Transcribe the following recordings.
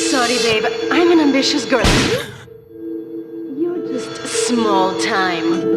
Sorry, babe. I'm an ambitious girl. You're just small time.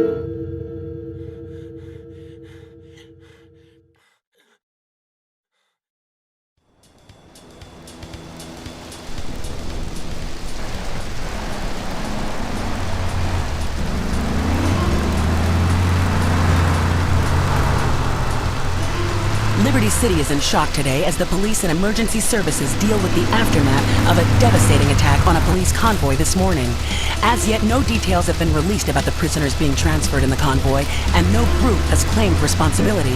Liberty City is in shock today as the police and emergency services deal with the aftermath of a devastating attack on a police convoy this morning. As yet, no details have been released about the prisoners being transferred in the convoy, and no group has claimed responsibility.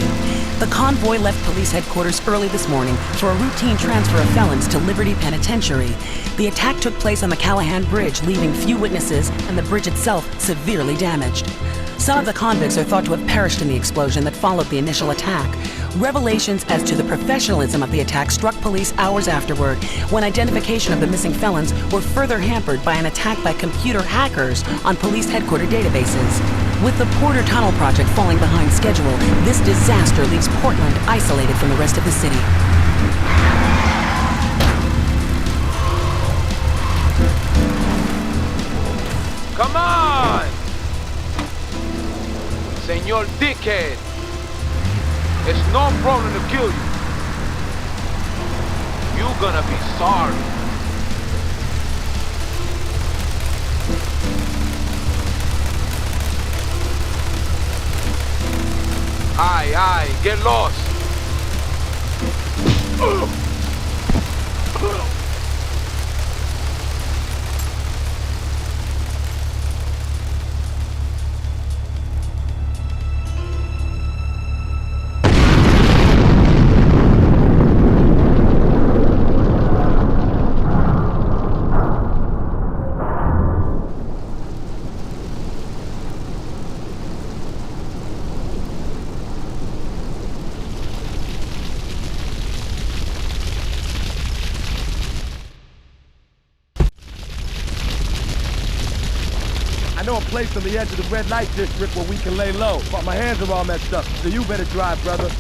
The convoy left police headquarters early this morning for a routine transfer of felons to Liberty Penitentiary. The attack took place on the Callahan Bridge, leaving few witnesses and the bridge itself severely damaged. Some of the convicts are thought to have perished in the explosion that followed the initial attack. Revelations as to the professionalism of the attack struck police hours afterward, when identification of the missing felons were further hampered by an attack by computer hackers on police headquarters databases. With the Porter Tunnel project falling behind schedule, this disaster leaves Portland isolated from the rest of the city. Come on! Señor Dickhead! It's no problem to kill you. You're gonna be sorry. Aye, get lost. I know a place on the edge of the red light district where we can lay low, but my hands are all messed up, so you better drive, brother.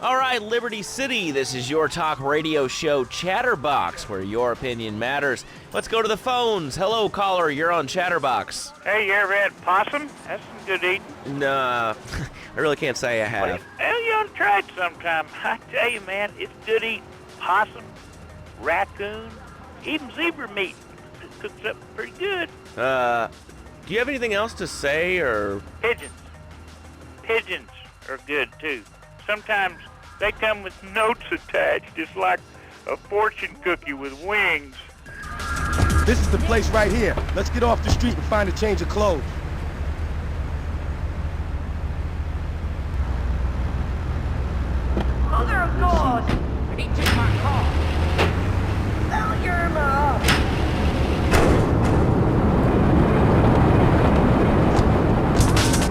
All right, Liberty City, this is your talk radio show ChatterBox, where your opinion matters. Let's go to the phones. Hello, caller, you're on ChatterBox. Hey, you ever had possum? That's some good eating. Nah, I really can't say I have. Well, you ought to try it sometime. I tell you, man, it's good eating. Possum, raccoon, even zebra meat. It cooks up pretty good. Do you have anything else to say, or? Pigeons. Pigeons are good, too. Sometimes they come with notes attached, just like a fortune cookie with wings. This is the place right here. Let's get off the street and find a change of clothes. Mother of God! He took my car. Oh, your mom.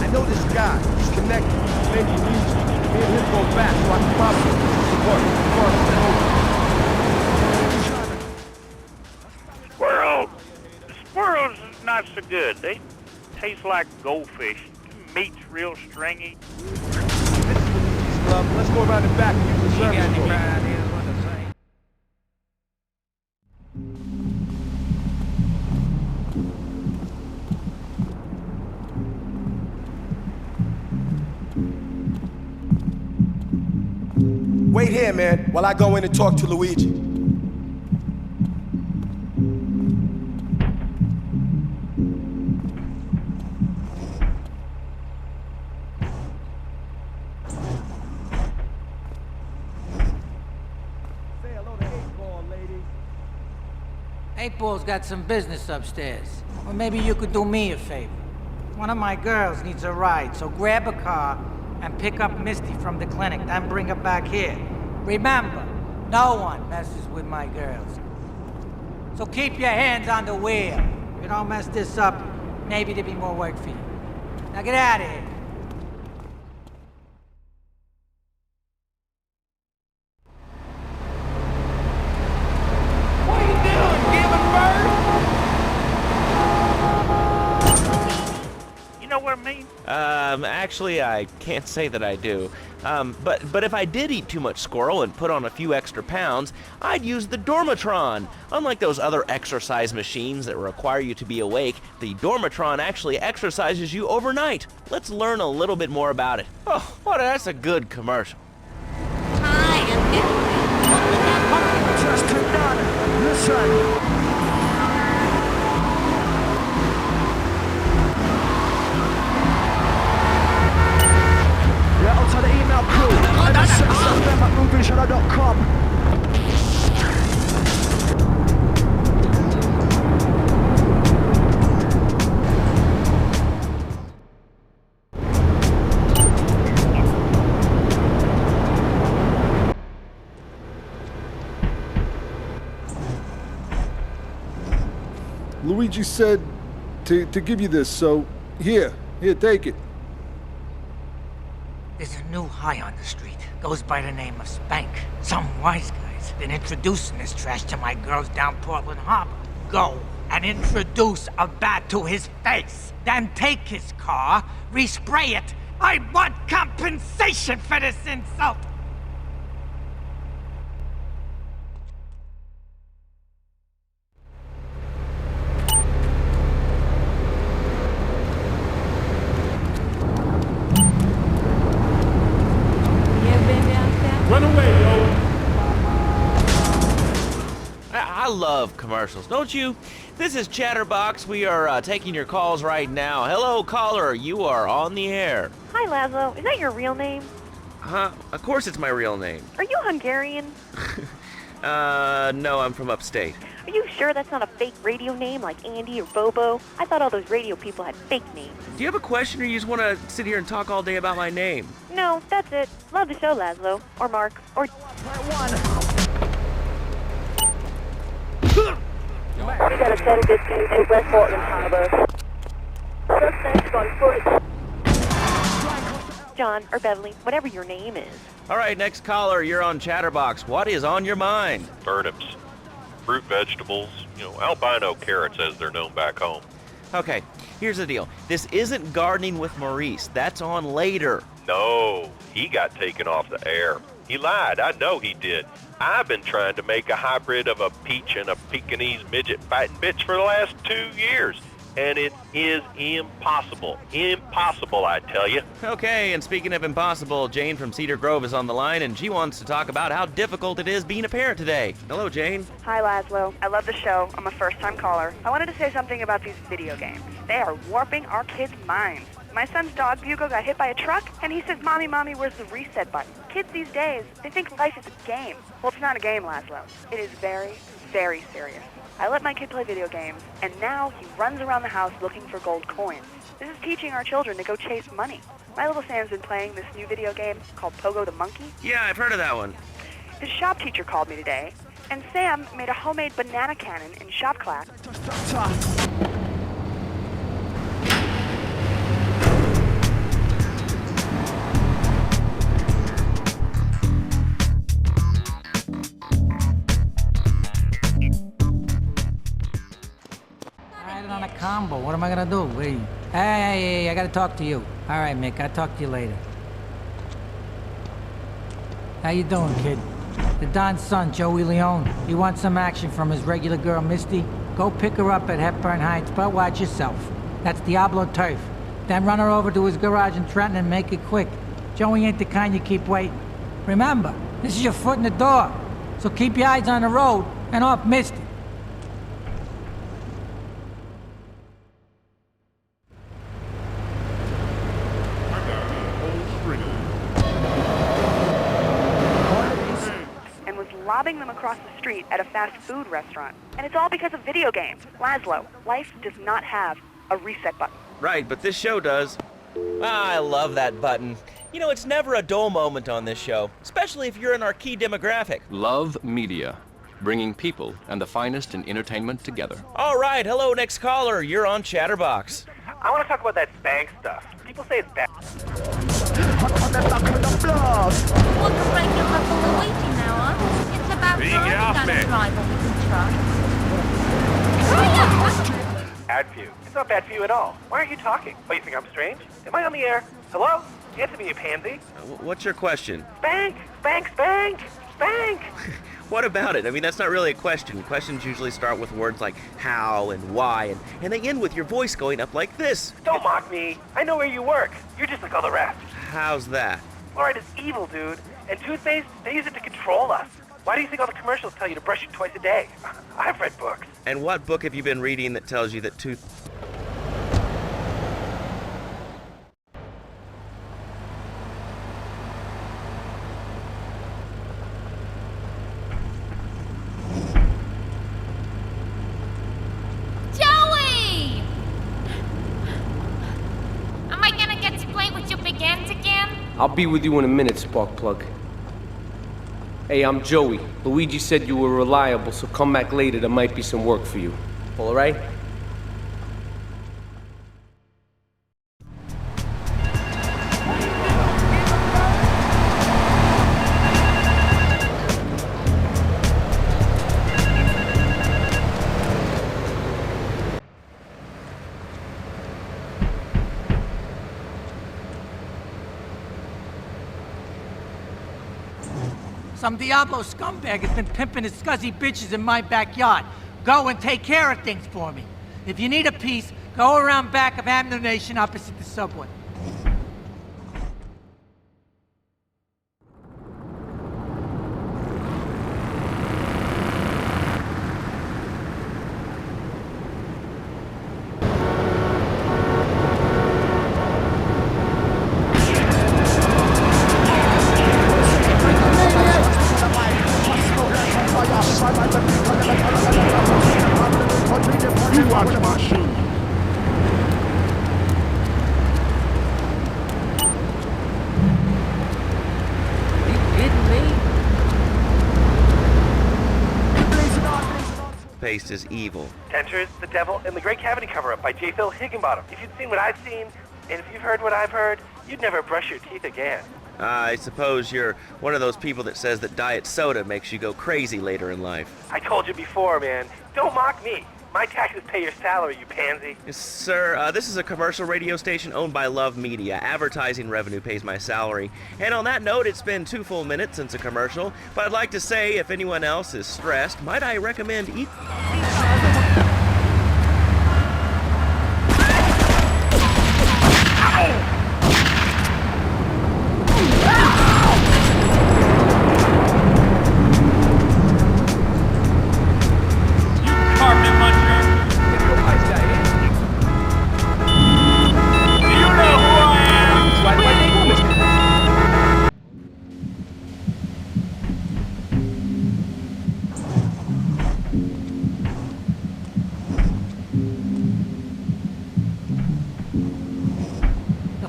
I know this guy. He's connected. Maybe music. Me and him go back, so I can probably Squirrels! The squirrels is not so good. They taste like goldfish. Meat's real stringy. This is Luigi's Club. Let's go around the back and use the service room. Wait here, man, while I go in and talk to Luigi. Say hello to 8-Ball, lady. 8-Ball's got some business upstairs. Or maybe you could do me a favor. One of my girls needs a ride, so grab a car and pick up Misty from the clinic, then bring her back here. Remember, No one messes with my girls. So keep your hands on the wheel. If you don't mess this up, maybe there'll be more work for you. Now get out of here. What are you doing, giving birth? You know what I mean? Actually, I can't say that I do. But if I did eat too much squirrel and put on a few extra pounds, I'd use the Dormatron. Unlike those other exercise machines that require you to be awake, the Dormatron actually exercises you overnight. Let's learn a little bit more about it. Oh, that's a good commercial. Hi, I'm Billy. Just done. Listen. Yeah, I'll tell the email crew. NSXFM@movieshadow.com. Luigi said to give you this, so here, take it. There's a new high on the street. Goes by the name of Spank. Some wise guy's been introducing this trash to my girls down Portland Harbor. Go and introduce a bat to his face. Then take his car, respray it. I want compensation for this insult. Run away, yo. I love commercials, don't you? This is ChatterBox. We are taking your calls right now. Hello, caller. You are on the air. Hi, Lazlow. Is that your real name? Huh? Of course it's my real name. Are you Hungarian? No, I'm from upstate. Are you sure that's not a fake radio name like Andy or Bobo? I thought all those radio people had fake names. Do you have a question, or you just want to sit here and talk all day about my name? No, that's it. Love the show, Lazlow. Or Mark. Or... We got a 10-15 to West Portland Harbor. Suspects on foot. John or Beverly, whatever your name is. All right, next caller, you're on ChatterBox. What is on your mind? Turnips, fruit vegetables, albino carrots as they're known back home. Okay, here's the deal. This isn't Gardening with Maurice. That's on later. No, he got taken off the air. He lied. I know he did. I've been trying to make a hybrid of a peach and a Pekingese midget fighting bitch for the last 2 years. And it is impossible. Impossible, I tell you. Okay, and speaking of impossible, Jane from Cedar Grove is on the line, and she wants to talk about how difficult it is being a parent today. Hello, Jane. Hi, Lazlow. I love the show. I'm a first-time caller. I wanted to say something about these video games. They are warping our kids' minds. My son's dog, Bugle, got hit by a truck, and he says, Mommy, where's the reset button? Kids these days, they think life is a game. Well, it's not a game, Lazlow. It is very, very serious. I let my kid play video games, and now he runs around the house looking for gold coins. This is teaching our children to go chase money. My little Sam's been playing this new video game called Pogo the Monkey. Yeah, I've heard of that one. His shop teacher called me today, and Sam made a homemade banana cannon in shop class. On a combo. What am I gonna do? Wait. Hey, I gotta talk to you. All right, Mick. I'll talk to you later. How you doing, kid? The Don's son, Joey Leone. You want some action from his regular girl, Misty? Go pick her up at Hepburn Heights, but watch yourself. That's Diablo turf. Then run her over to his garage in Trenton and make it quick. Joey ain't the kind you keep waiting. Remember, this is your foot in the door. So keep your eyes on the road and off Misty. Lobbing them across the street at a fast food restaurant. And it's all because of video games. Lazlow, life does not have a reset button. Right, but this show does. I love that button. You know, it's never a dull moment on this show, especially if you're in our key demographic. Love Media, bringing people and the finest in entertainment together. All right, hello, next caller. You're on ChatterBox. I want to talk about that spank stuff. People say it's bad. Welcome back your couple of Luigi now, huh? It's about time you got a driver we can trust. Bad for you. It's not bad for you at all. Why aren't you talking? Oh, you think I'm strange? Am I on the air? Hello? Answer me, you pansy. What's your question? Spank! Spank! Spank! Spank! What about it? I mean, that's not really a question. Questions usually start with words like how and why, and they end with your voice going up like this. Don't mock me. I know where you work. You're just like all the rest. How's that? Fluoride is evil, dude. And toothpaste, they use it to control us. Why do you think all the commercials tell you to brush it twice a day? I've read books. And what book have you been reading that tells you that Joey! Am I gonna get to play with your big ends again? I'll be with you in a minute, Sparkplug. Hey, I'm Joey. Luigi said you were reliable, so come back later. There might be some work for you. All right? Some Diablo scumbag has been pimping his scuzzy bitches in my backyard. Go and take care of things for me. If you need a piece, go around back of Amno Nation opposite the subway. You watch my shoe. toothpaste is evil? Dentures, the Devil, and The Great Cavity Cover-Up by J. Phil Higginbottom. If you'd seen what I've seen, and if you've heard what I've heard, you'd never brush your teeth again. I suppose you're one of those people that says that diet soda makes you go crazy later in life. I told you before, man. Don't mock me. My taxes pay your salary, you pansy. Yes, sir, this is a commercial radio station owned by Love Media. Advertising revenue pays my salary. And on that note, it's been 2 full minutes since a commercial, but I'd like to say if anyone else is stressed, might I recommend eat...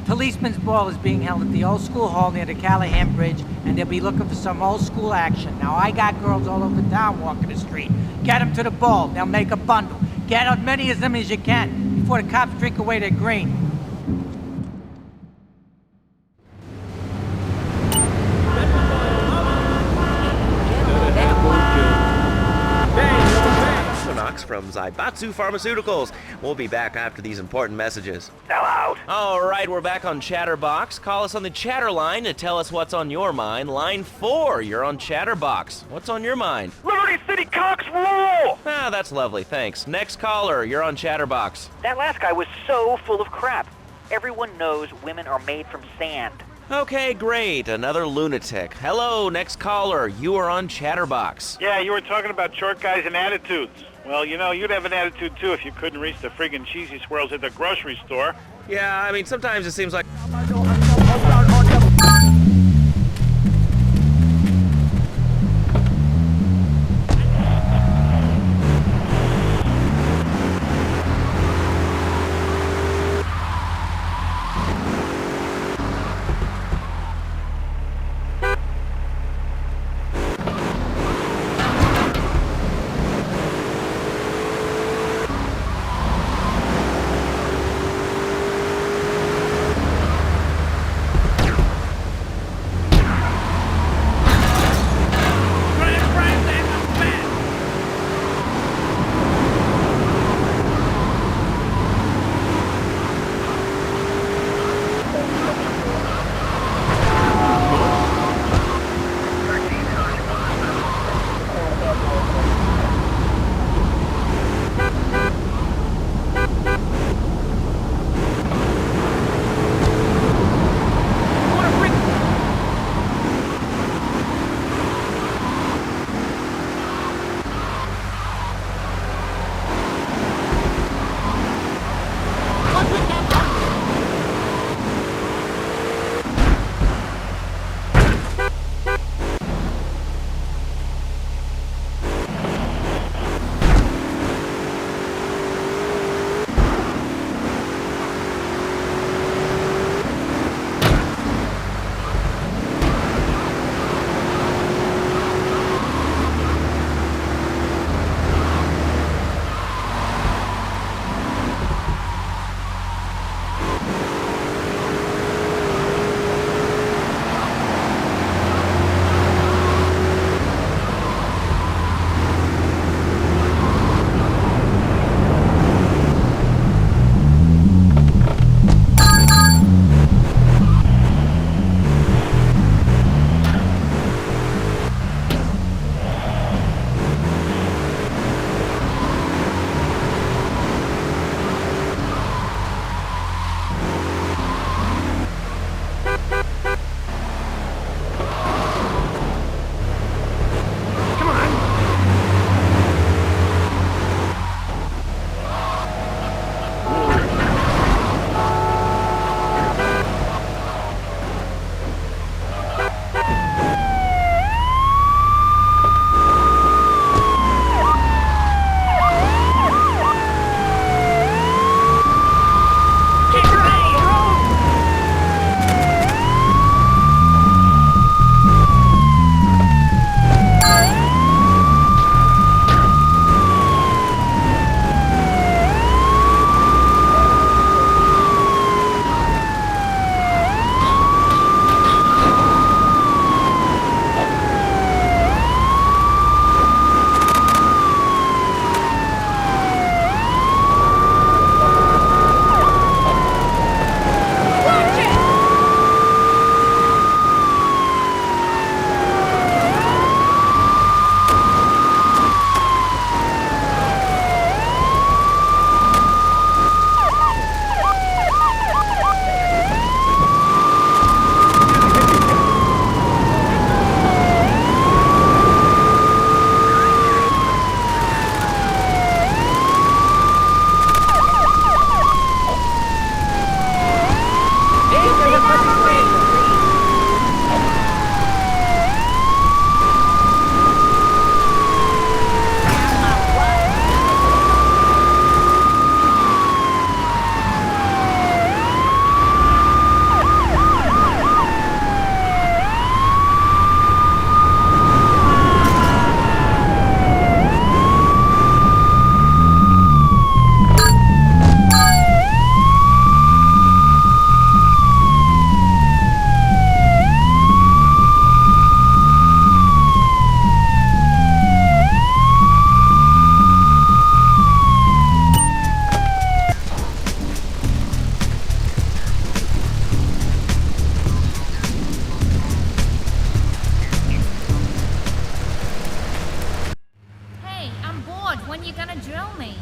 Policeman's ball is being held at the old school hall near the Callahan Bridge, and they'll be looking for some old school action. Now, I got girls all over town walking the street. Get them to the ball. They'll make a bundle. Get as many of them as you can before the cops drink away their green. from Zaibatsu Pharmaceuticals. We'll be back after these important messages. Sell out! All right, we're back on ChatterBox. Call us on the chatter line to tell us what's on your mind. Line 4, you're on ChatterBox. What's on your mind? Liberty City Cox rule! Ah, that's lovely, thanks. Next caller, you're on ChatterBox. That last guy was so full of crap. Everyone knows women are made from sand. Okay, great. Another lunatic. Hello, next caller. You are on ChatterBox. Yeah, you were talking about short guys and attitudes. Well, you know, you'd have an attitude, too, if you couldn't reach the friggin' cheesy swirls at the grocery store. Yeah, I mean, sometimes it seems like...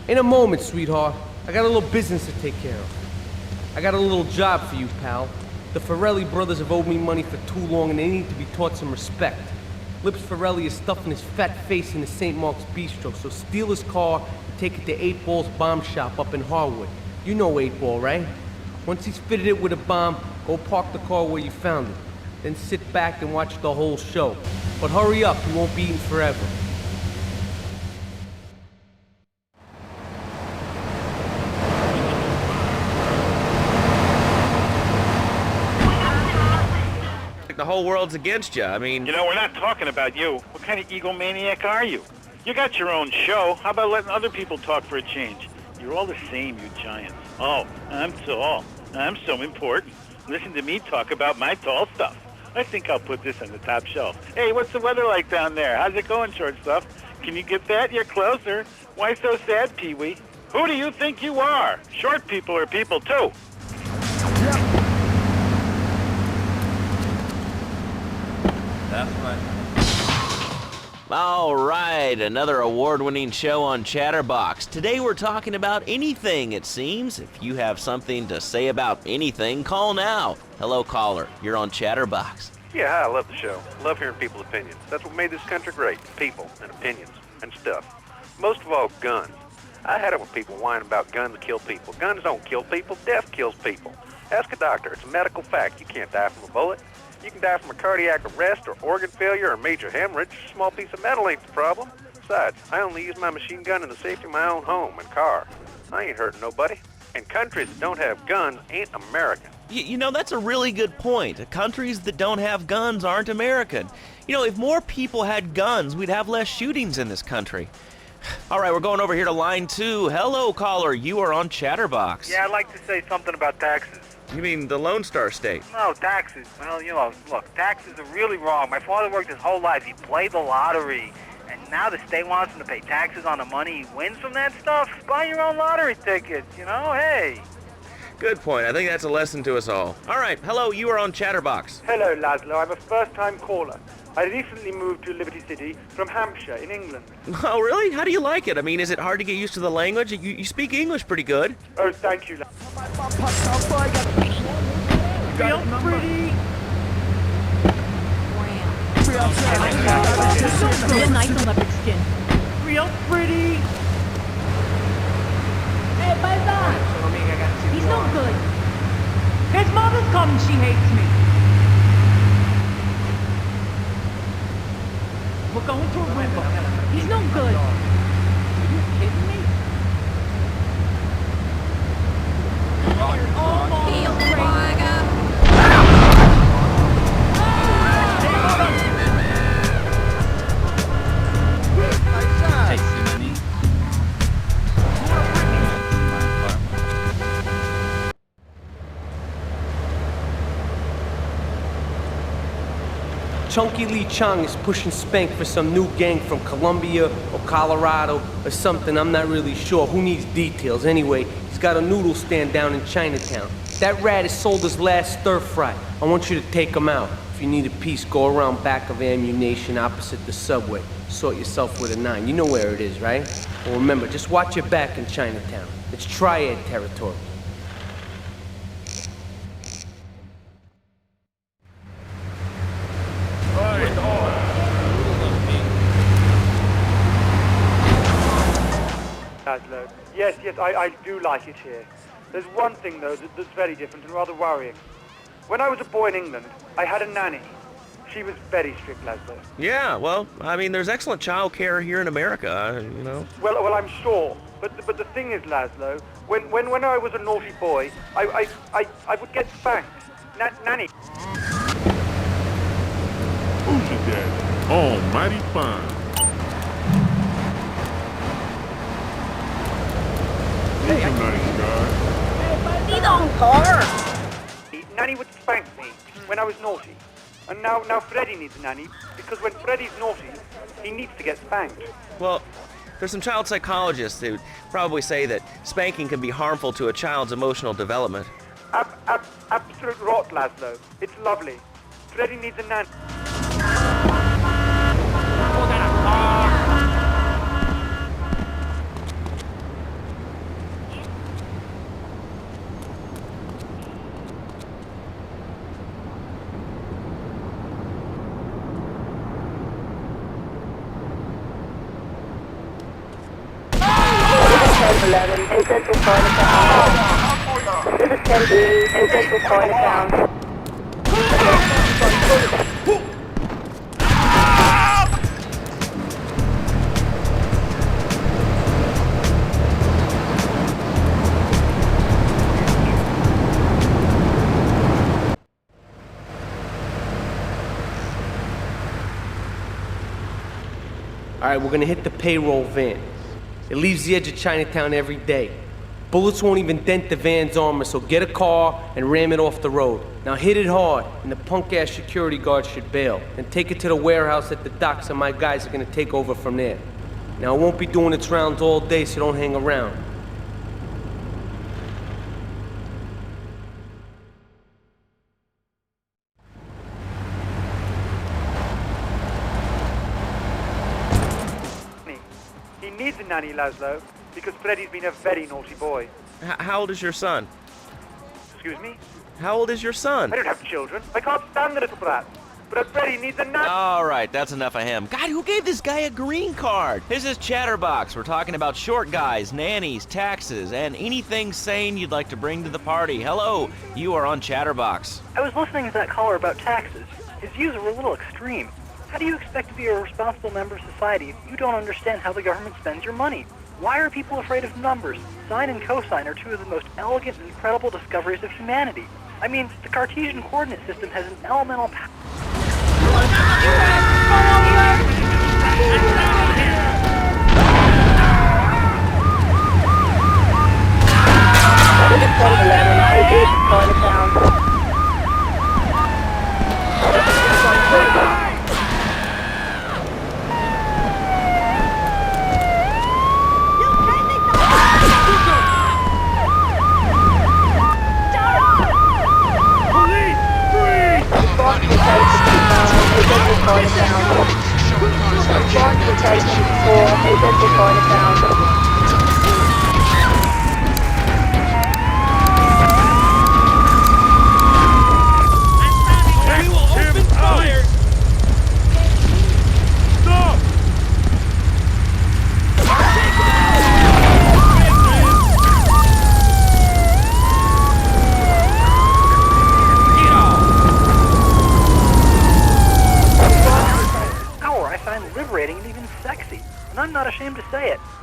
In a moment, sweetheart. I got a little business to take care of. I got a little job for you, pal. The Ferrelli brothers have owed me money for too long and they need to be taught some respect. Lips Ferrelli is stuffing his fat face in the St. Mark's Bistro, so steal his car and take it to 8 Ball's bomb shop up in Harwood. You know 8 Ball, right? Once he's fitted it with a bomb, go park the car where you found it. Then sit back and watch the whole show. But hurry up, you won't be eating forever. The whole world's against you. I mean... You know, we're not talking about you. What kind of egomaniac are you? You got your own show. How about letting other people talk for a change? You're all the same, you giants. Oh, I'm tall. I'm so important. Listen to me talk about my tall stuff. I think I'll put this on the top shelf. Hey, what's the weather like down there? How's it going, short stuff? Can you get that? You're closer. Why so sad, Pee-wee? Who do you think you are? Short people are people, too. That's right. All right, another award-winning show on ChatterBox. Today we're talking about anything, it seems. If you have something to say about anything, call now. Hello, caller. You're on ChatterBox. Yeah, hi, I love the show. Love hearing people's opinions. That's what made this country great. People and opinions and stuff. Most of all, guns. I had it with people whining about guns kill people. Guns don't kill people. Death kills people. Ask a doctor. It's a medical fact. You can't die from a bullet. You can die from a cardiac arrest or organ failure or major hemorrhage. A small piece of metal ain't the problem. Besides, I only use my machine gun in the safety of my own home and car. I ain't hurting nobody. And countries that don't have guns ain't American. You know, that's a really good point. Countries that don't have guns aren't American. You know, if more people had guns, we'd have less shootings in this country. All right, we're going over here to line 2. Hello, caller. You are on ChatterBox. Yeah, I'd like to say something about taxes. You mean the Lone Star State? No, taxes. Well, you know, look, taxes are really wrong. My father worked his whole life. He played the lottery. And now the state wants him to pay taxes on the money he wins from that stuff? Buy your own lottery tickets, you know? Hey. Good point. I think that's a lesson to us all. All right, hello, you are on ChatterBox. Hello, Lazlow. I'm a first-time caller. I recently moved to Liberty City from Hampshire in England. Oh, really? How do you like it? I mean, is it hard to get used to the language? You speak English pretty good. Oh, thank you, Real pretty. Real nice on leopard skin. Real pretty. Hey, Paisan! He's no good. His mother's coming, she hates me. We're going to a river. He's no good. Are you kidding me? Chunky Lee Chong is pushing Spank for some new gang from Colombia or Colorado or something, I'm not really sure. Who needs details? Anyway, he's got a noodle stand down in Chinatown. That rat has sold his last stir fry. I want you to take him out. If you need a piece, go around back of Ammunition opposite the subway. Sort yourself with a 9. You know where it is, right? Well, remember, just watch your back in Chinatown. It's triad territory. Lazlow. Yes, I do like it here. There's one thing, though, that's very different and rather worrying. When I was a boy in England, I had a nanny. She was very strict, Lazlow. Yeah, well, I mean, there's excellent child care here in America, you know. Well, I'm sure. But the thing is, Lazlow, when I was a naughty boy, I would get spanked. Nanny. Who's your daddy? Almighty fine. He's a nice guy. He don't care. Nanny would spank me when I was naughty. And now Freddy needs a nanny, because when Freddy's naughty, he needs to get spanked. Well, there's some child psychologists who probably say that spanking can be harmful to a child's emotional development. Absolute rot, Lazlow. It's lovely. Freddy needs a nanny. 1011. Consensus Chinatown. This is 10B. Consensus Chinatown. All right, we're gonna hit the payroll van. It leaves the edge of Chinatown every day. Bullets won't even dent the van's armor, so get a car and ram it off the road. Now hit it hard, and the punk-ass security guard should bail. Then take it to the warehouse at the docks, and my guys are gonna take over from there. Now, it won't be doing its rounds all day, so don't hang around. He needs a nanny, Lazlow, because Freddy's been a very naughty boy. How old is your son? Excuse me? How old is your son? I don't have children. I can't stand the little brat. But Freddy needs a nanny. All right, that's enough of him. God, who gave this guy a green card? This is ChatterBox. We're talking about short guys, nannies, taxes, and anything sane you'd like to bring to the party. Hello, you are on ChatterBox. I was listening to that caller about taxes. His views were a little extreme. How do you expect to be a responsible member of society if you don't understand how the government spends your money? Why are people afraid of numbers? Sine and cosine are two of the most elegant and incredible discoveries of humanity. I mean, the Cartesian coordinate system has an elemental power.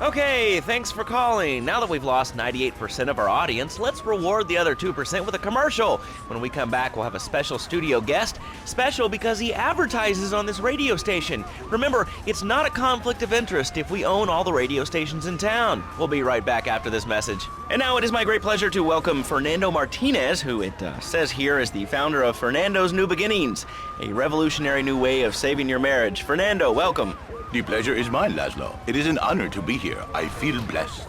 Okay, thanks for calling. Now that we've lost 98% of our audience, let's reward the other 2% with a commercial. When we come back, we'll have a special studio guest. Special because he advertises on this radio station. Remember, it's not a conflict of interest if we own all the radio stations in town. We'll be right back after this message. And now it is my great pleasure to welcome Fernando Martinez, who it says here is the founder of Fernando's New Beginnings, a revolutionary new way of saving your marriage. Fernando, welcome. The pleasure is mine, Lazlow. It is an honor to be here. I feel blessed.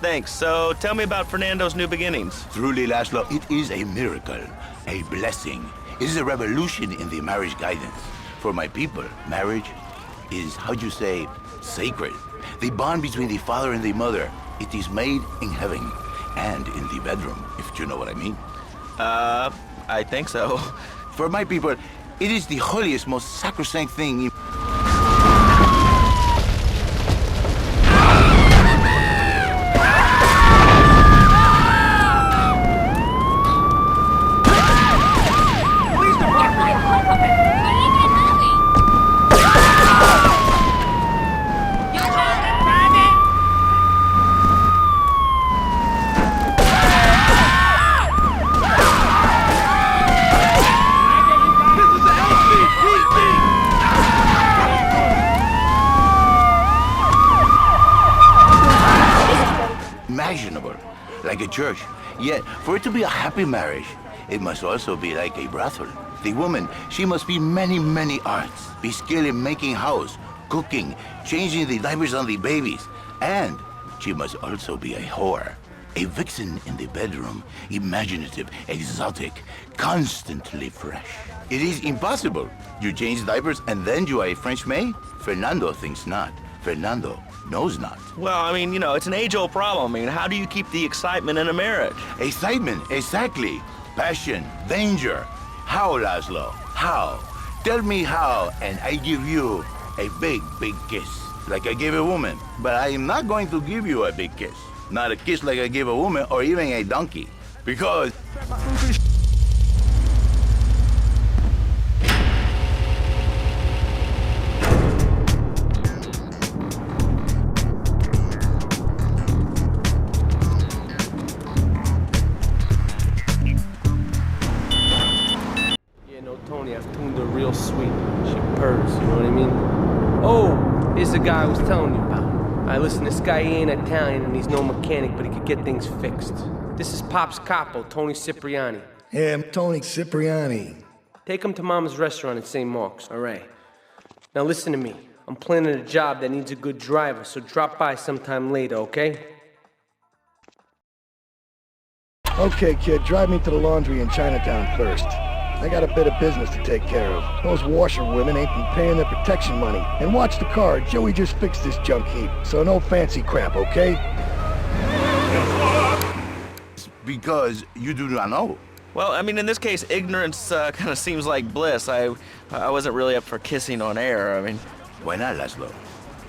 Thanks. So tell me about Fernando's New Beginnings. Truly, Lazlow, it is a miracle, a blessing. It is a revolution in the marriage guidance. For my people, marriage is, how'd you say, sacred. The bond between the father and the mother, it is made in heaven and in the bedroom, if you know what I mean. I think so. For my people, it is the holiest, most sacrosanct thing. Imaginable, like a church. Yet, for it to be a happy marriage, it must also be like a brothel. The woman, she must be many, many arts. Be skilled in making house, cooking, changing the diapers on the babies. And she must also be a whore. A vixen in the bedroom, imaginative, exotic, constantly fresh. It is impossible. You change diapers and then you are a French maid? Fernando thinks not. Fernando knows not. Well, I mean, it's an age-old problem. I mean, how do you keep the excitement in a marriage? Excitement, exactly. Passion, danger. How, Lazlow? How? Tell me how, and I give you a big, big kiss. Like I gave a woman. But I am not going to give you a big kiss. Not a kiss like I give a woman or even a donkey. Because... Tony, I've tuned her real sweet. She purrs, you know what I mean? Oh, here's the guy I was telling you about. Alright, listen, this guy he ain't Italian and he's no mechanic, but he could get things fixed. This is Pop's capo, Tony Cipriani. Yeah, I'm Tony Cipriani. Take him to Mama's restaurant at St. Mark's, alright? Now listen to me. I'm planning a job that needs a good driver, so drop by sometime later, okay? Okay, kid, drive me to the laundry in Chinatown first. I got a bit of business to take care of. Those washerwomen ain't been paying their protection money. And watch the car, Joey just fixed this junk heap. So no fancy crap, okay? Because you do not know. Well, I mean, in this case, ignorance kind of seems like bliss. I wasn't really up for kissing on air, I mean... Why not, Lazlow?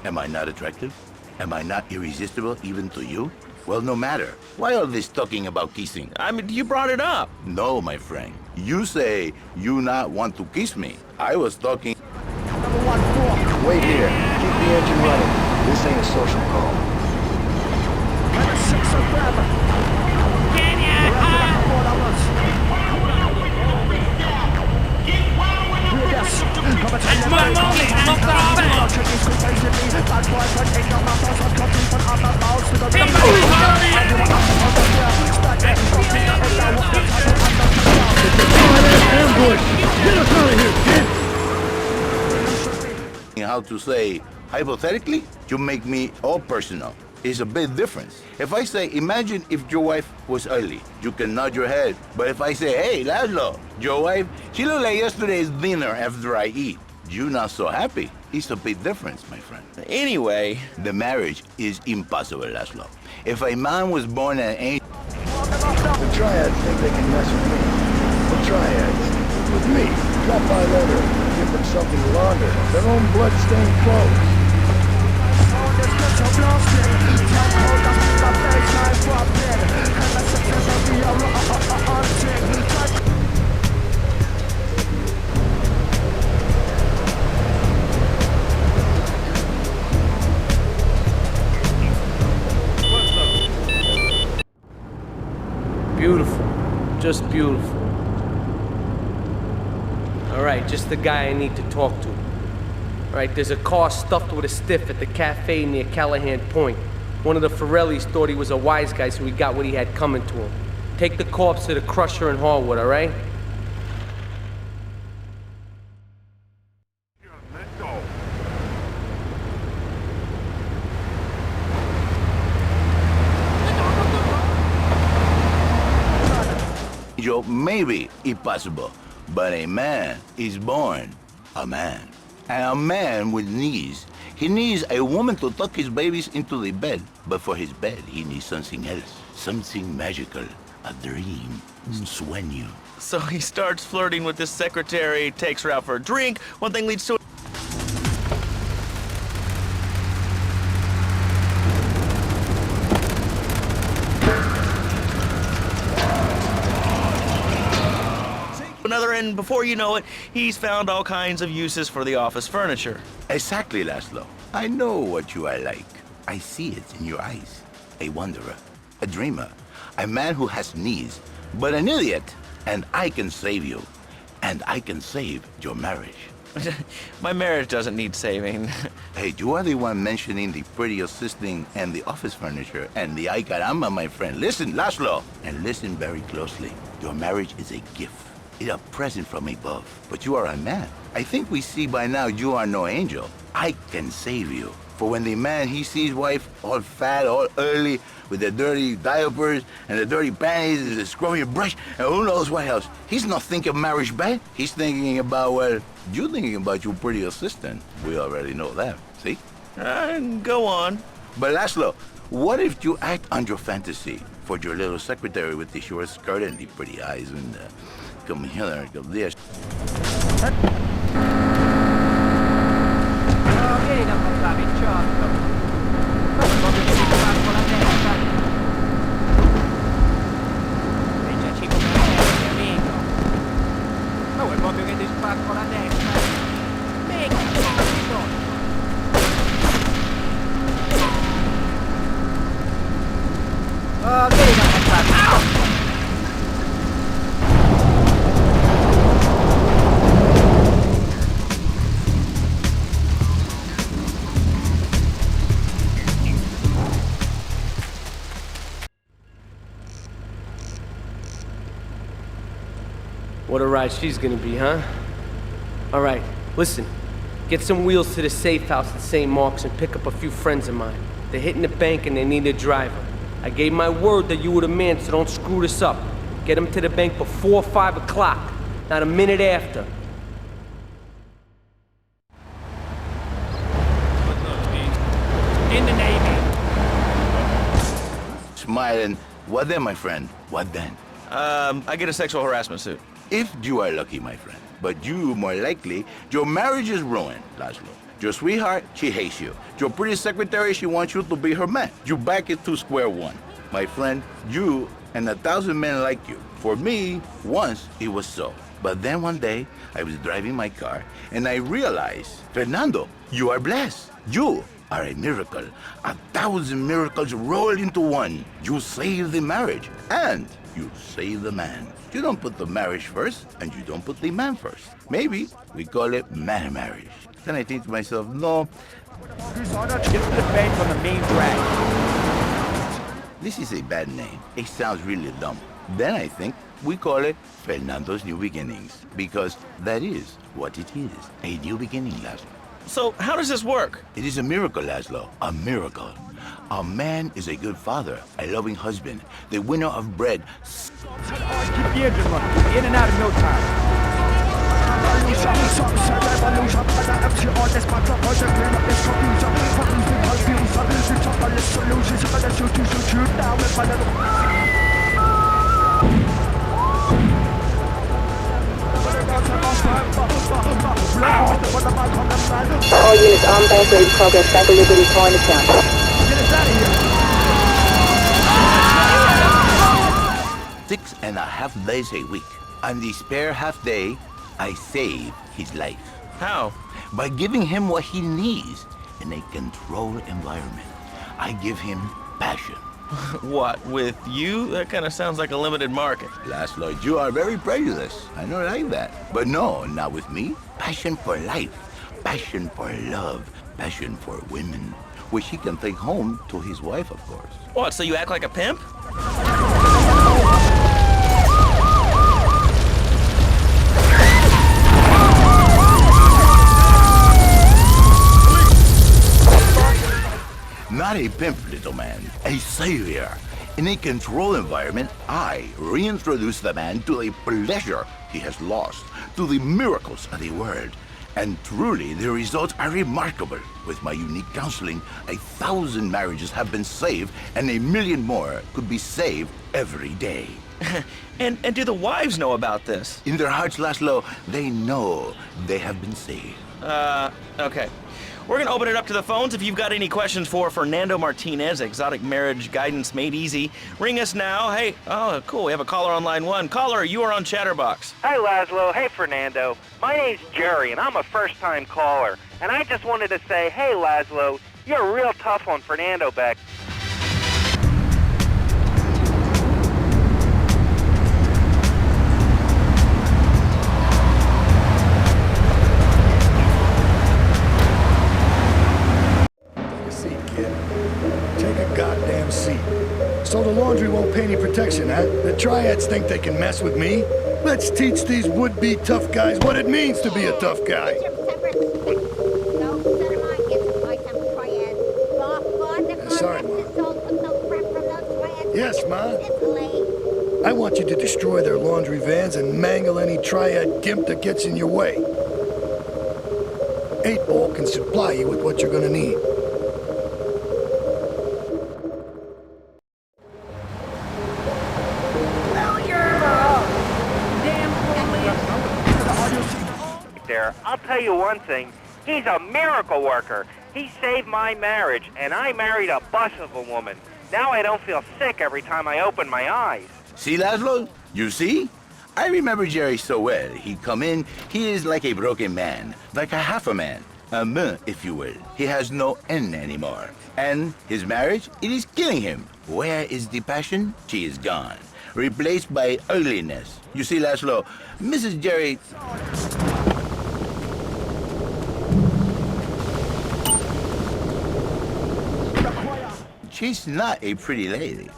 Am I not attractive? Am I not irresistible even to you? Well, no matter. Why all this talking about kissing? I mean, you brought it up. No, my friend. You say you not want to kiss me. I was talking... Wait here. Keep the engine running. This ain't a social call. That's my moment, not How to say, hypothetically, you make me all personal. It's a big difference. If I say, imagine if your wife was ugly, you can nod your head. But if I say, hey, Lazlow, your wife, she looked like yesterday's dinner after I eat. You not so happy. It's a big difference, my friend. Anyway. The marriage is impossible, Lazlow. If a man was born an angel... The triads think they can mess with me. The triads. With me. Drop by later. Give them something to launder. Their own blood-stained clothes. Beautiful. Just beautiful. Alright, just the guy I need to talk to. Alright, there's a car stuffed with a stiff at the cafe near Callahan Point. One of the Forellis thought he was a wise guy, so he got what he had coming to him. Take the corpse to the crusher in Harwood, alright? Joe, maybe it's possible, but a man is born a man. And a man with knees. He needs a woman to tuck his babies into the bed. But for his bed, he needs something else. Something magical. A dream. Sueño. So he starts flirting with his secretary, takes her out for a drink. One thing leads to another, and before you know it, he's found all kinds of uses for the office furniture. Exactly, Lazlow. I know what you are like. I see it in your eyes. A wanderer, a dreamer, a man who has knees, but an idiot. And I can save you. And I can save your marriage. My marriage doesn't need saving. Hey, you are the one mentioning the pretty assisting and the office furniture and the ay caramba, my friend. Listen, Lazlow, and listen very closely. Your marriage is a gift. It's a present from above. But you are a man. I think we see by now you are no angel. I can save you. For when the man, he sees wife all fat, all early, with the dirty diapers and the dirty panties and the scrubby brush, and who knows what else. He's not thinking marriage bad. He's thinking about, well, you're thinking about your pretty assistant. We already know that, see? Go on. But Lazlow, what if you act on your fantasy for your little secretary with the short skirt and the pretty eyes and come here and go there? Vieni da portare il ciotto. Come posso fare con la testa? What a ride she's gonna be, huh? All right, listen. Get some wheels to the safe house at St. Mark's and pick up a few friends of mine. They're hitting the bank and they need a driver. I gave my word that you were the man, so don't screw this up. Get them to the bank before 5 o'clock, not a minute after. In the Navy. Smiling. What then, my friend? What then? I get a sexual harassment suit. If you are lucky, my friend. But you, more likely, your marriage is ruined, Lazlow. Your sweetheart, she hates you. Your pretty secretary, she wants you to be her man. You back it to square one. My friend, you and 1,000 men like you. For me, once it was so. But then one day, I was driving my car, and I realized, Fernando, you are blessed. You are a miracle. 1,000 miracles rolled into one. You save the marriage, and you save the man. You don't put the marriage first, and you don't put the man first. Maybe we call it man marriage. Then I think to myself, no. Get to the bank on the main drag. This is a bad name. It sounds really dumb. Then I think we call it Fernando's New Beginnings, because that is what it is, a new beginning, Lazlow. So how does this work? It is a miracle, Lazlow, a miracle. A man is a good father, a loving husband, the winner of bread. Keep the engine running. In and out in no time. All units on bank ready progress back to Liberty Chinatown. Get us out of here. 6.5 days a week. On the spare half day, I save his life. How? By giving him what he needs in a controlled environment. I give him passion. What, with you? That kind of sounds like a limited market. Lazlow, you are very prejudiced. I don't like that. But no, not with me. Passion for life. Passion for love. Passion for women. Which he can take home to his wife, of course. What, so you act like a pimp? Not a pimp, little man. A savior. In a controlled environment, I reintroduce the man to the pleasure he has lost, to the miracles of the world. And truly, the results are remarkable. With my unique counseling, 1,000 marriages have been saved, and 1 million more could be saved every day. And do the wives know about this? In their hearts, Lazlow, they know they have been saved. Okay. We're gonna open it up to the phones. If you've got any questions for Fernando Martinez, Exotic Marriage Guidance Made Easy, ring us now. Hey, oh, cool, we have a caller on line 1. Caller, you are on ChatterBox. Hi, Lazlow. Hey, Fernando. My name's Jerry, and I'm a first-time caller. And I just wanted to say, hey, Lazlow, you're real tough on Fernando back. Goddamn seat. So the laundry won't pay any protection, huh? The triads think they can mess with me? Let's teach these would-be tough guys what it means to be a tough guy. Sorry, Ma. Yes, Ma. I want you to destroy their laundry vans and mangle any triad gimp that gets in your way. 8-Ball can supply you with what you're gonna need. I'll tell you one thing, he's a miracle worker. He saved my marriage, and I married a bus of a woman. Now I don't feel sick every time I open my eyes. See, Lazlow? You see? I remember Jerry so well. He'd come in, he is like a broken man, like a half a man. A man, if you will. He has no N anymore. And his marriage, it is killing him. Where is the passion? She is gone. Replaced by ugliness. You see, Lazlow, Mrs. Jerry... She's not a pretty lady.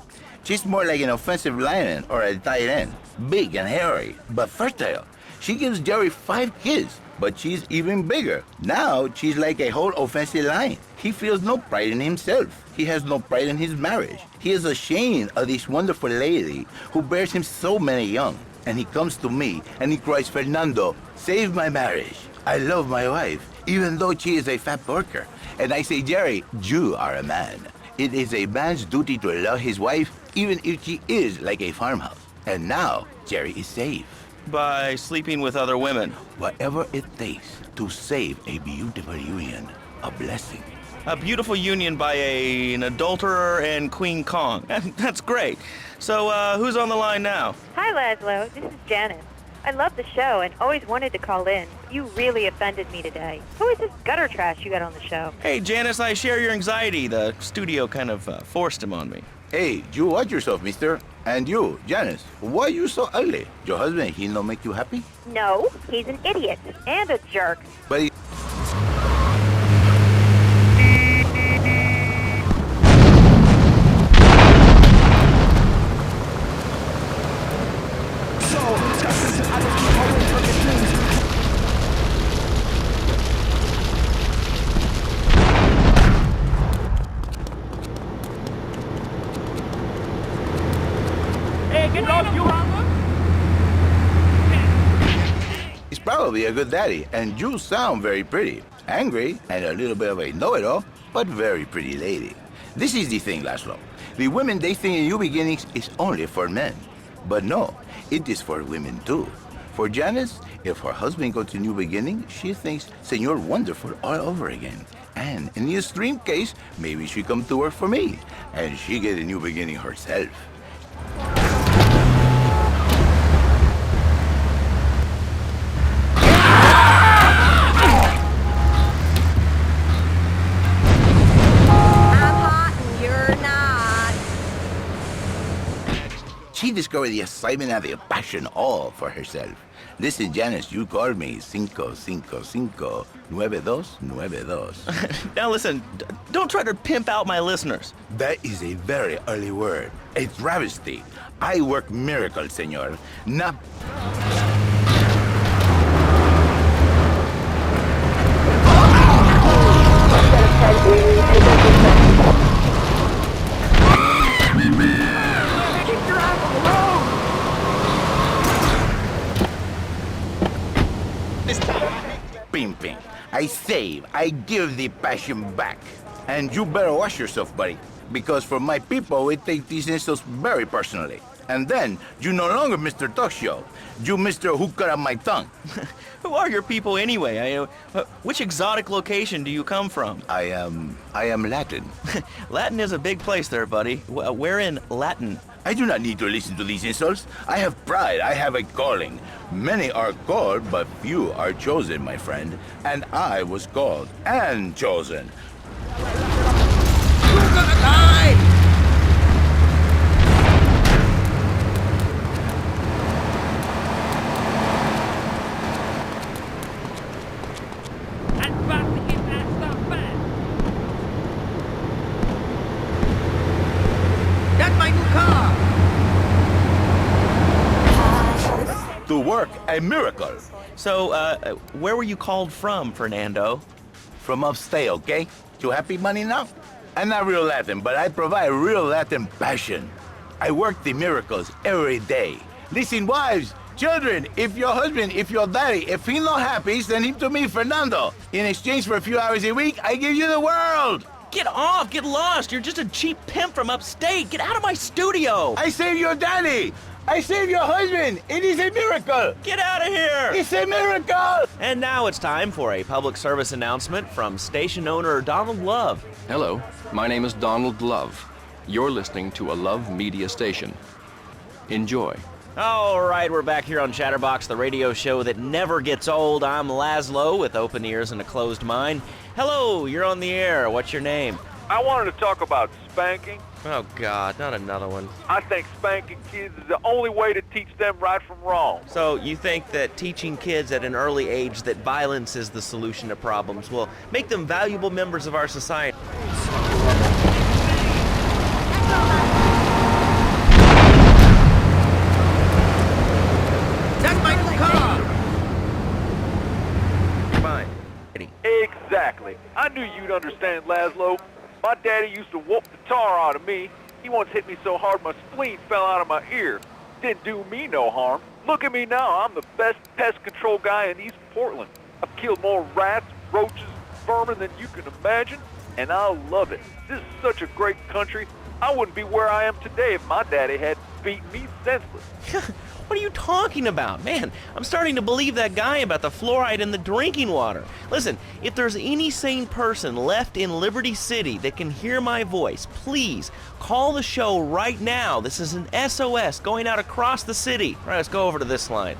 She's more like an offensive lineman or a tight end. Big and hairy, but fertile. She gives Jerry 5 kids, but she's even bigger. Now, she's like a whole offensive line. He feels no pride in himself. He has no pride in his marriage. He is ashamed of this wonderful lady who bears him so many young. And he comes to me and he cries, Fernando, save my marriage. I love my wife, even though she is a fat worker. And I say, Jerry, you are a man. It is a man's duty to love his wife, even if she is like a farmhouse. And now, Jerry is safe. By sleeping with other women. Whatever it takes to save a beautiful union, a blessing. A beautiful union by an adulterer and Queen Kong. That's great. So, who's on the line now? Hi, Lazlow. This is Janice. I love the show and always wanted to call in. You really offended me today. Who is this gutter trash you got on the show? Hey, Janice, I share your anxiety. The studio kind of forced him on me. Hey, you watch yourself, mister. And you, Janice, why are you so ugly? Your husband, he no make you happy? No, he's an idiot and a jerk. But he... He's probably a good daddy, and you sound very pretty. Angry, and a little bit of a know-it-all, but very pretty lady. This is the thing, Lazlow. The women they think in new beginnings is only for men. But no, it is for women too. For Janice, if her husband goes to new beginning, she thinks Senor Wonderful all over again. And in the extreme case, maybe she come to work for me, and she get a new beginning herself. She discovered the excitement and the passion all for herself. Listen, Janice, you called me 555-9292. Now listen, don't try to pimp out my listeners. That is a very early word. A travesty. I work miracles, senor. Not... Pimping. I save. I give the passion back. And you better watch yourself, buddy. Because for my people, we take these insults very personally. And then, you no longer Mr. Talk Show. You Mr. Who Cut Out My Tongue. Who are your people anyway? Which exotic location do you come from? I am Latin. Latin is a big place there, buddy. Where in Latin? I do not need to listen to these insults. I have pride. I have a calling. Many are called, but few are chosen, my friend. And I was called and chosen. You're gonna die! To work, a miracle. So, where were you called from, Fernando? From upstate, okay? You happy money now? I'm not real Latin, but I provide real Latin passion. I work the miracles every day. Listen, wives, children, if your husband, if your daddy, if he's not happy, send him to me, Fernando. In exchange for a few hours a week, I give you the world. Get off! Get lost! You're just a cheap pimp from upstate! Get out of my studio! I saved your daddy! I saved your husband! It is a miracle! Get out of here! It's a miracle! And now it's time for a public service announcement from station owner Donald Love. Hello, my name is Donald Love. You're listening to a Love Media station. Enjoy. All right, we're back here on ChatterBox, the radio show that never gets old. I'm Lazlow with open ears and a closed mind. Hello, you're on the air. What's your name? I wanted to talk about spanking. Oh, God, not another one. I think spanking kids is the only way to teach them right from wrong. So you think that teaching kids at an early age that violence is the solution to problems will make them valuable members of our society? I knew you'd understand, Lazlow. My daddy used to whoop the tar out of me. He once hit me so hard my spleen fell out of my ear. Didn't do me no harm. Look at me now. I'm the best pest control guy in East Portland. I've killed more rats, roaches, vermin than you can imagine, and I love it. This is such a great country. I wouldn't be where I am today if my daddy had beaten me senseless. What are you talking about? Man, I'm starting to believe that guy about the fluoride in the drinking water. Listen, if there's any sane person left in Liberty City that can hear my voice, please call the show right now. This is an SOS going out across the city. All right, let's go over to this line.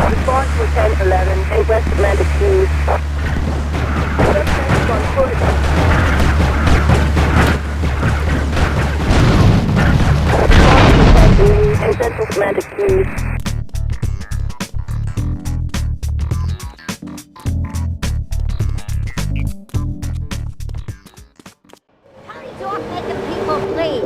Response to 1011 in West Atlantic News. In Central Atlantic News. Tony's off making people bleed.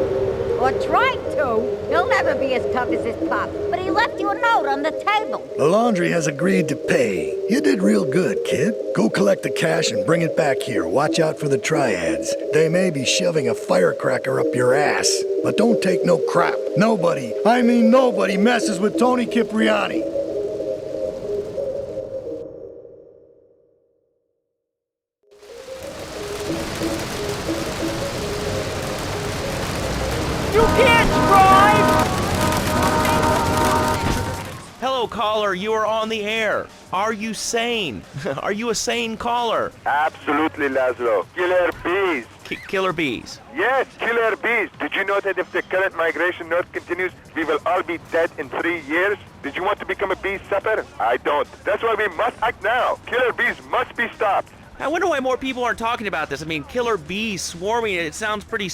Or tried to. He'll never be as tough as his pop. But he left you a note on the table. The laundry has agreed to pay. You did real good, kid. Go collect the cash and bring it back here. Watch out for the triads. They may be shoving a firecracker up your ass. But don't take no crap. Nobody, I mean nobody, messes with Tony Cipriani. You can't drive! Hello, caller. You are on the air. Are you sane? Are you a sane caller? Absolutely, Lazlow. Killer bees. Killer bees. Yes, killer bees. Did you know that if the current migration north continues, we will all be dead in 3 years? Did you want to become a bee supper? I don't. That's why we must act now. Killer bees must be stopped. I wonder why more people aren't talking about this. I mean, killer bees swarming, it sounds pretty...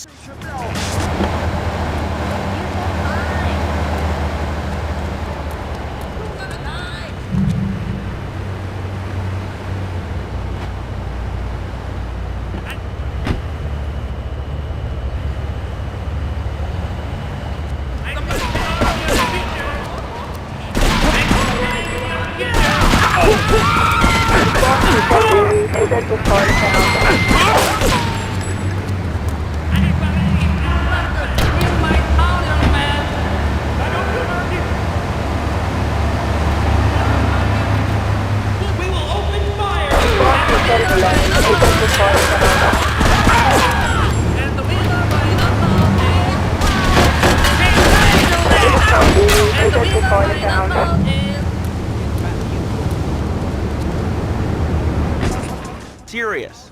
Serious.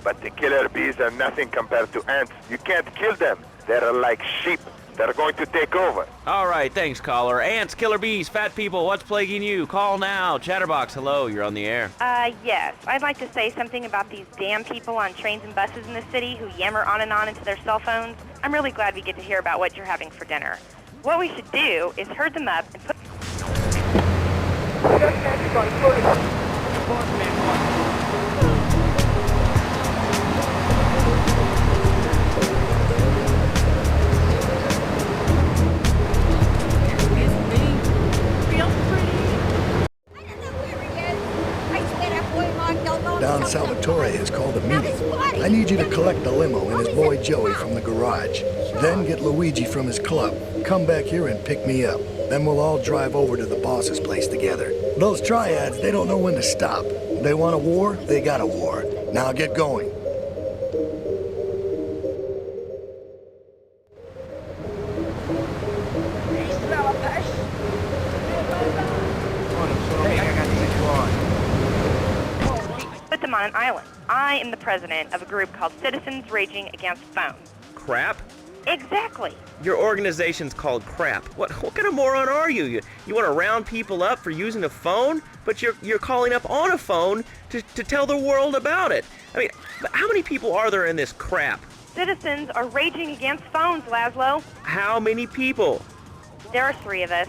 But the killer bees are nothing compared to ants. You can't kill them. They're like sheep. They're going to take over. All right, thanks, caller. Ants, killer bees, fat people, what's plaguing you? Call now. ChatterBox, hello, you're on the air. Yes. I'd like to say something about these damn people on trains and buses in the city who yammer on and on into their cell phones. I'm really glad we get to hear about what you're having for dinner. What we should do is herd them up and put... Don Salvatore has called a meeting. I need you to collect the limo and his boy Joey from the garage. Then get Luigi from his club. Come back here and pick me up. Then we'll all drive over to the boss's place together. Those triads, they don't know when to stop. They want a war, they got a war. Now get going. Put them on an island. I am the president of a group called Citizens Raging Against Phones. Crap? Exactly. Your organization's called Crap. What kind of moron are you? You want to round people up for using a phone? But you're calling up on a phone to tell the world about it. I mean, how many people are there in this crap? Citizens are raging against phones, Lazlow. How many people? There are 3 of us.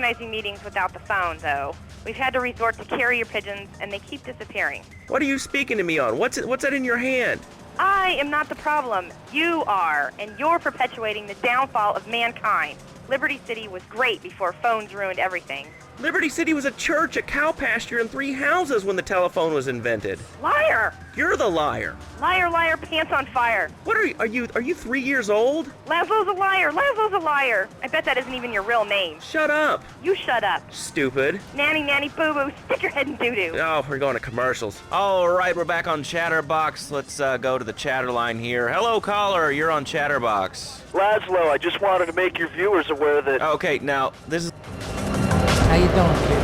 organizing meetings without the phone, though. We've had to resort to carrier pigeons, and they keep disappearing. What are you speaking to me on? What's that in your hand? I am not the problem. You are, and you're perpetuating the downfall of mankind. Liberty City was great before phones ruined everything. Liberty City was a church, a cow pasture, and 3 houses when the telephone was invented. Liar! You're the liar. Liar, liar, pants on fire. What are you 3 years old? Lazlow's a liar. Lazlow's a liar. I bet that isn't even your real name. Shut up. You shut up. Stupid. Nanny, nanny, boo-boo. Stick your head in doo-doo. Oh, we're going to commercials. All right, we're back on ChatterBox. Let's go to the chatter line here. Hello, caller. You're on ChatterBox. Lazlow, I just wanted to make your viewers aware that... Okay, now, this is... How you doing, kid?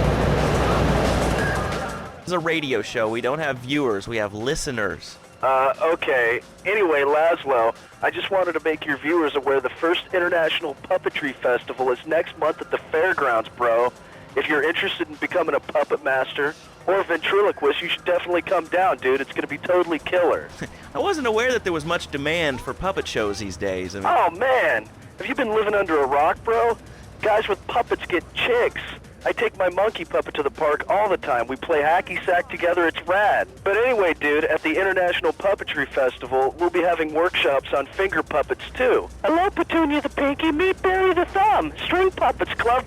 This is a radio show. We don't have viewers. We have listeners. Okay. Anyway, Lazlow, I just wanted to make your viewers aware the first International Puppetry Festival is next month at the fairgrounds, bro. If you're interested in becoming a puppet master or a ventriloquist, you should definitely come down, dude. It's going to be totally killer. I wasn't aware that there was much demand for puppet shows these days. I mean... Oh, man. Have you been living under a rock, bro? Guys with puppets get chicks. I take my monkey puppet to the park all the time. We play hacky sack together. It's rad. But anyway, dude, at the International Puppetry Festival, we'll be having workshops on finger puppets, too. Hello, Petunia the Pinky. Meet Barry the Thumb. String Puppets Club.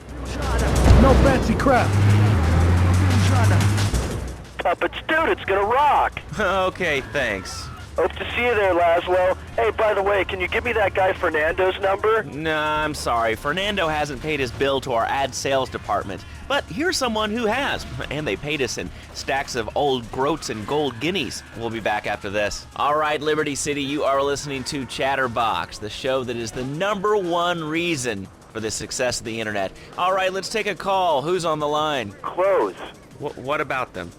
No fancy crap. Puppets, dude, it's gonna rock. Okay, thanks. Hope to see you there, Lazlow. Hey, by the way, can you give me that guy Fernando's number? Nah, I'm sorry. Fernando hasn't paid his bill to our ad sales department. But here's someone who has, and they paid us in stacks of old groats and gold guineas. We'll be back after this. All right, Liberty City, you are listening to ChatterBox, the show that is the #1 reason for the success of the internet. All right, let's take a call. Who's on the line? Clothes. What about them?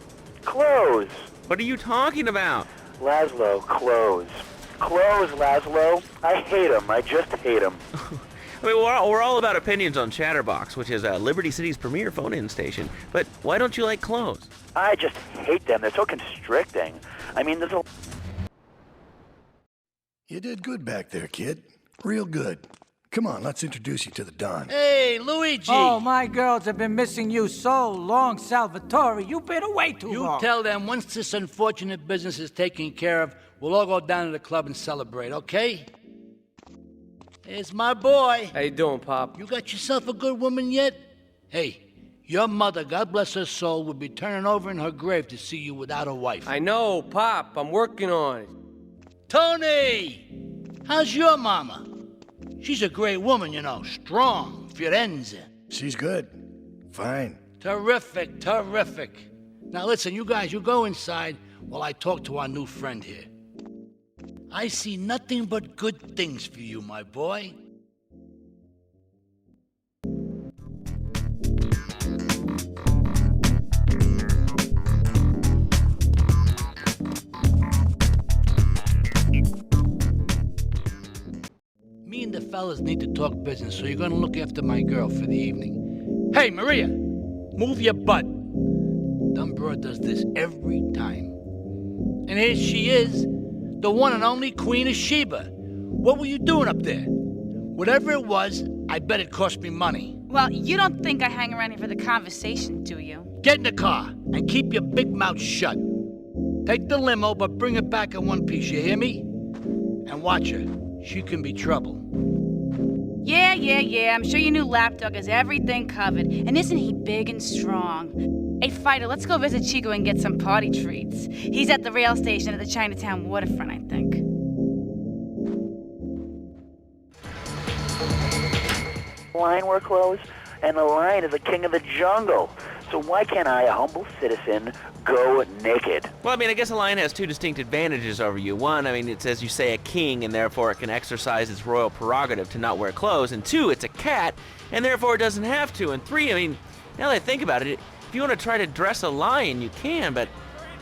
Clothes. What are you talking about? Lazlow, clothes. Clothes, Lazlow. I hate them. I just hate them. I mean, we're all about opinions on ChatterBox, which is Liberty City's premier phone-in station. But why don't you like clothes? I just hate them. They're so constricting. I mean, there's a... You did good back there, kid. Real good. Come on, let's introduce you to the Don. Hey, Luigi! Oh, my girls have been missing you so long, Salvatore. You've been away too long. You tell them once this unfortunate business is taken care of, we'll all go down to the club and celebrate, okay? It's my boy. How you doing, Pop? You got yourself a good woman yet? Hey, your mother, God bless her soul, would be turning over in her grave to see you without a wife. I know, Pop. I'm working on it. Tony! How's your mama? She's a great woman, you know. Strong. Firenze. She's good. Fine. Terrific, terrific. Now listen, you guys, you go inside while I talk to our new friend here. I see nothing but good things for you, my boy. Me and the fellas need to talk business, so you're gonna look after my girl for the evening. Hey, Maria, move your butt. Dumb broad does this every time. And here she is, the one and only Queen of Sheba. What were you doing up there? Whatever it was, I bet it cost me money. Well, you don't think I hang around here for the conversation, do you? Get in the car and keep your big mouth shut. Take the limo, but bring it back in one piece, you hear me? And watch her. She can be trouble. Yeah. I'm sure your new lapdog has everything covered. And isn't he big and strong? Hey, Fido, let's go visit Chico and get some party treats. He's at the rail station at the Chinatown waterfront, I think. Line wear clothes, and the lion is the king of the jungle. So why can't I, a humble citizen, go naked? Well, I mean, I guess a lion has two distinct advantages over you. One, I mean, it's, as you say, a king, and therefore it can exercise its royal prerogative to not wear clothes. And two, it's a cat, and therefore it doesn't have to. And three, I mean, now that I think about it, if you want to try to dress a lion, you can, but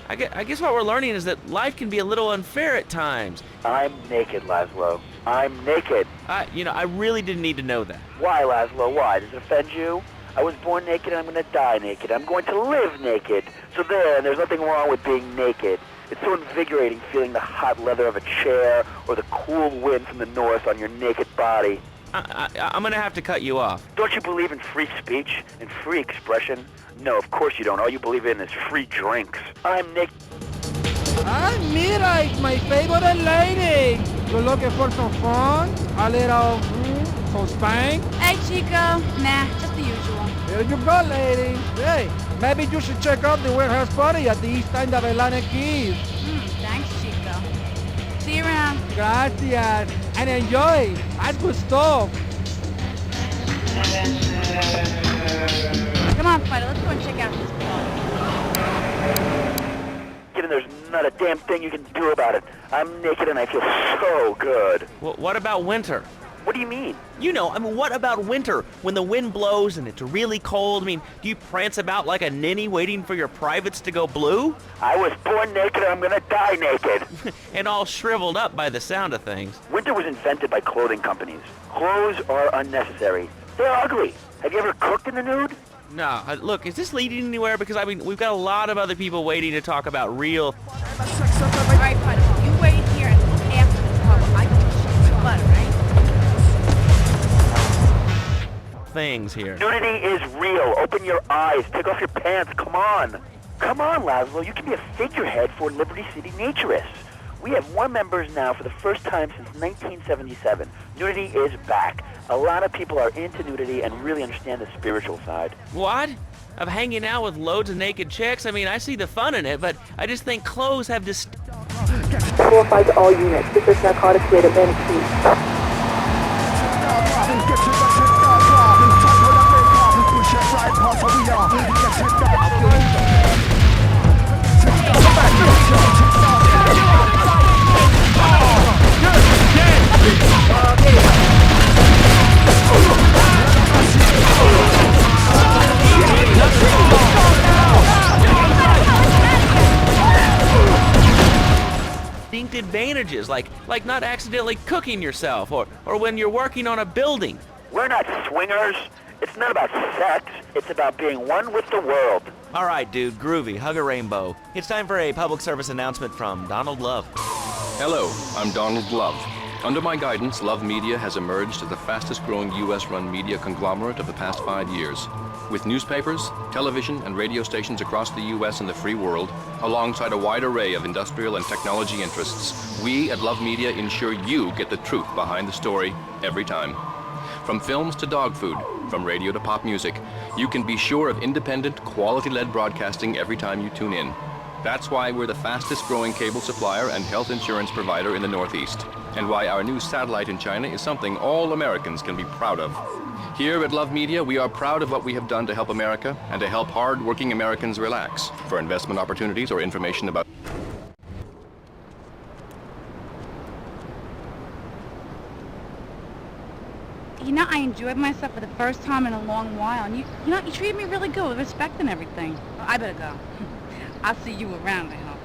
I guess what we're learning is that life can be a little unfair at times. I'm naked, Lazlow. I'm naked. I really didn't need to know that. Why, Lazlow? Why? Does it offend you? I was born naked and I'm going to die naked. I'm going to live naked. So there's nothing wrong with being naked. It's so invigorating feeling the hot leather of a chair or the cool wind from the north on your naked body. I'm gonna have to cut you off. Don't you believe in free speech and free expression? No, of course you don't. All you believe in is free drinks. I'm Nick. Ah, mira, it's my favorite lady. You looking for some fun? A little, some spank? Hey, Chico. Nah, just the usual. There you go, lady. Hey, maybe you should check out the warehouse party at the east end of Atlantic Keys. Thanks, Chico. See you around. Gracias. And enjoy. That's good stuff. Come on, Fido, let's go and check out this party. And there's not a damn thing you can do about it. I'm naked and I feel so good. Well, what about winter? What do you mean? You know, I mean, what about winter? When the wind blows and it's really cold, I mean, do you prance about like a ninny waiting for your privates to go blue? I was born naked and I'm gonna die naked. And all shriveled up by the sound of things. Winter was invented by clothing companies. Clothes are unnecessary. They're ugly. Have you ever cooked in the nude? No, look, is this leading anywhere? Because, I mean, we've got a lot of other people waiting to talk about real... All right, Fido, you wait here and look after this bubble. I can shoot my butter, right? things here. Nudity is real. Open your eyes. Take off your pants. Come on. Come on, Lazlow. You can be a figurehead for Liberty City Naturists. We have more members now for the first time since 1977. Nudity is back. A lot of people are into nudity and really understand the spiritual side. What? Of hanging out with loads of naked chicks? I mean, I see the fun in it, but I just think clothes have this... 4-5 to all units. This is narcotics rate of NC. Distinct advantages, like not accidentally cooking yourself, or when you're working on a building. We're not swingers. It's not about sex. It's about being one with the world. All right, dude, groovy. Hug a rainbow. It's time for a public service announcement from Donald Love. Hello, I'm Donald Love. Under my guidance, Love Media has emerged as the fastest-growing U.S.-run media conglomerate of the past 5 years. With newspapers, television, and radio stations across the U.S. and the free world, alongside a wide array of industrial and technology interests, we at Love Media ensure you get the truth behind the story every time. From films to dog food, from radio to pop music, you can be sure of independent, quality-led broadcasting every time you tune in. That's why we're the fastest-growing cable supplier and health insurance provider in the Northeast, and why our new satellite in China is something all Americans can be proud of. Here at Love Media, we are proud of what we have done to help America and to help hard-working Americans relax. For investment opportunities or information about... You know, I enjoyed myself for the first time in a long while, and you treated me really good with respect and everything. Well, I better go. I'll see you around, I hope.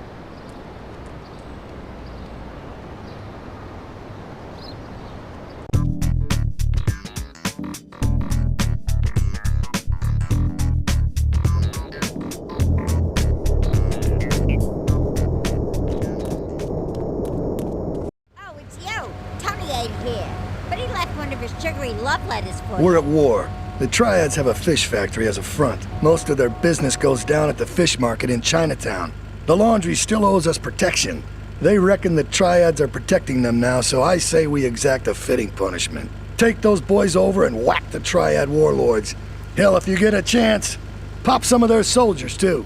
Oh, it's you. Tony ain't here. But he left one of his sugary love letters for you. We're at war. The Triads have a fish factory as a front. Most of their business goes down at the fish market in Chinatown. The laundry still owes us protection. They reckon the Triads are protecting them now, so I say we exact a fitting punishment. Take those boys over and whack the Triad warlords. Hell, if you get a chance, pop some of their soldiers, too.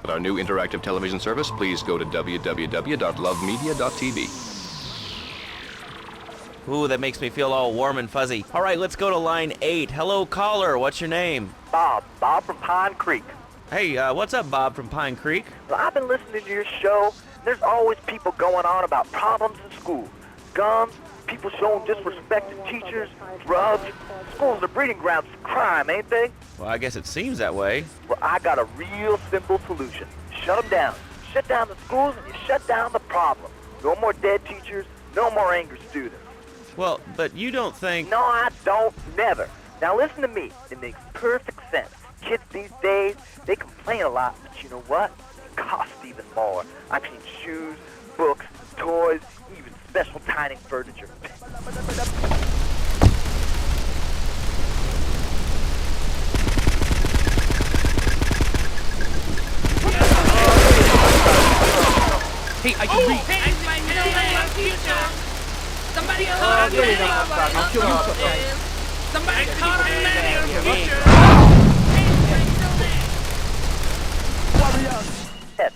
Our new interactive television service, please go to www.lovemedia.tv. Ooh, that makes me feel all warm and fuzzy. All right, let's go to line 8. Hello, caller. What's your name? Bob from Pine Creek. Hey, what's up, Bob from Pine Creek? Well, I've been listening to your show. There's always people going on about problems in school. Guns, people showing disrespect to teachers, drugs. Schools are breeding grounds for crime, ain't they? Well, I guess it seems that way. Well, I got a real simple solution. Shut them down. Shut down the schools and you shut down the problem. No more dead teachers, no more angry students. Well, but you don't think... No, I don't. Never. Now listen to me. It makes perfect sense. Kids these days, they complain a lot, but you know what? It costs even more. I mean, shoes, books, toys, even special dining furniture. Hey, I can read. Somebody call a man. Somebody call a man.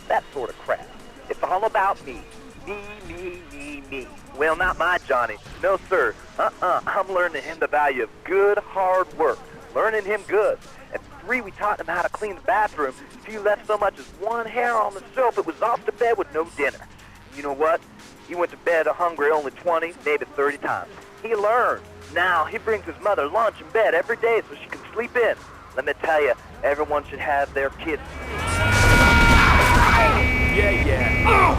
That sort of crap. It's all about me. Me. Well, not my Johnny. No, sir. I'm learning him the value of good, hard work. Learning him good. At 3, we taught him how to clean the bathroom. If he left so much as one hair on the soap, it was off to bed with no dinner. You know what? He went to bed hungry only 20, maybe 30 times. He learned. Now, he brings his mother lunch in bed every day so she can sleep in. Let me tell you, everyone should have their kids. Yeah. Oh!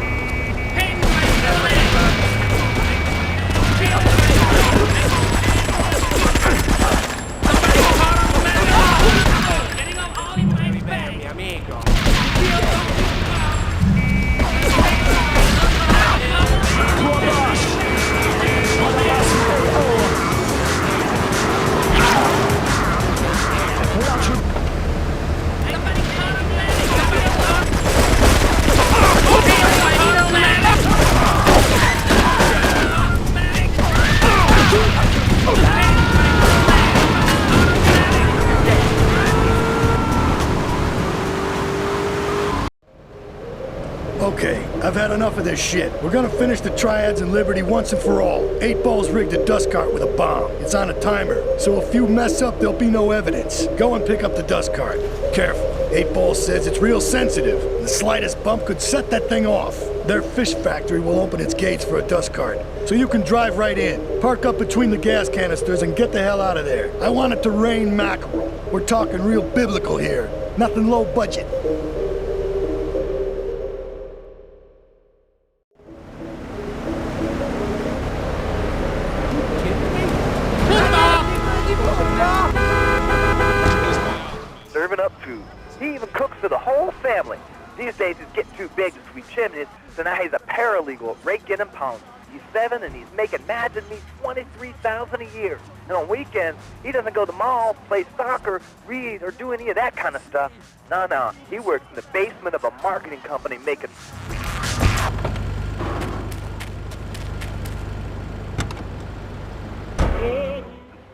Okay, I've had enough of this shit. We're gonna finish the triads in Liberty once and for all. 8 Ball's rigged a dust cart with a bomb. It's on a timer, so if you mess up, there'll be no evidence. Go and pick up the dust cart. Careful. 8 Ball says it's real sensitive. The slightest bump could set that thing off. Their fish factory will open its gates for a dust cart, so you can drive right in. Park up between the gas canisters and get the hell out of there. I want it to rain mackerel. We're talking real biblical here. Nothing low budget. Serving up food. He even cooks for the whole family. These days he's getting too big to sweep chimneys, so now he's a paralegal at raking and pounding. He's 7 and he's making, imagine me, $23,000 a year. And on weekends, he doesn't go to the mall, play soccer, read, or do any of that kind of stuff. No. He works in the basement of a marketing company making...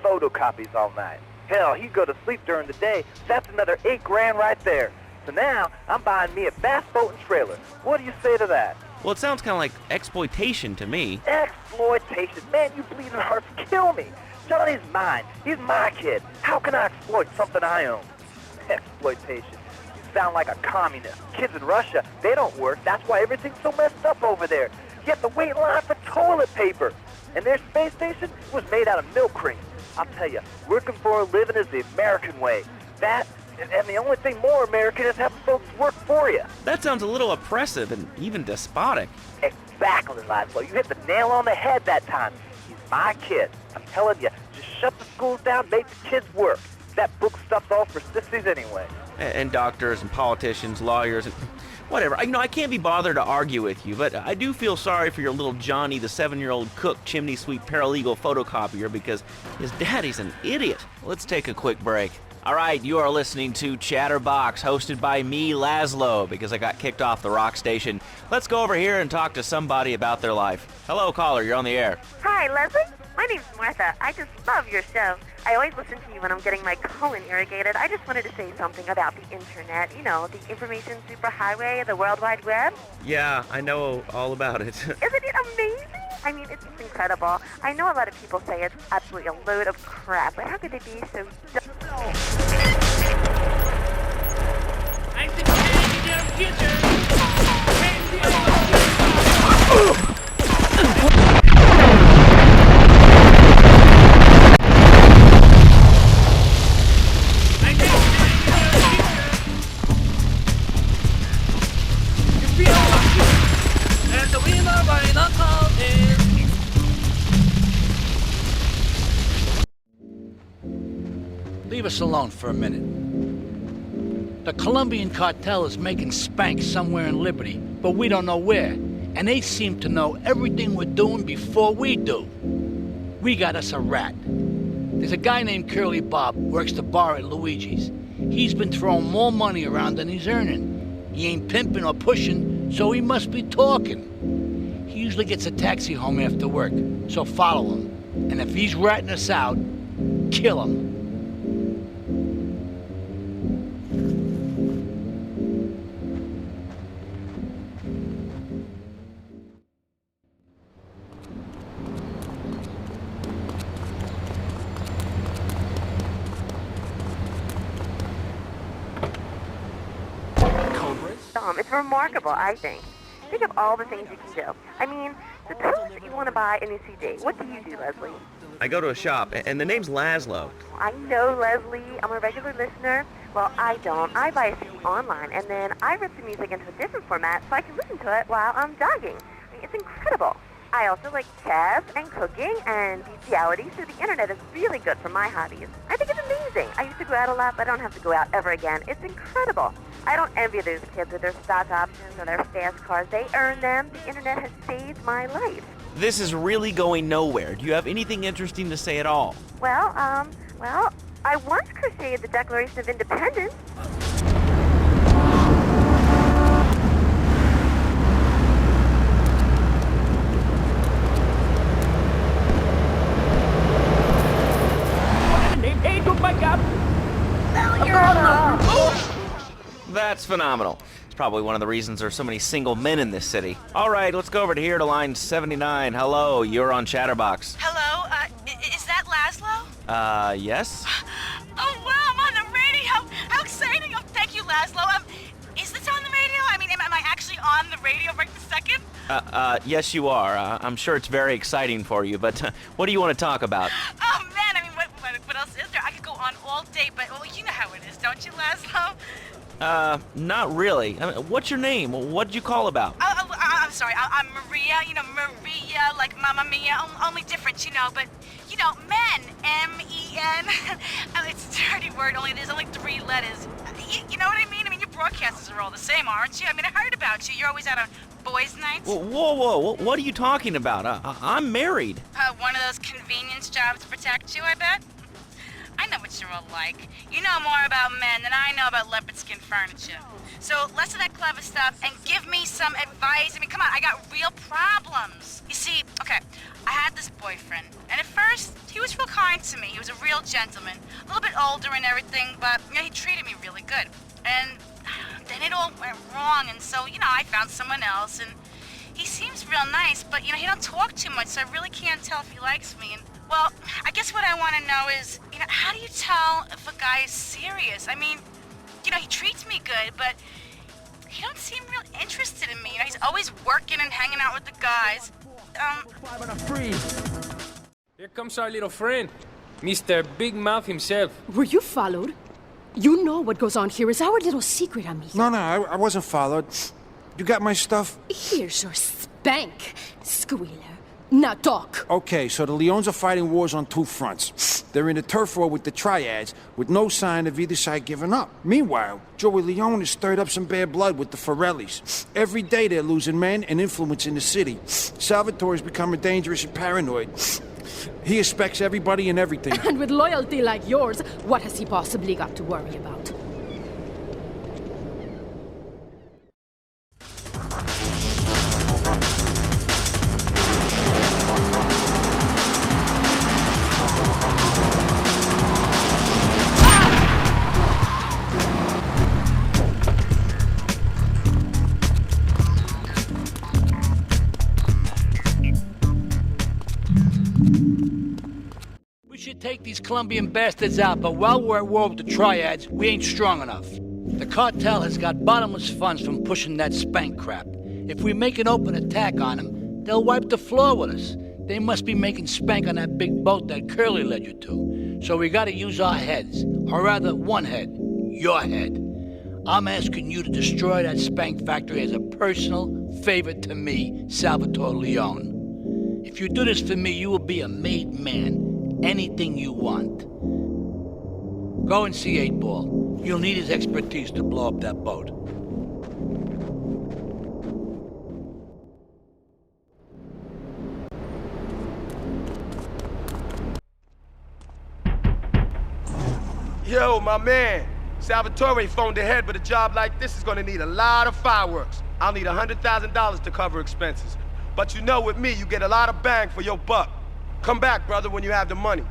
photocopies all night. Hell, he'd go to sleep during the day. That's another $8,000 right there. So now, I'm buying me a bass boat and trailer. What do you say to that? Well, it sounds kind of like exploitation to me. Exploitation? Man, you bleeding hearts kill me. Johnny's mine. He's my kid. How can I exploit something I own? Exploitation. You sound like a communist. Kids in Russia, they don't work. That's why everything's so messed up over there. You have to wait in line for toilet paper. And their space station was made out of milk cream. I'll tell you, working for a living is the American way. That, and the only thing more American is having folks work for you. That sounds a little oppressive and even despotic. Exactly, Lazlow. You hit the nail on the head that time. He's my kid. I'm telling you, just shut the schools down, make the kids work. That book stuff's all for sissies anyway. And doctors and politicians, lawyers, and whatever. I can't be bothered to argue with you, but I do feel sorry for your little Johnny, the 7-year-old cook, chimney sweep, paralegal photocopier, because his daddy's an idiot. Let's take a quick break. All right, you are listening to ChatterBox, hosted by me, Lazlow, because I got kicked off the rock station. Let's go over here and talk to somebody about their life. Hello, caller, you're on the air. Hi, Leslie. My name's Martha. I just love your show. I always listen to you when I'm getting my colon irrigated. I just wanted to say something about the internet. You know, the information superhighway, the World Wide Web. Yeah, I know all about it. Isn't it amazing? I mean, it's just incredible. I know a lot of people say it's absolutely a load of crap, but how could they be so dumb? I think their future. Leave us alone for a minute. The Colombian cartel is making spank somewhere in Liberty, but we don't know where. And they seem to know everything we're doing before we do. We got us a rat. There's a guy named Curly Bob, works the bar at Luigi's. He's been throwing more money around than he's earning. He ain't pimping or pushing, so he must be talking. He usually gets a taxi home after work, so follow him. And if he's ratting us out, kill him. It's remarkable, I think. Think of all the things you can do. I mean, the tools that you want to buy a new CD. What do you do, Leslie? I go to a shop, and the name's Lazlow. I know, Leslie. I'm a regular listener. Well, I don't. I buy a CD online, and then I rip the music into a different format so I can listen to it while I'm jogging. I mean, it's incredible. I also like chess and cooking and bestiality, so the internet is really good for my hobbies. I think it's amazing. I used to go out a lot, but I don't have to go out ever again. It's incredible. I don't envy those kids with their stock options or their fast cars. They earn them. The internet has saved my life. This is really going nowhere. Do you have anything interesting to say at all? Well, I once crocheted the Declaration of Independence. That's phenomenal. It's probably one of the reasons there's so many single men in this city. All right, let's go over to here to line 79. Hello, you're on ChatterBox. Hello, is that Lazlow? Yes? Oh, wow, I'm on the radio. How exciting. Oh, thank you, Lazlow. Is this on the radio? I mean, am I actually on the radio right this second? Yes, you are. I'm sure it's very exciting for you, but what do you want to talk about? Oh, man, I mean, what else is there? I could go on all day, but, well, you know how it is, don't you, Lazlow? Not really. What's your name? What did you call about? I'm sorry. I'm Maria. You know, Maria, like Mamma Mia. Only different, you know. But, you know, men. M-E-N. It's a dirty word. There's only 3 letters. You know what I mean? I mean, your broadcasters are all the same, aren't you? I mean, I heard about you. You're always out on boys' nights. Whoa. What are you talking about? I'm married. One of those convenience jobs to protect you, I bet? I know what you're all like. You know more about men than I know about leopard skin furniture. So less of that clever stuff and give me some advice. I mean, come on, I got real problems. You see, okay, I had this boyfriend, and at first, he was real kind to me. He was a real gentleman, a little bit older and everything, but, you know, he treated me really good. And then it all went wrong, and so, you know, I found someone else, and he seems real nice, but, you know, he don't talk too much, so I really can't tell if he likes me. And, well, I guess what I want to know is, you know, how do you tell if a guy is serious? I mean, you know, he treats me good, but he don't seem real interested in me. You know, he's always working and hanging out with the guys. Here comes our little friend, Mr. Big Mouth himself. Were you followed? You know what goes on here is our little secret, amigo. No, I wasn't followed. You got my stuff? Here's your spank, squealer. Now talk. Okay, so the Leons are fighting wars on 2 fronts. They're in a turf war with the Triads, with no sign of either side giving up. Meanwhile, Joey Leone has stirred up some bad blood with the Forellis. Every day they're losing men and influence in the city. Salvatore's becoming dangerous and paranoid. He expects everybody and everything. And with loyalty like yours, what has he possibly got to worry about? Take these Colombian bastards out, but while we're at war with the Triads, we ain't strong enough. The cartel has got bottomless funds from pushing that spank crap. If we make an open attack on them, they'll wipe the floor with us. They must be making spank on that big boat that Curly led you to. So we gotta use our heads, or rather one head, your head. I'm asking you to destroy that spank factory as a personal favor to me, Salvatore Leone. If you do this for me, you will be a made man. Anything you want. Go and see 8 Ball. You'll need his expertise to blow up that boat. Yo, my man. Salvatore phoned ahead, but a job like this is gonna need a lot of fireworks. I'll need $100,000 to cover expenses. But you know, with me, you get a lot of bang for your buck. Come back, brother, when you have the money.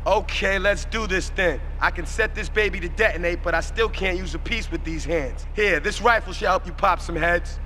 Okay, let's do this then. I can set this baby to detonate, but I still can't use a piece with these hands. Here, this rifle should help you pop some heads.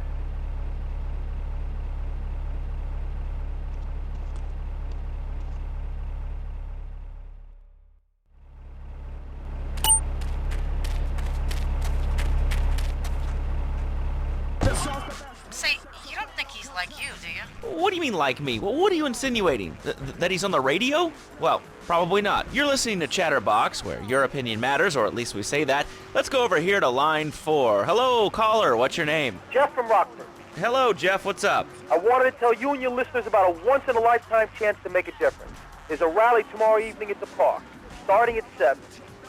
Say, you don't think he's like you, do you? What do you mean like me? Well, what are you insinuating? That he's on the radio? Well, probably not. You're listening to ChatterBox, where your opinion matters, or at least we say that. Let's go over here to line 4. Hello, caller. What's your name? Jeff from Rockford. Hello, Jeff. What's up? I wanted to tell you and your listeners about a once-in-a-lifetime chance to make a difference. There's a rally tomorrow evening at the park, starting at 7.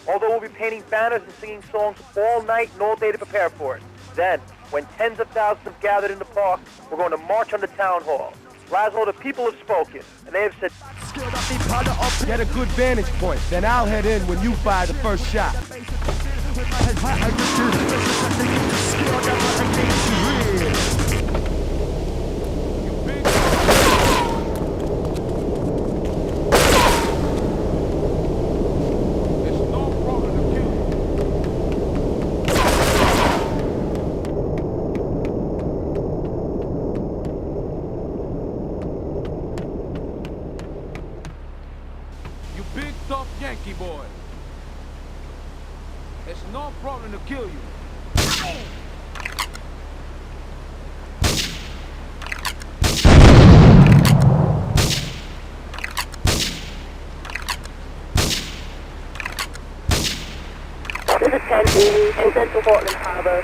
Although we'll be painting banners and singing songs all night and all day to prepare for it. Then, when tens of thousands have gathered in the park, we're going to march on the town hall. Lazlow, the people have spoken, and they have said, Get a good vantage point, then I'll head in when you fire the first shot. Yankee boy. It's no problem to kill you. This is 10 Seedy in Central Portland Harbor.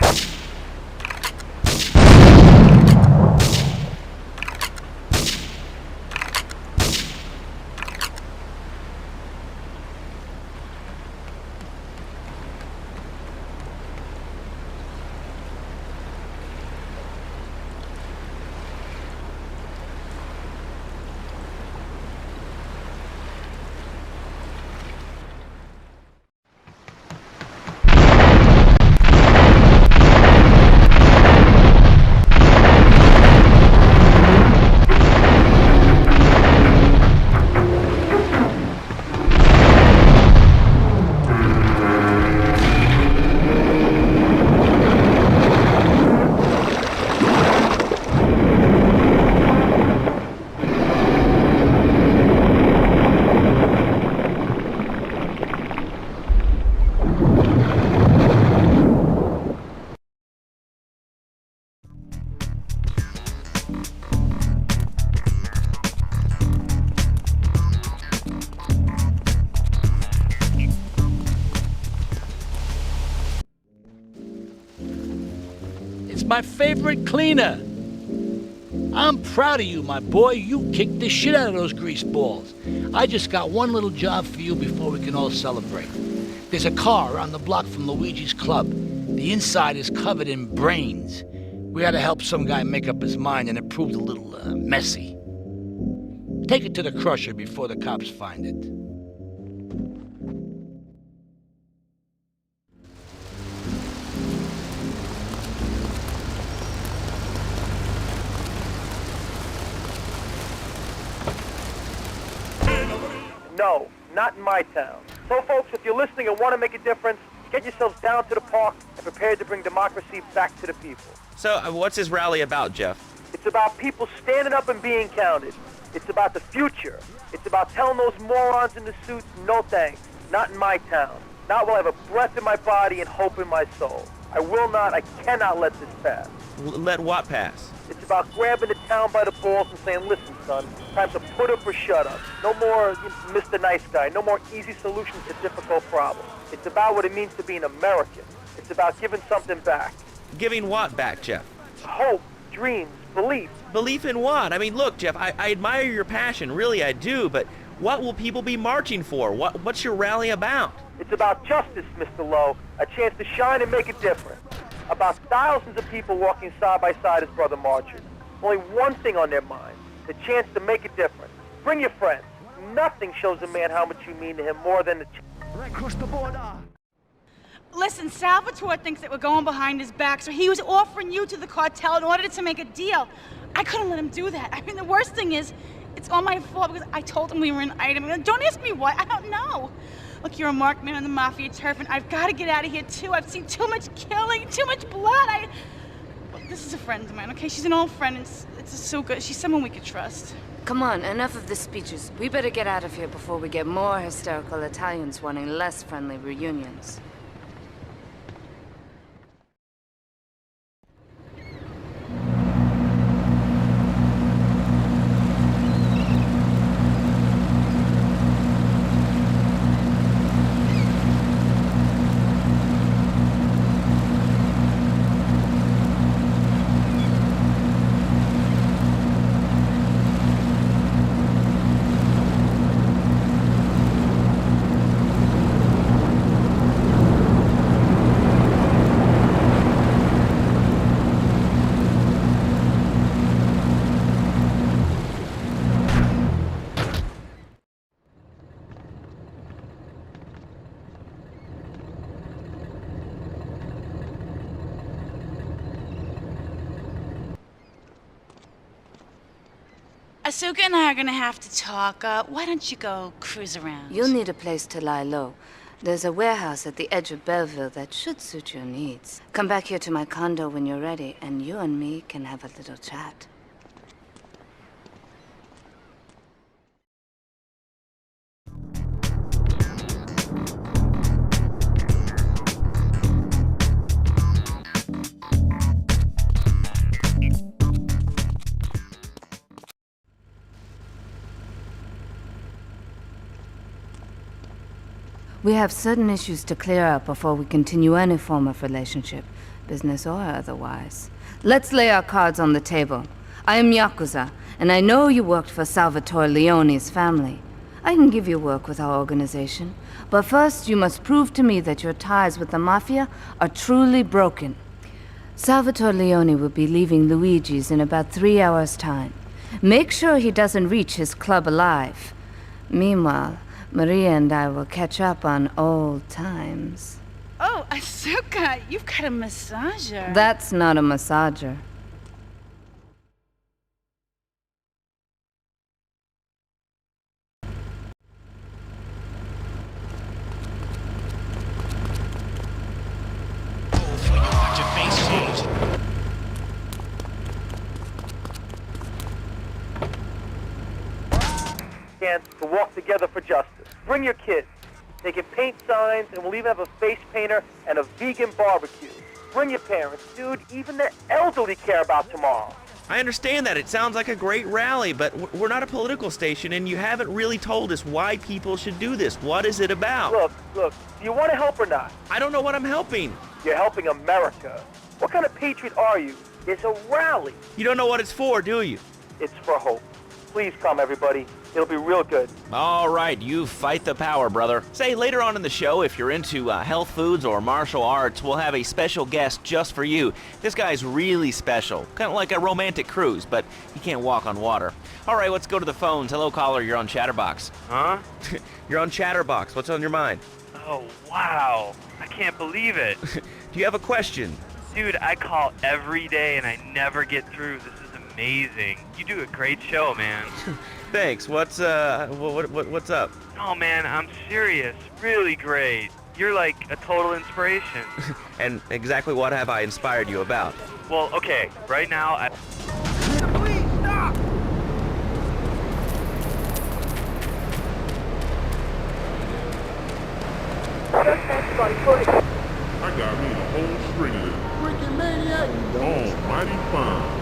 My favorite cleaner. I'm proud of you, my boy. You kicked the shit out of those grease balls. I just got one little job for you before we can all celebrate. There's a car around the block from Luigi's club. The inside is covered in brains. We had to help some guy make up his mind, and it proved a little messy. Take it to the crusher before the cops find it. no, not in my town. So folks, if you're listening and want to make a difference, get yourselves down to the park and prepare to bring democracy back to the people. So, what's his rally about, Jeff? It's about people standing up and being counted. It's about the future. It's about telling those morons in the suits, no thanks, not in my town. Not while I have a breath in my body and hope in my soul. I will not, I cannot let this pass. Let what pass? It's about grabbing the town by the balls and saying, listen, son, time to put up or shut up. No more Mr. Nice Guy. No more easy solutions to difficult problems. It's about what it means to be an American. It's about giving something back. Giving what back, Jeff? Hope, dreams, belief. Belief in what? I mean, look, Jeff, I admire your passion, really I do, but what will people be marching for? What's your rally about? It's about justice, Mr. Lowe, a chance to shine and make a difference. About thousands of people walking side by side as brother marchers. Only one thing on their mind, the chance to make a difference. Bring your friends. Nothing shows a man how much you mean to him more than the Right across the border. Listen, Salvatore thinks that we're going behind his back, so he was offering you to the cartel in order to make a deal. I couldn't let him do that. I mean, the worst thing is, it's all my fault because I told him we were an item. Don't ask me why, I don't know. Look, you're a marked man on the Mafia turf, and I've got to get out of here, too. I've seen too much killing, too much blood. Look, this is a friend of mine, okay? She's an old friend, and it's so good. She's someone we could trust. Come on, enough of the speeches. We better get out of here before we get more hysterical Italians wanting less friendly reunions. Asuka and I are gonna have to talk. Why don't you go cruise around? You'll need a place to lie low. There's a warehouse at the edge of Belleville that should suit your needs. Come back here to my condo when you're ready, and you and me can have a little chat. We have certain issues to clear up before we continue any form of relationship, business or otherwise. Let's lay our cards on the table. I am Yakuza, and I know you worked for Salvatore Leone's family. I can give you work with our organization, but first you must prove to me that your ties with the Mafia are truly broken. Salvatore Leone will be leaving Luigi's in about 3 hours' time. Make sure he doesn't reach his club alive. Meanwhile, Maria and I will catch up on old times. Oh, Asuka, you've got a massager. That's not a massager. To walk together for justice. Bring your kids. They can paint signs, and we'll even have a face painter and a vegan barbecue. Bring your parents, dude. Even the elderly care about tomorrow. I understand that. It sounds like a great rally, but we're not a political station, and you haven't really told us why people should do this. What is it about? Look, do you want to help or not? I don't know what I'm helping. You're helping America. What kind of patriot are you? It's a rally. You don't know what it's for, do you? It's for hope. Please come, everybody. It'll be real good. All right, you fight the power, brother. Say, later on in the show, if you're into health foods or martial arts, we'll have a special guest just for you. This guy's really special. Kind of like a romantic cruise, but he can't walk on water. All right, let's go to the phones. Hello, caller. You're on ChatterBox. Huh? You're on ChatterBox. What's on your mind? Oh, wow. I can't believe it. Do you have a question? Dude, I call every day and I never get through. This is amazing. You do a great show, man. Thanks. What's up? Oh, man, I'm serious. Really great. You're like a total inspiration. And exactly what have I inspired you about? Well, okay, right now Please, stop! I got me a whole string of them. Freaking maniac! Oh, mighty fine.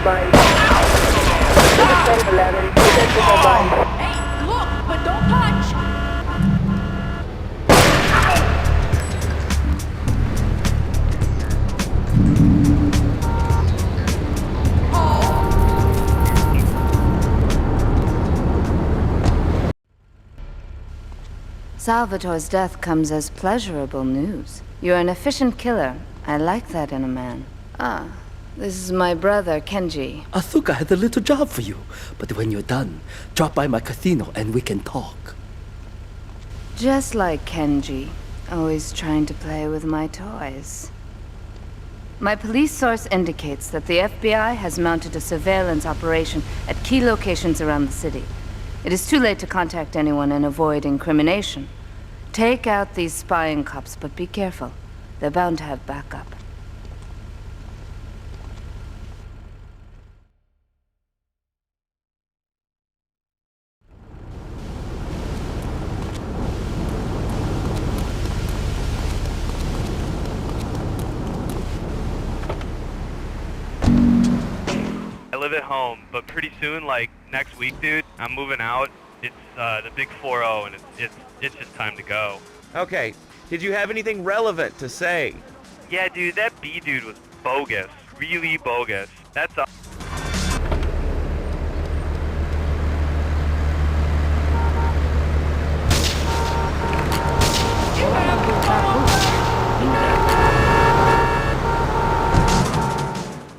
advised. Protection 11, protection advised. Hey, look, but don't touch! Salvatore's death comes as pleasurable news. You're an efficient killer. I like that in a man. Ah, this is my brother, Kenji. Asuka has a little job for you, but when you're done, drop by my casino and we can talk. Just like Kenji, always trying to play with my toys. My police source indicates that the FBI has mounted a surveillance operation at key locations around the city. It is too late to contact anyone and avoid incrimination. Take out these spying cops, but be careful. They're bound to have backup. I live at home, but pretty soon, like next week, dude, I'm moving out. It's the big 4-0, and it's just time to go. Okay, did you have anything relevant to say? Yeah, dude, that B dude was bogus. Really bogus. That's all.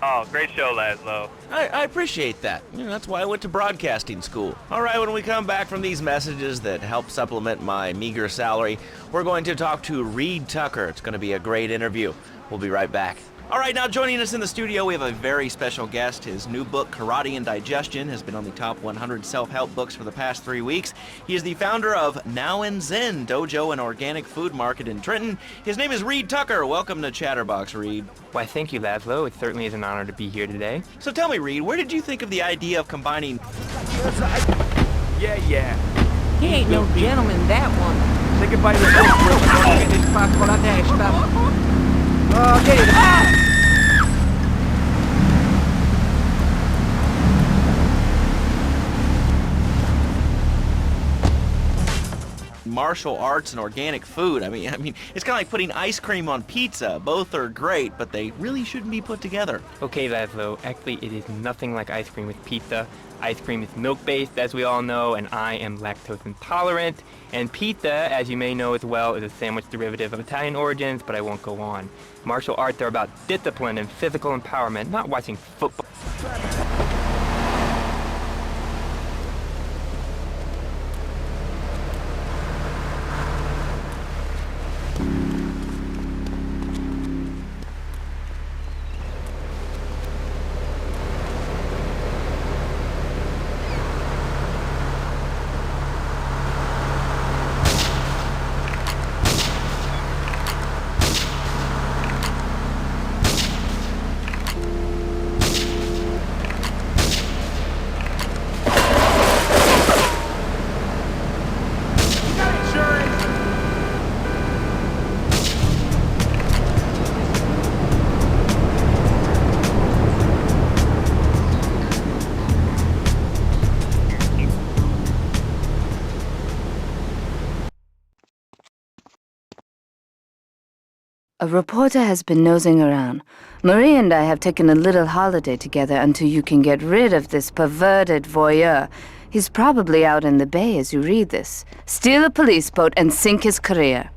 Oh, great show, Lazlow. I appreciate that. You know, that's why I went to broadcasting school. All right, when we come back from these messages that help supplement my meager salary, we're going to talk to Reed Tucker. It's going to be a great interview. We'll be right back. All right, now joining us in the studio, we have a very special guest. His new book, Karate and Digestion, has been on the top 100 self-help books for the past 3 weeks. He is the founder of Now and Zen Dojo, an organic food market in Trenton. His name is Reed Tucker. Welcome to Chatterbox, Reed. Why, thank you, Lazlow. It certainly is an honor to be here today. So tell me, Reed, where did you think of the idea of combining... Yeah. He ain't no gentleman, that one. Say goodbye to the book, bro. Get this spot for that dash. Martial arts and organic food. I mean, it's kind of like putting ice cream on pizza. Both are great, but they really shouldn't be put together. Okay, Lazlow. Actually, it is nothing like ice cream with pizza. Ice cream is milk-based, as we all know, and I am lactose intolerant. And pizza, as you may know as well, is a sandwich derivative of Italian origins, but I won't go on. Martial arts are about discipline and physical empowerment, not watching football. A reporter has been nosing around. Marie and I have taken a little holiday together until you can get rid of this perverted voyeur. He's probably out in the bay as you read this. Steal a police boat and sink his career.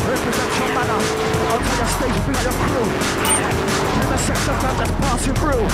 Represent your manner. Onto the stage, be your crew. Never sex the fan that's passing through.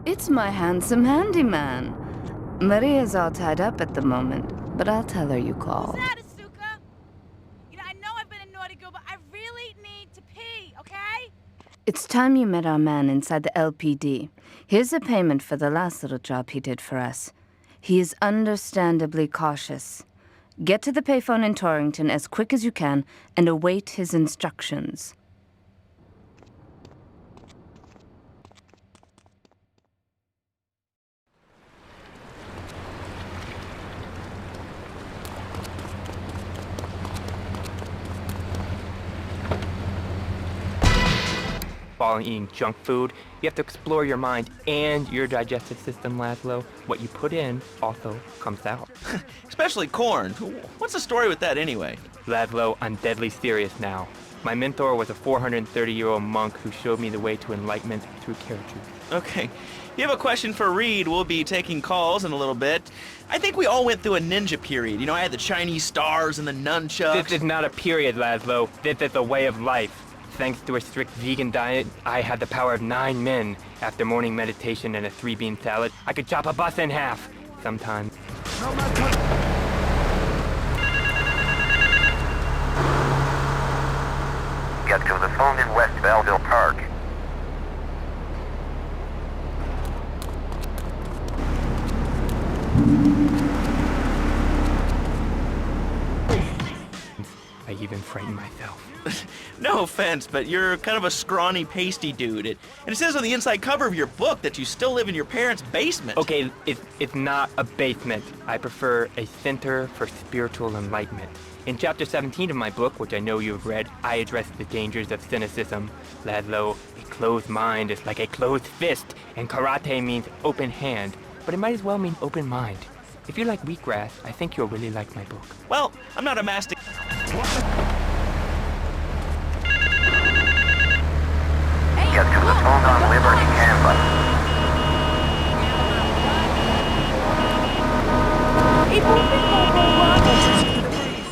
It's my handsome handyman. Maria's all tied up at the moment, but I'll tell her you called. What's that, Asuka? You know, I know I've been a naughty girl, but I really need to pee, okay? It's time you met our man inside the LPD. Here's a payment for the last little job he did for us. He is understandably cautious. Get to the payphone in Torrington as quick as you can and await his instructions. While eating junk food, you have to explore your mind and your digestive system, Lazlow. What you put in also comes out. Especially corn. What's the story with that anyway? Lazlow, I'm deadly serious now. My mentor was a 430-year-old monk who showed me the way to enlightenment through character. Okay. If you have a question for Reed, we'll be taking calls in a little bit. I think we all went through a ninja period. You know, I had the Chinese stars and the nunchucks. This is not a period, Lazlow. This is a way of life. Thanks to a strict vegan diet, I had the power of 9 men. After morning meditation and a 3-bean salad, I could chop a bus in half. Sometimes. Get to the phone in West Belleville Park. I even frightened myself. No offense, but you're kind of a scrawny, pasty dude. And it says on the inside cover of your book that you still live in your parents' basement. Okay, it's not a basement. I prefer a center for spiritual enlightenment. In chapter 17 of my book, which I know you've read, I address the dangers of cynicism. Lazlow, a closed mind is like a closed fist, and karate means open hand, but it might as well mean open mind. If you like wheatgrass, I think you'll really like my book. Well, I'm not a master... Get to the phone on Liberty campus.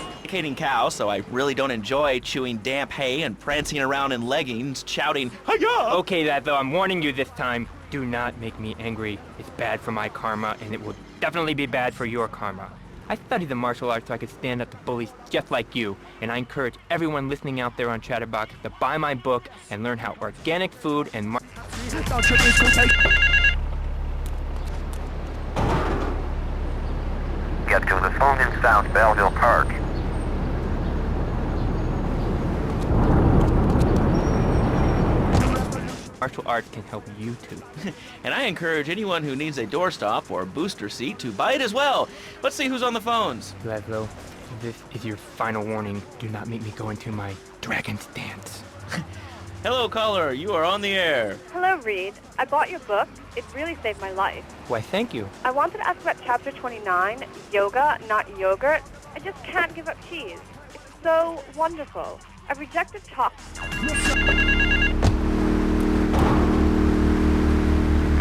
Domesticating cow, so I really don't enjoy chewing damp hay and prancing around in leggings, shouting, "Hi-ya!" Okay, Lazlow, I'm warning you this time. Do not make me angry. It's bad for my karma, and it will definitely be bad for your karma. I studied the martial arts so I could stand up to bullies just like you, and I encourage everyone listening out there on ChatterBox to buy my book and learn how organic food and Get to the phone in South Belleville Park. martial arts can help you too. And I encourage anyone who needs a doorstop or booster seat to buy it as well. Let's see who's on the phones. Lazlow, this is your final warning. Do not make me go into my dragon's dance. Hello, caller. You are on the air. Hello, Reed. I bought your book. It really saved my life. Why, thank you. I wanted to ask about chapter 29, yoga, not yogurt. I just can't give up cheese. It's so wonderful. I rejected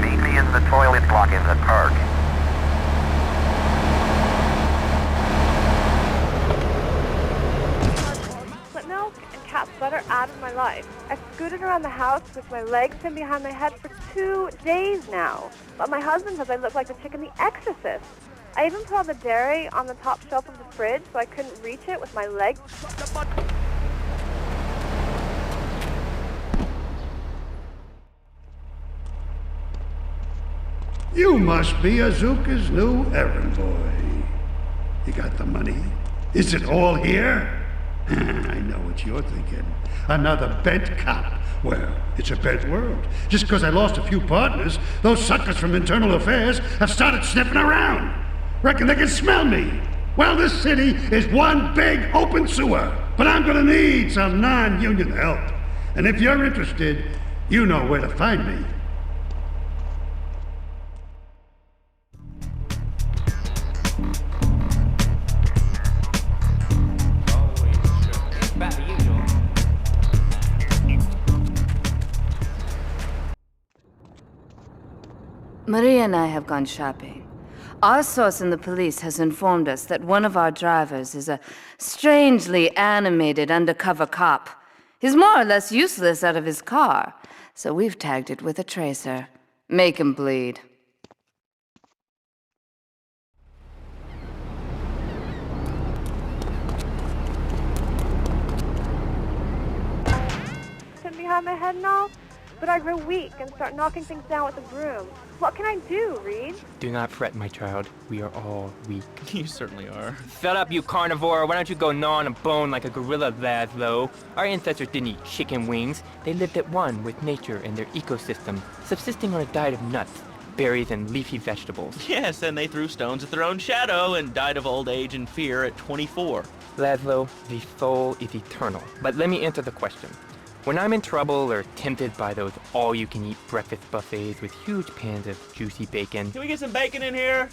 Meet me in the toilet block in the park. Split milk and cat's butter out of my life. I've scooted around the house with my legs pinned behind my head for 2 days now. But my husband says I look like the chick in The Exorcist. I even put all the dairy on the top shelf of the fridge so I couldn't reach it with my legs. You must be Azuka's new errand boy. You got the money? Is it all here? I know what you're thinking. Another bent cop. Well, it's a bent world. Just because I lost a few partners, those suckers from Internal Affairs have started sniffing around. Reckon they can smell me. Well, this city is one big open sewer. But I'm gonna need some non-union help. And if you're interested, you know where to find me. Maria and I have gone shopping. Our source in the police has informed us that one of our drivers is a strangely animated undercover cop. He's more or less useless out of his car, so we've tagged it with a tracer. Make him bleed. Sit behind my head and all, but I grow weak and start knocking things down with a broom. What can I do, Reed? Do not fret, my child. We are all weak. You certainly are. Shut up, you carnivore. Why don't you go gnaw on a bone like a gorilla, Lazlow? Our ancestors didn't eat chicken wings. They lived at one with nature and their ecosystem, subsisting on a diet of nuts, berries, and leafy vegetables. Yes, and they threw stones at their own shadow and died of old age and fear at 24. Lazlow, the soul is eternal. But let me answer the question. When I'm in trouble or tempted by those all-you-can-eat breakfast buffets with huge pans of juicy bacon... Can we get some bacon in here?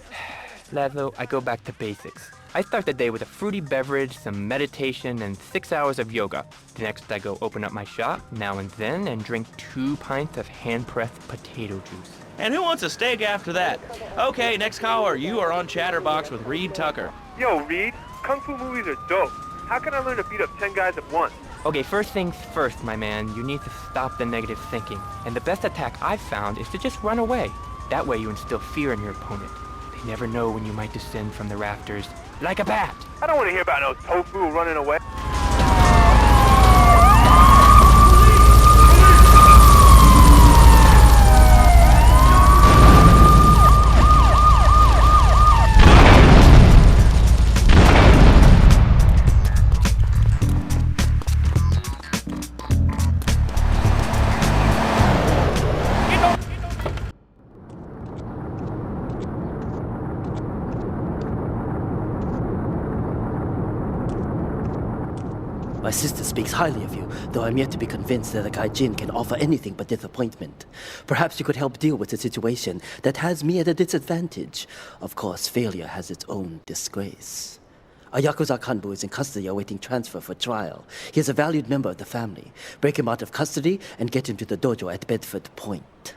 Lazlow, I go back to basics. I start the day with a fruity beverage, some meditation, and 6 hours of yoga. Next, I go open up my shop, now and then, and drink 2 pints of hand-pressed potato juice. And who wants a steak after that? Okay, next caller. You are on ChatterBox with Reed Tucker. Yo, Reed, Kung Fu movies are dope. How can I learn to beat up 10 guys at once? Okay, first things first, my man. You need to stop the negative thinking. And the best attack I've found is to just run away. That way you instill fear in your opponent. They never know when you might descend from the rafters. Like a bat! I don't want to hear about no tofu running away. My sister speaks highly of you, though I'm yet to be convinced that a gaijin can offer anything but disappointment. Perhaps you could help deal with a situation that has me at a disadvantage. Of course, failure has its own disgrace. A Yakuza Kanbu is in custody awaiting transfer for trial. He is a valued member of the family. Break him out of custody and get him to the dojo at Bedford Point.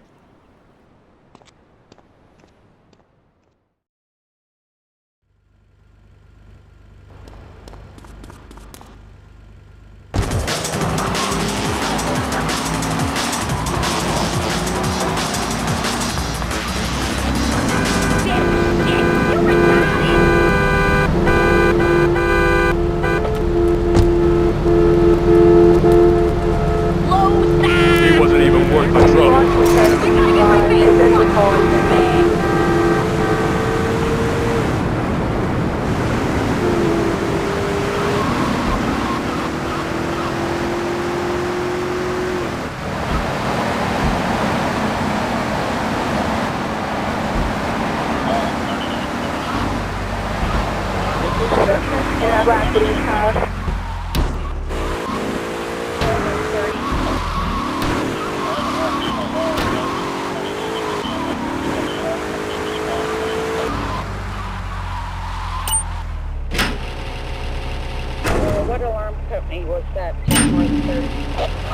What alarm company was that? 10.30.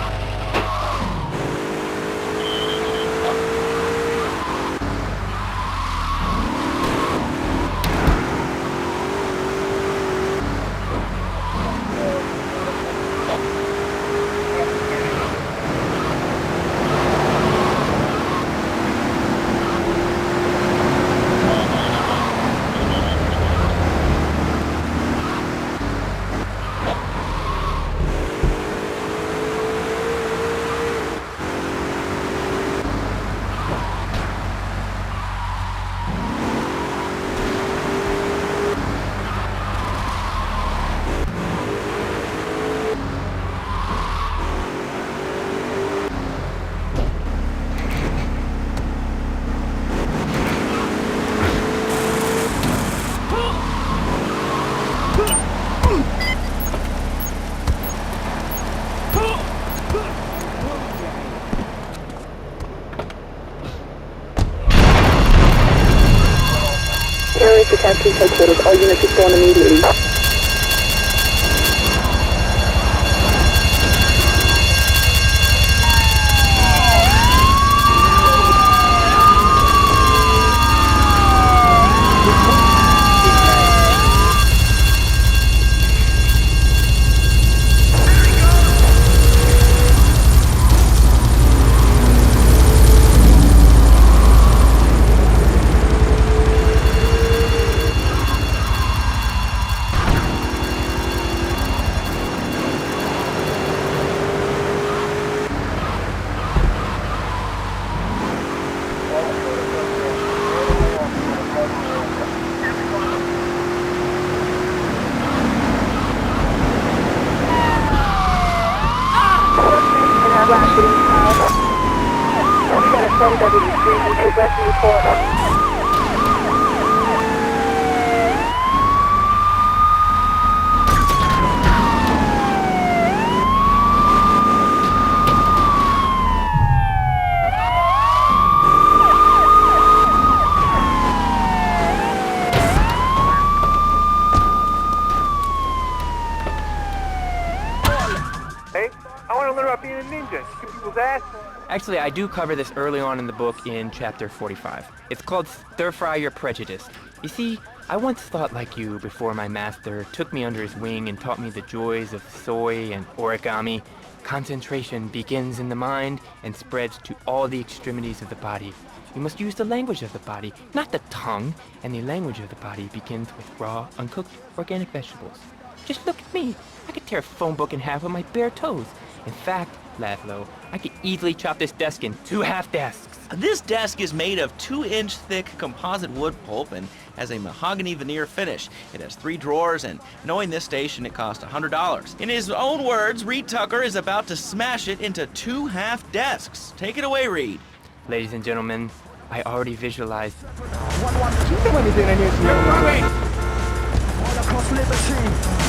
to Captain Headquarters. All units respond immediately. 10W3, take rescue report. Actually, I do cover this early on in the book in chapter 45. It's called Stir Fry Your Prejudice. You see, I once thought like you before my master took me under his wing and taught me the joys of soy and origami. Concentration begins in the mind and spreads to all the extremities of the body. You must use the language of the body, not the tongue, and the language of the body begins with raw, uncooked, organic vegetables. Just look at me. I could tear a phone book in half with my bare toes. In fact, Lazlow, I could easily chop this desk in 2 half desks. This desk is made of 2-inch thick composite wood pulp and has a mahogany veneer finish. It has 3 drawers, and knowing this station, it cost $100. In his own words, Reed Tucker is about to smash it into 2 half desks. Take it away, Reed. Ladies and gentlemen, I already visualized. Do you know anything I need to know? All across liberty.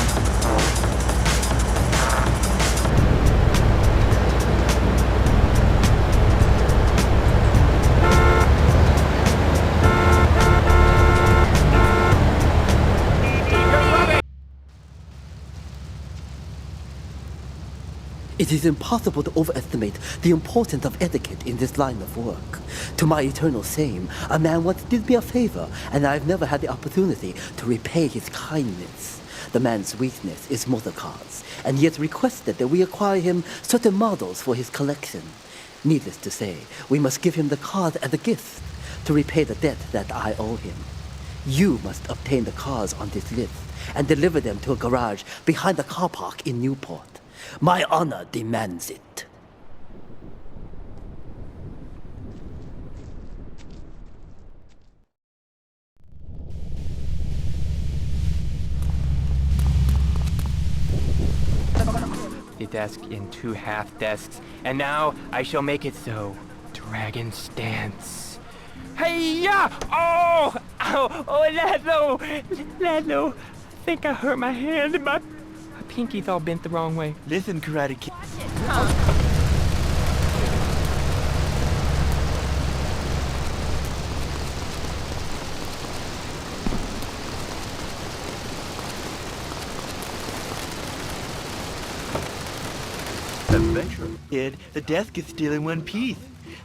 It is impossible to overestimate the importance of etiquette in this line of work. To my eternal shame, a man once did me a favor, and I've never had the opportunity to repay his kindness. The man's weakness is motor cars, and he has requested that we acquire him certain models for his collection. Needless to say, we must give him the cars as a gift to repay the debt that I owe him. You must obtain the cars on this list and deliver them to a garage behind the car park in Newport. My honor demands it. The desk in 2 half desks, and now I shall make it so. Dragon stance. Hey-ya! Oh! Ow! Oh, Lazlow! Lazlow! I think I hurt my hand and my pinky's all bent the wrong way. Listen, Karate Kid. Adventure. Kid, the desk is still in one piece.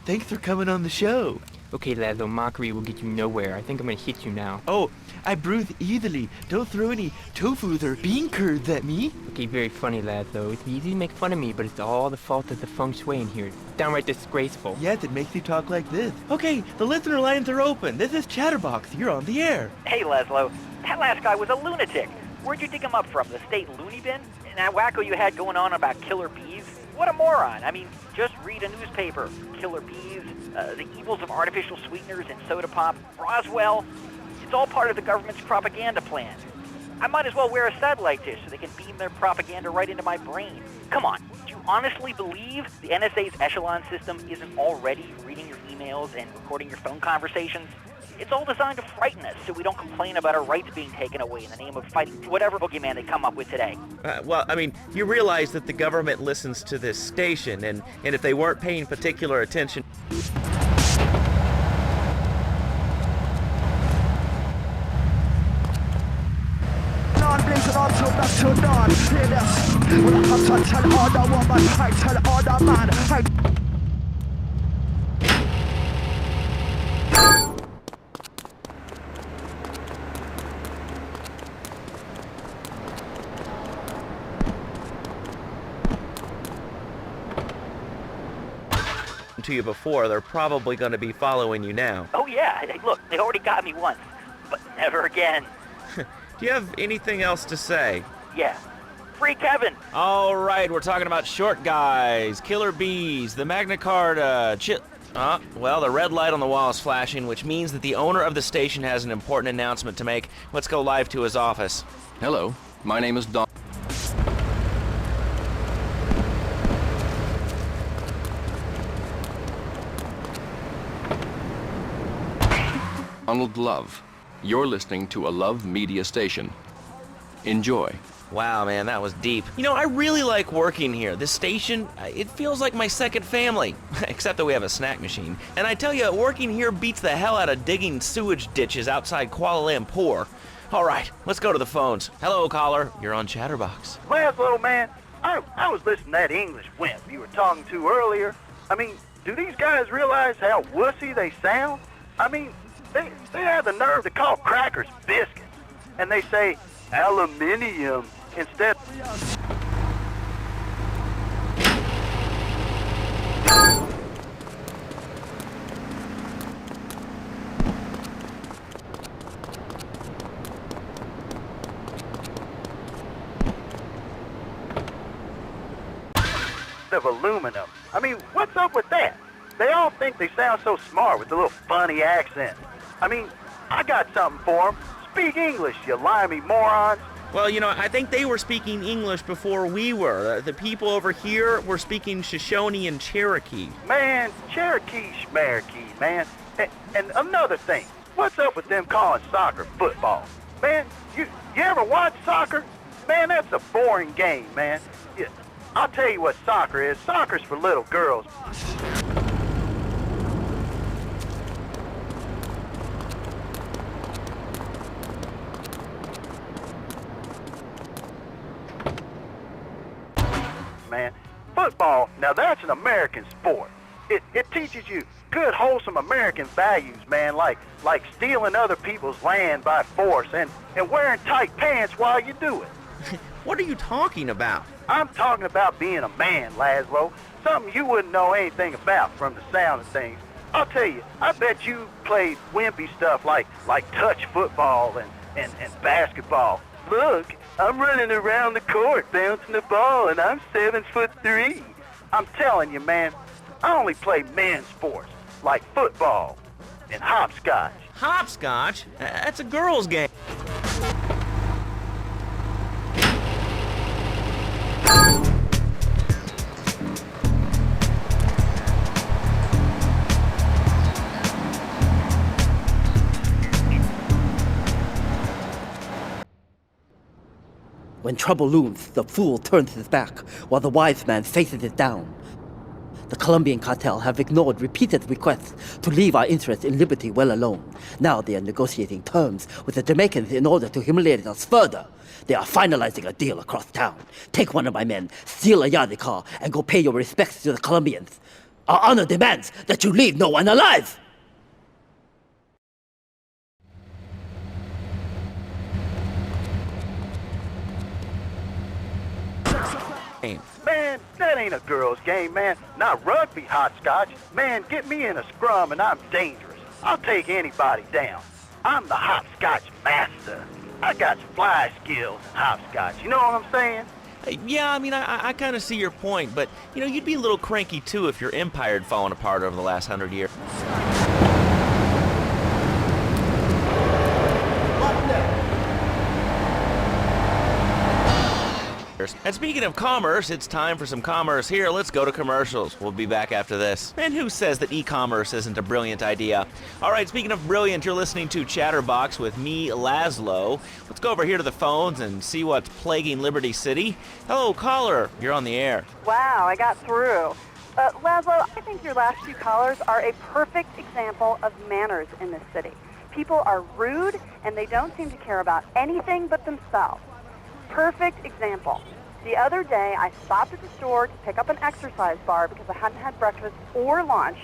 Thanks for coming on the show. Okay, Lazlow, mockery will get you nowhere. I think I'm gonna hit you now. Oh, I bruise easily. Don't throw any tofus or bean curds at me. Okay, very funny, Lazlow. It's easy to make fun of me, but it's all the fault of the feng shui in here. It's downright disgraceful. Yes, it makes you talk like this. Okay, the listener lines are open. This is ChatterBox. You're on the air. Hey, Lazlow. That last guy was a lunatic. Where'd you dig him up from? The state loony bin? And that wacko you had going on about killer bees? What a moron. I mean, just read a newspaper. Killer bees, the evils of artificial sweeteners and soda pop, Roswell. It's all part of the government's propaganda plan. I might as well wear a satellite dish so they can beam their propaganda right into my brain. Come on, do you honestly believe the NSA's echelon system isn't already reading your emails and recording your phone conversations? It's all designed to frighten us so we don't complain about our rights being taken away in the name of fighting whatever boogeyman they come up with today. Well, I mean, you realize that the government listens to this station, and if they weren't paying particular attention... to you before, they're probably going to be following you now. Oh yeah, look, they already got me once, but never again. Do you have anything else to say? Yeah. Free Kevin! All right, we're talking about short guys, killer bees, the Magna Carta, well, the red light on the wall is flashing, which means that the owner of the station has an important announcement to make. Let's go live to his office. Hello, my name is Don. Donald Love. You're listening to a Love Media station. Enjoy. Wow, man, that was deep. You know, I really like working here. This station, it feels like my second family. Except that we have a snack machine. And I tell you, working here beats the hell out of digging sewage ditches outside Kuala Lumpur. All right, let's go to the phones. Hello, caller. You're on ChatterBox. Lazlow, man, I was listening to that English wimp you were talking to earlier. I mean, do these guys realize how wussy they sound? I mean, they have the nerve to call crackers biscuits. And they say aluminium instead. Of aluminum. I mean, what's up with that? They all think they sound so smart with the little funny accent. I mean, I got something for them. Speak English, you limey morons. Well, you know, I think they were speaking English before we were. The people over here were speaking Shoshone and Cherokee. Man, Cherokee schmarokee, man. And another thing, what's up with them calling soccer football? Man, you ever watch soccer? Man, that's a boring game, man. I'll tell you what soccer is. Soccer's for little girls. Man, football, now that's an American sport. It teaches you good, wholesome American values, man, like stealing other people's land by force and wearing tight pants while you do it. What are you talking about? I'm talking about being a man, Lazlow. Something you wouldn't know anything about from the sound of things. I'll tell you, I bet you played wimpy stuff like touch football and basketball. Look, I'm running around the court bouncing the ball and I'm 7'3". I'm telling you, man, I only play men's sports like football and hopscotch. Hopscotch? That's a girl's game. When trouble looms, the fool turns his back, while the wise man faces it down. The Colombian cartel have ignored repeated requests to leave our interests in liberty well alone. Now they are negotiating terms with the Jamaicans in order to humiliate us further. They are finalizing a deal across town. Take one of my men, steal a Yardie car, and go pay your respects to the Colombians. Our honor demands that you leave no one alive! Man, that ain't a girl's game, man. Not rugby hopscotch. Man, get me in a scrum and I'm dangerous. I'll take anybody down. I'm the hopscotch master. I got fly skills in hopscotch. You know what I'm saying? Yeah, I mean, I kind of see your point, but, you know, you'd be a little cranky, too, if your empire had fallen apart over the last 100 years. And speaking of commerce, it's time for some commerce here. Let's go to commercials. We'll be back after this. And who says that e-commerce isn't a brilliant idea? All right, speaking of brilliant, you're listening to Chatterbox with me, Lazlow. Let's go over here to the phones and see what's plaguing Liberty City. Hello, caller. You're on the air. Wow, I got through. Lazlow, I think your last few callers are a perfect example of manners in this city. People are rude, and they don't seem to care about anything but themselves. Perfect example. The other day, I stopped at the store to pick up an exercise bar because I hadn't had breakfast or lunch.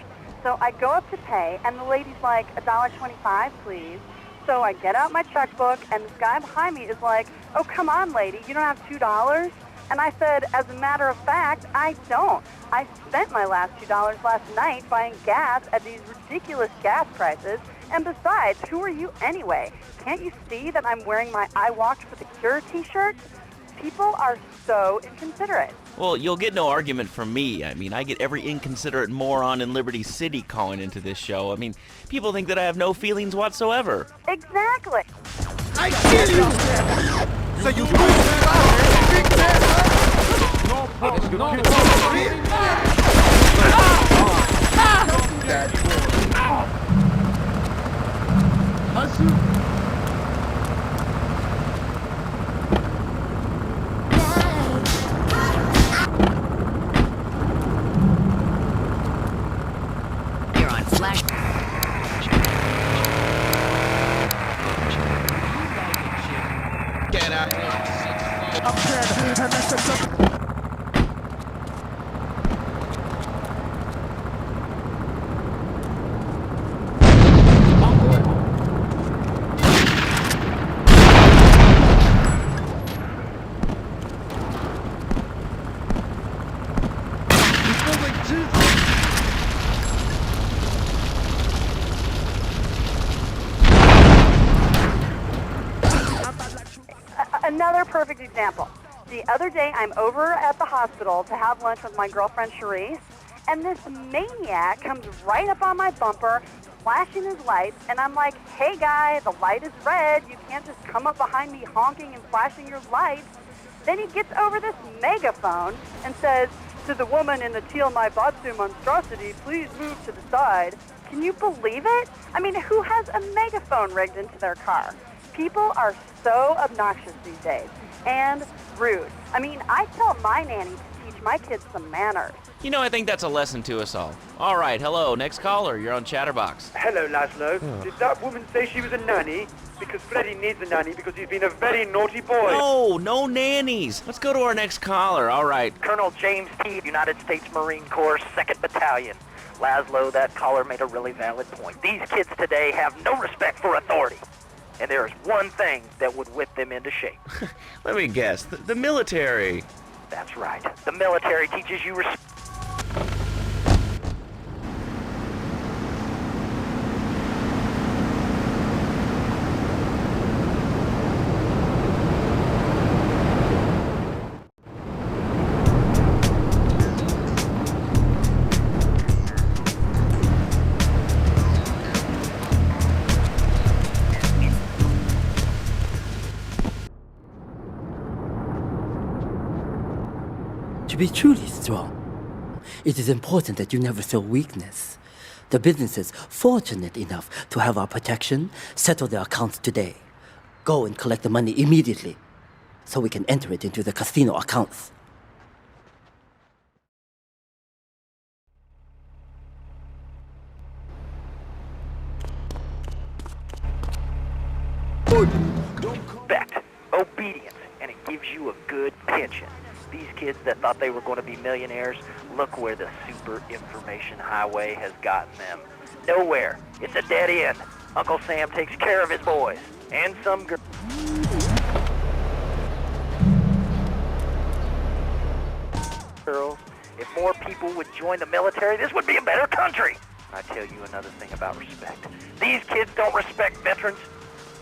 So I go up to pay, and the lady's like, $1.25, please. So I get out my checkbook, and this guy behind me is like, oh, come on, lady, you don't have $2? And I said, as a matter of fact, I don't. I spent my last $2 last night buying gas at these ridiculous gas prices. And besides, who are you anyway? Can't you see that I'm wearing my I Walked for the Cure t-shirt? People are so inconsiderate. Well, you'll get no argument from me. I mean, I get every inconsiderate moron in Liberty City calling into this show. I mean, people think that I have no feelings whatsoever. Exactly. I kill you! So you You're on flash. Get out. I'm dead, and that's a Another perfect example. The other day, I'm over at the hospital to have lunch with my girlfriend, Cherise, and this maniac comes right up on my bumper, flashing his lights, and I'm like, hey, guy, the light is red. You can't just come up behind me honking and flashing your lights. Then he gets over this megaphone and says, to the woman in the teal Maibatsu monstrosity, please move to the side. Can you believe it? I mean, who has a megaphone rigged into their car? People are so obnoxious these days and rude. I mean, I tell my nanny to teach my kids some manners. You know, I think that's a lesson to us all. All right, hello, next caller. You're on ChatterBox. Hello, Lazlow. Did that woman say she was a nanny? Because Freddie needs a nanny because he's been a very naughty boy. No nannies. Let's go to our next caller. All right. Colonel James T., United States Marine Corps, 2nd Battalion. Lazlow, that caller made a really valid point. These kids today have no respect for authority. And there is one thing that would whip them into shape. Let me guess. The military. That's right. The military teaches you respect. To be truly strong, it is important that you never feel weakness. The businesses fortunate enough to have our protection settle their accounts today. Go and collect the money immediately, so we can enter it into the casino accounts. Respect, obedience, and it gives you a good pension. These kids that thought they were going to be millionaires, look where the super information highway has gotten them. Nowhere. It's a dead end. Uncle Sam takes care of his boys. And some girls. If more people would join the military, this would be a better country. I tell you another thing about respect. These kids don't respect veterans.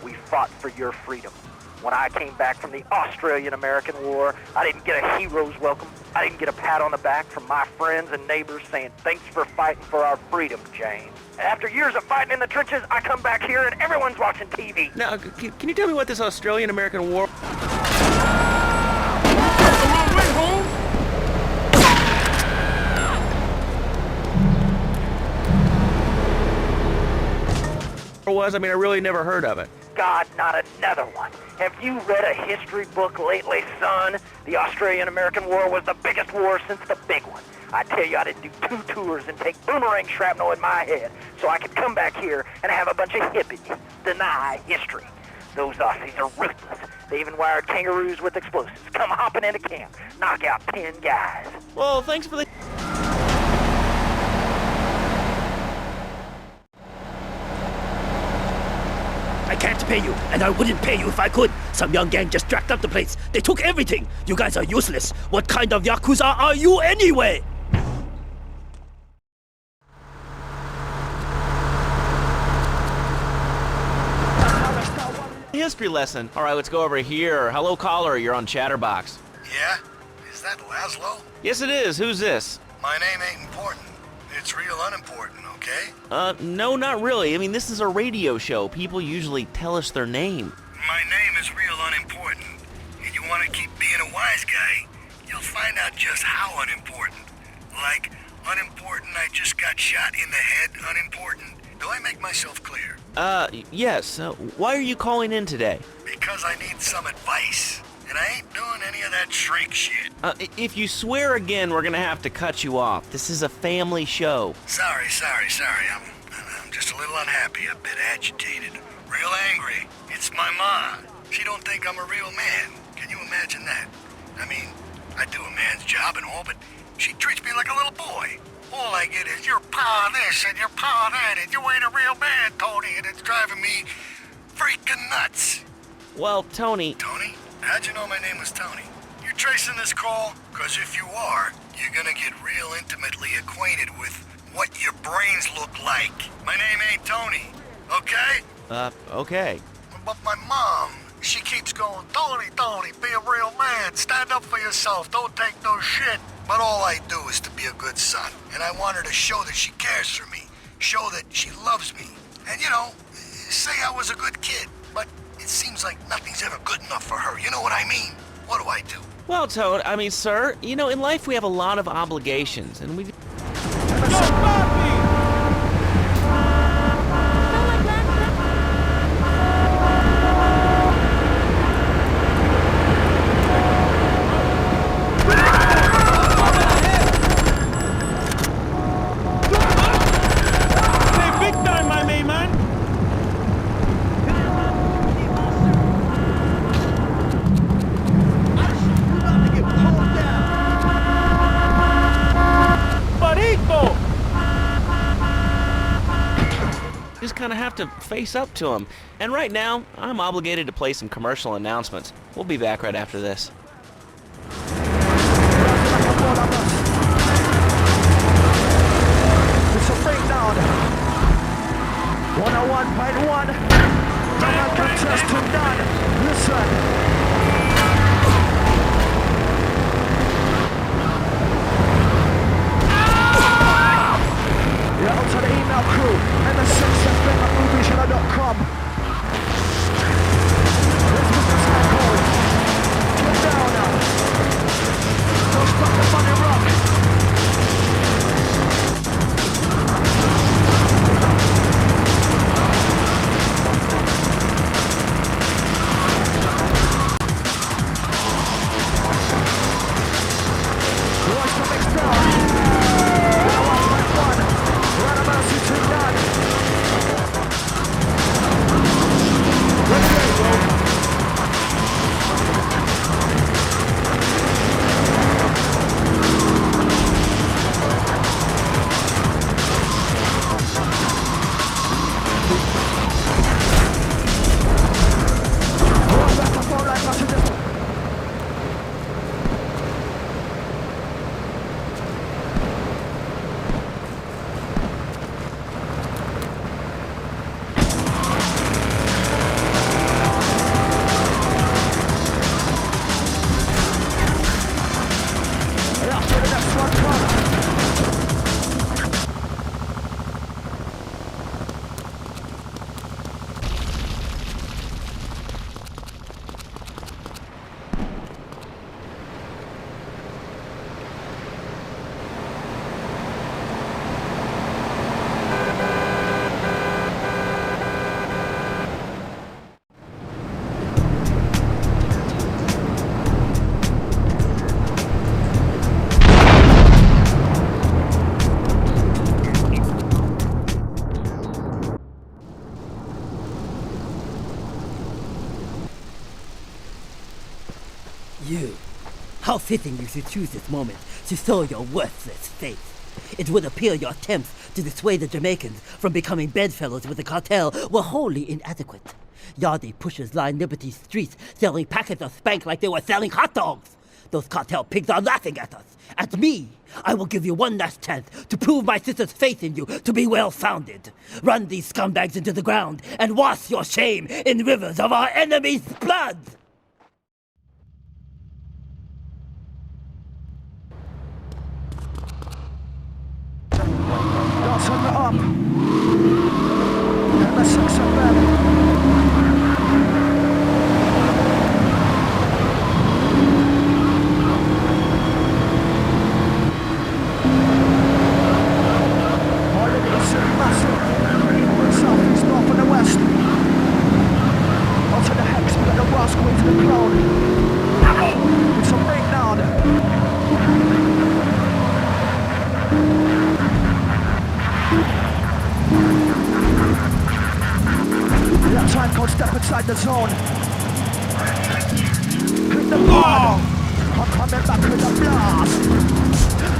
We fought for your freedom. When I came back from the Australian-American War, I didn't get a hero's welcome. I didn't get a pat on the back from my friends and neighbors saying, thanks for fighting for our freedom, James. After years of fighting in the trenches, I come back here and everyone's watching TV. Now, can you tell me what this Australian-American War... was? I mean, I really never heard of it. God, not another one. Have you read a history book lately, son? The Australian-American War was the biggest war since the big one. I tell you, I didn't do 2 tours and take boomerang shrapnel in my head so I could come back here and have a bunch of hippies deny history. Those Aussies are ruthless. They even wired kangaroos with explosives. Come hopping into camp, knock out 10 guys. Well, thanks for the... I can't pay you, and I wouldn't pay you if I could. Some young gang just jacked up the place. They took everything. You guys are useless. What kind of Yakuza are you anyway? History lesson. All right, let's go over here. Hello, caller. You're on ChatterBox. Yeah? Is that Lazlow? Yes, it is. Who's this? My name ain't important. It's real unimportant, okay? No, not really. I mean, this is a radio show. People usually tell us their name. My name is real unimportant. And you want to keep being a wise guy, you'll find out just how unimportant. Like, unimportant, I just got shot in the head, unimportant. Do I make myself clear? Yes. Why are you calling in today? Because I need some advice. And I ain't doing any of that shrink shit. If you swear again, we're gonna have to cut you off. This is a family show. Sorry. I'm just a little unhappy, a bit agitated, real angry. It's my ma. She don't think I'm a real man. Can you imagine that? I mean, I do a man's job and all, but she treats me like a little boy. All I get is, your pa this and your pa that, and you ain't a real man, Tony, and it's driving me freaking nuts. Well, Tony... Tony? How'd you know my name was Tony? You tracing this call? Because if you are, you're gonna get real intimately acquainted with what your brains look like. My name ain't Tony, okay? Okay. But my mom, she keeps going, Tony, be a real man. Stand up for yourself. Don't take no shit. But all I do is to be a good son. And I want her to show that she cares for me. Show that she loves me. And, say I was a good kid. But it seems like nothing's ever good enough for her. You know what I mean? What do I do? Well, Toad, sir, in life we have a lot of obligations, and we... Kind of have to face up to him. And right now, I'm obligated to play some commercial announcements. We'll be back right after this. It's a breakdown. 101.1. Don't contest to none. Listen. Yeah, out to the email crew and the sexfm@movieshiller.com. Let's put this back home. Get down now. Don't stop the funny rock. Watch the mix down. You. How fitting you should choose this moment to show your worthless face. It would appear your attempts to dissuade the Jamaicans from becoming bedfellows with the cartel were wholly inadequate. Yardie pushers line Liberty streets selling packets of spank like they were selling hot dogs. Those cartel pigs are laughing at us. At me. I will give you one last chance to prove my sister's faith in you to be well-founded. Run these scumbags into the ground and wash your shame in rivers of our enemies' blood! Y'all turn it up. And let's suck some better. Southeast, north and the west. time code, step inside the zone. Hit the blood. I'm coming back with a blast.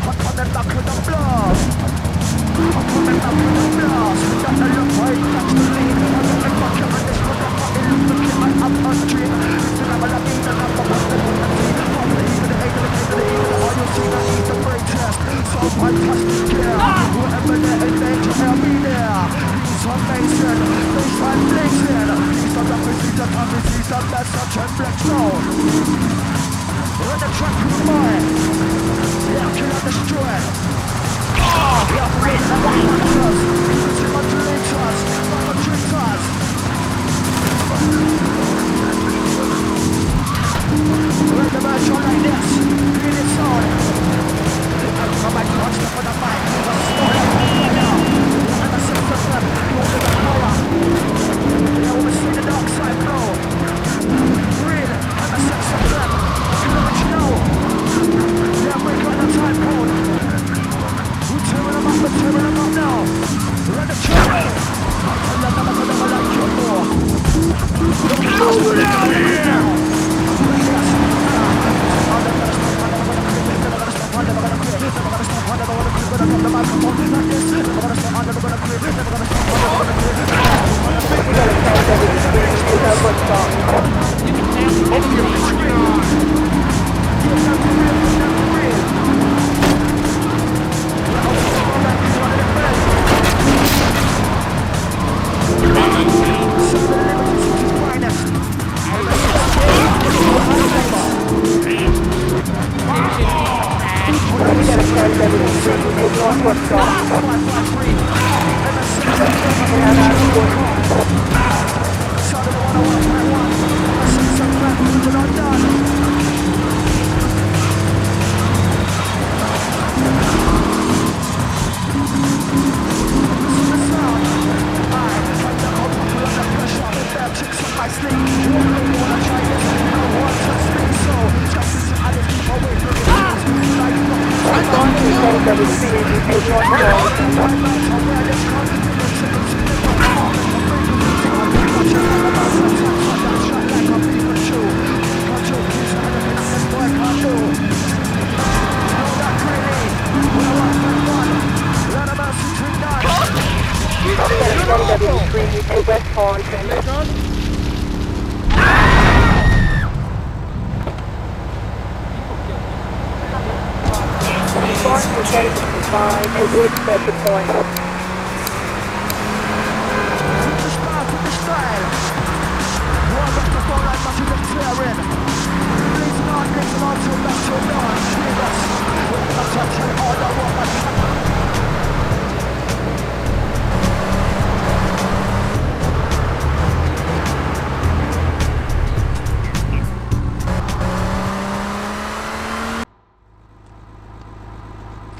I'm coming back with a blast. I'm coming back with a blast. We got the look right, that's the lead. I'm looking back at this one, I'm fucking looking like I'm on stream. Listen, I'm a Latino, I'm a one, the team. From the E to the A to the K to the E to the R, you'll see that he's the brain test. So fantastic, yeah. Whoever there in danger, I'll be there. He's amazing, baseline blazing. He's the rappers, he's the puppets, he's the best, such a flex zone. Run the track with mine. Yeah, kill and destroy. Yeah, break the monsters. Use my modulators, my modulators. Run the match on like this. Feel it on. I'm from my clutch, step on the mic. I'm small like a fire. I'm a six of them. You want the power. Yeah, we'll see the dark side blow. Real, I'm a six of them. What you know? Yeah, we got the time code. We're tearing them up now. Run the track. I'll tell them I like you more. Look out here!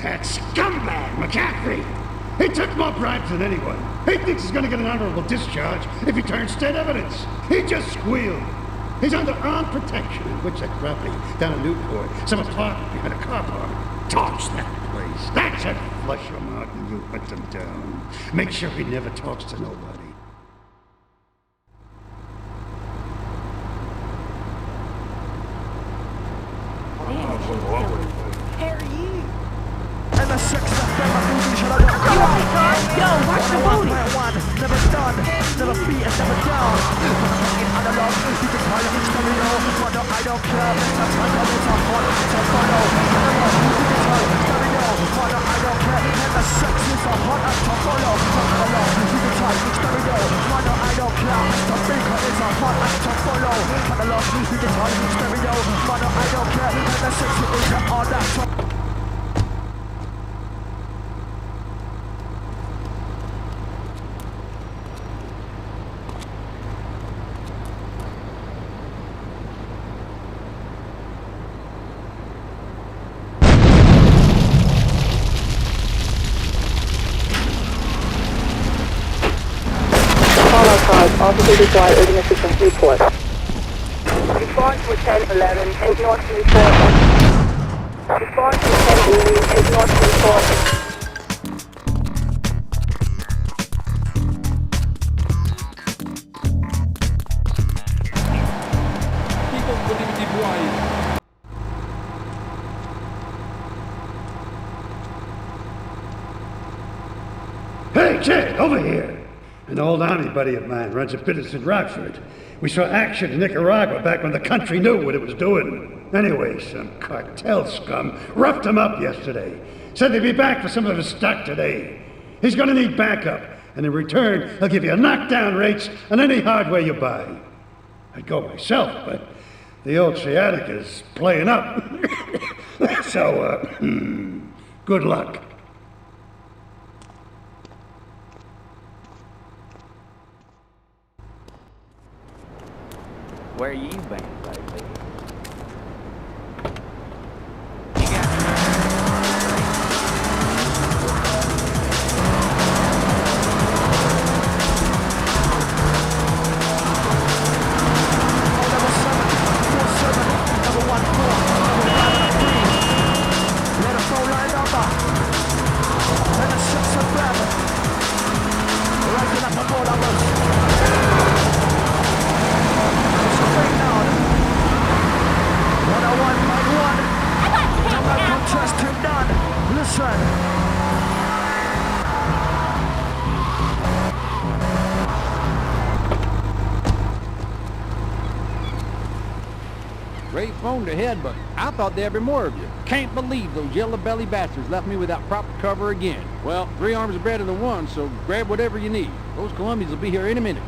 That scumbag, McCaffrey! He took more bribes than anyone. He thinks he's gonna get an honorable discharge if he turns state evidence. He just squealed. He's under armed protection in Witchett property down in Newport. Some apartment behind a car park. Torch that place. That's it. Flush him out and you put him down. Make sure he never talks to nobody. And the sex of them, I think we should have done. Yo, watch the booty. Never done, never beaten, never down. In analog, you can call it stereo. But no, I don't care. It's a title, it's a hot, it's a follow. Analog, you can call it stereo. But no, I don't care. And the sex is a hot, it's a follow. Analog, you can call it stereo. But no, I don't care. It's a beacon, it's a hot, it's a follow. Analog, you can call it stereo. But no, I don't care. And the sex is a hot, that's a Officers require urgent assistance report. Respond to 1011, head north to report. Respond to 1080, head north to report. Chet, over here. An old army buddy of mine runs a business in Rockford. We saw action in Nicaragua back when the country knew what it was doing. Anyway, some cartel scum roughed him up yesterday. Said they'd be back for some of his stock today. He's gonna need backup, and in return, he'll give you knockdown rates on any hardware you buy. I'd go myself, but the old sciatica's playing up. So, good luck. Where you been lately? Great phone to head, but I thought there'd be more of you. Can't believe those yellow-belly bastards left me without proper cover again. Well, 3 arms are better than 1, so grab whatever you need. Those Colombians will be here any minute.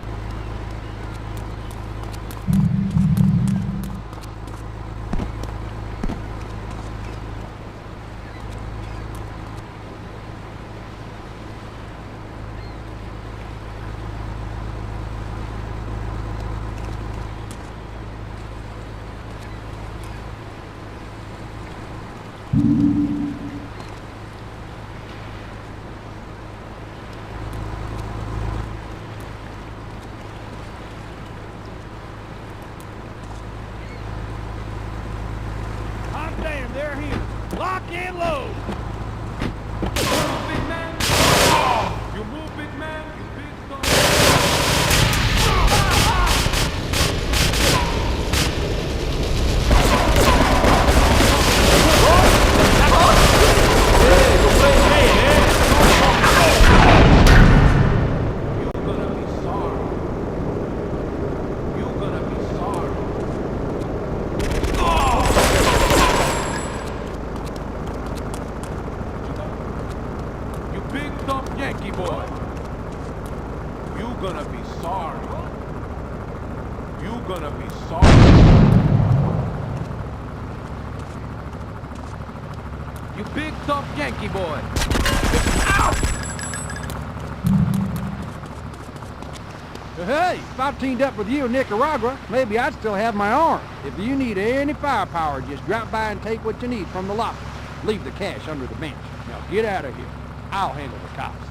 Hey, if I teamed up with you in Nicaragua, maybe I'd still have my arm. If you need any firepower, just drop by and take what you need from the locker. Leave the cash under the bench. Now get out of here. I'll handle the cops.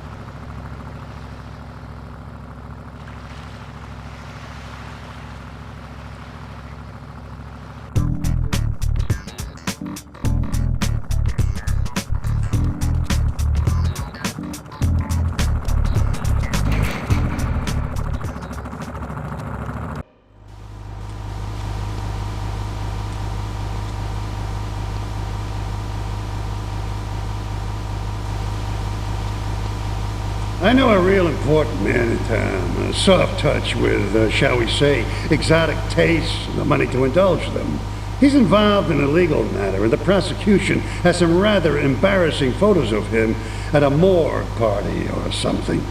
I know a real important man in town, a soft touch with, shall we say, exotic tastes and the money to indulge them. He's involved in a legal matter, and the prosecution has some rather embarrassing photos of him at a morgue party or something.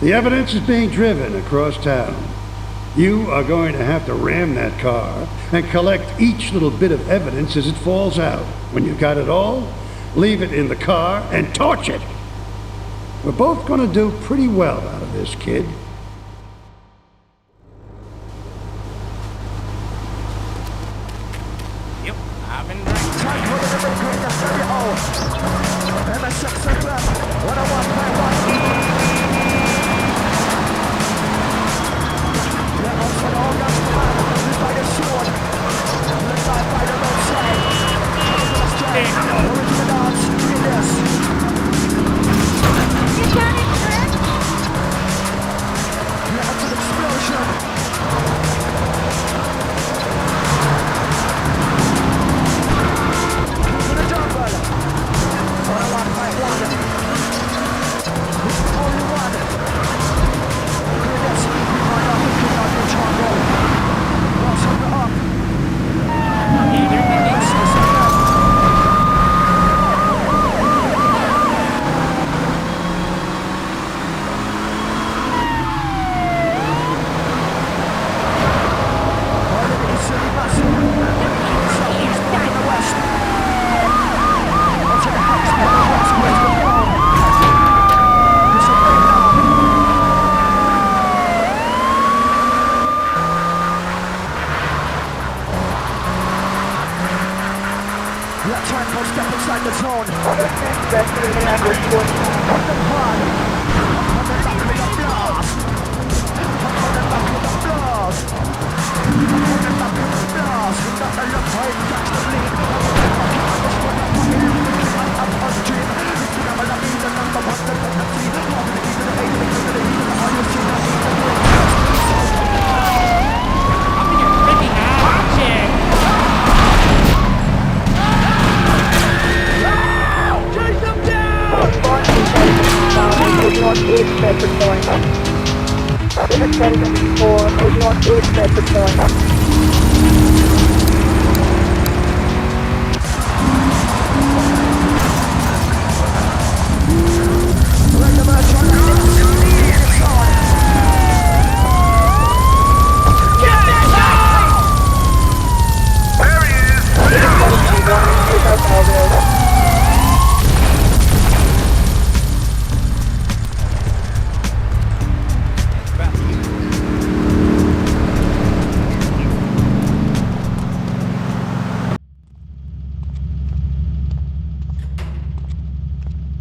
The evidence is being driven across town. You are going to have to ram that car and collect each little bit of evidence as it falls out. When you've got it all, leave it in the car and torch it. We're both gonna do pretty well out of this, kid. Yep, I've been the zone. Rest of the network force. On the pod. On the back with a blast. On the back with a blast. On the back with a blast. We got the left right, catch the lead. Northeast Bedford Point. 1074, northeast Bedford Point.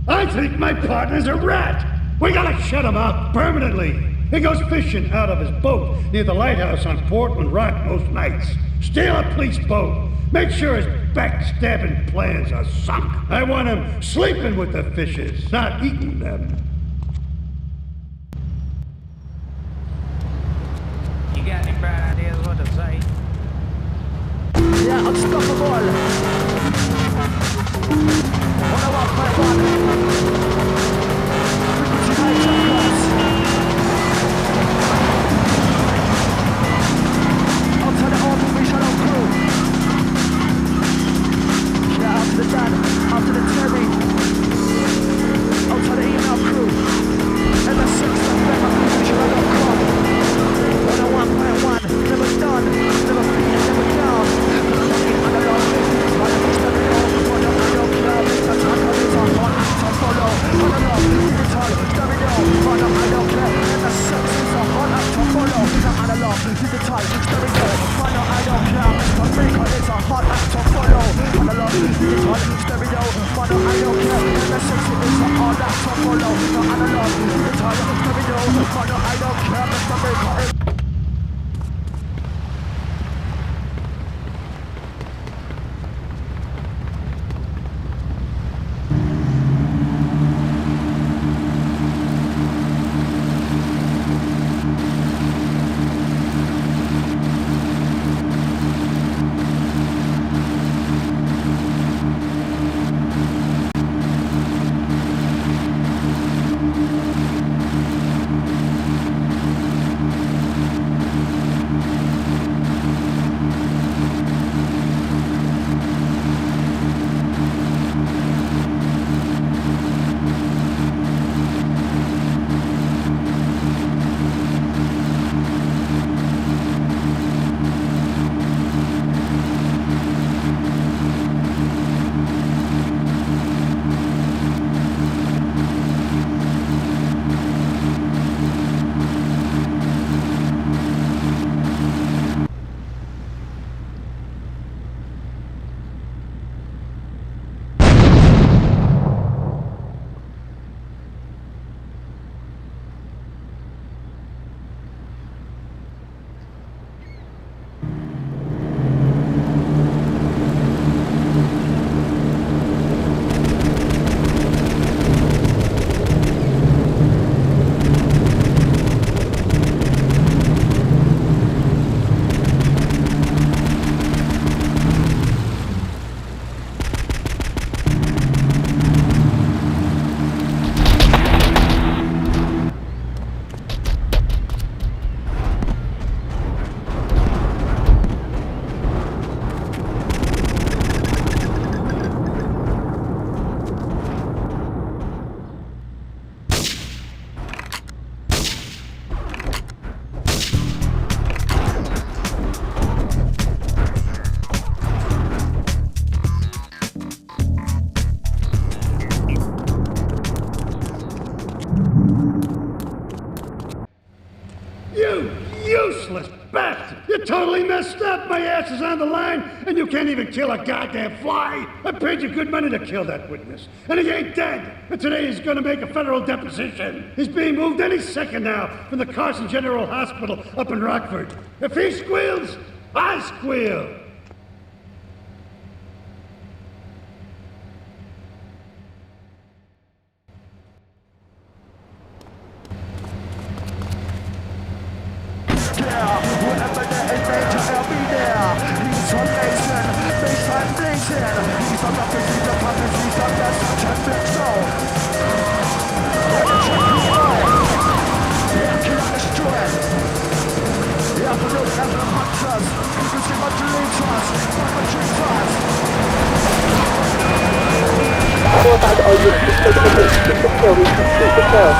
I think my partner's a rat. We gotta shut him up permanently. He goes fishing out of his boat near the lighthouse on Portland Rock most nights. Steal a police boat. Make sure his backstabbing plans are sunk. I want him sleeping with the fishes, not eating them. You got any bright ideas what to say? Yeah, unstoppable. 101.1. Useless bastard! You totally messed up! My ass is on the line, and you can't even kill a goddamn fly! I paid you good money to kill that witness, and he ain't dead! And today he's gonna make a federal deposition! He's being moved any second now from the Carson General Hospital up in Rockford. If he squeals, I squeal! Whatever there is danger, I'll be there. He's on nation, baseline blazing. He's on the face, he's on purpose, he's on that such a big show. Yeah, kill and destroy. Yeah, for those that are hunters, you see my dreams, my dreams. 4-5 all units, take the base, keep the kill, we complete the kill.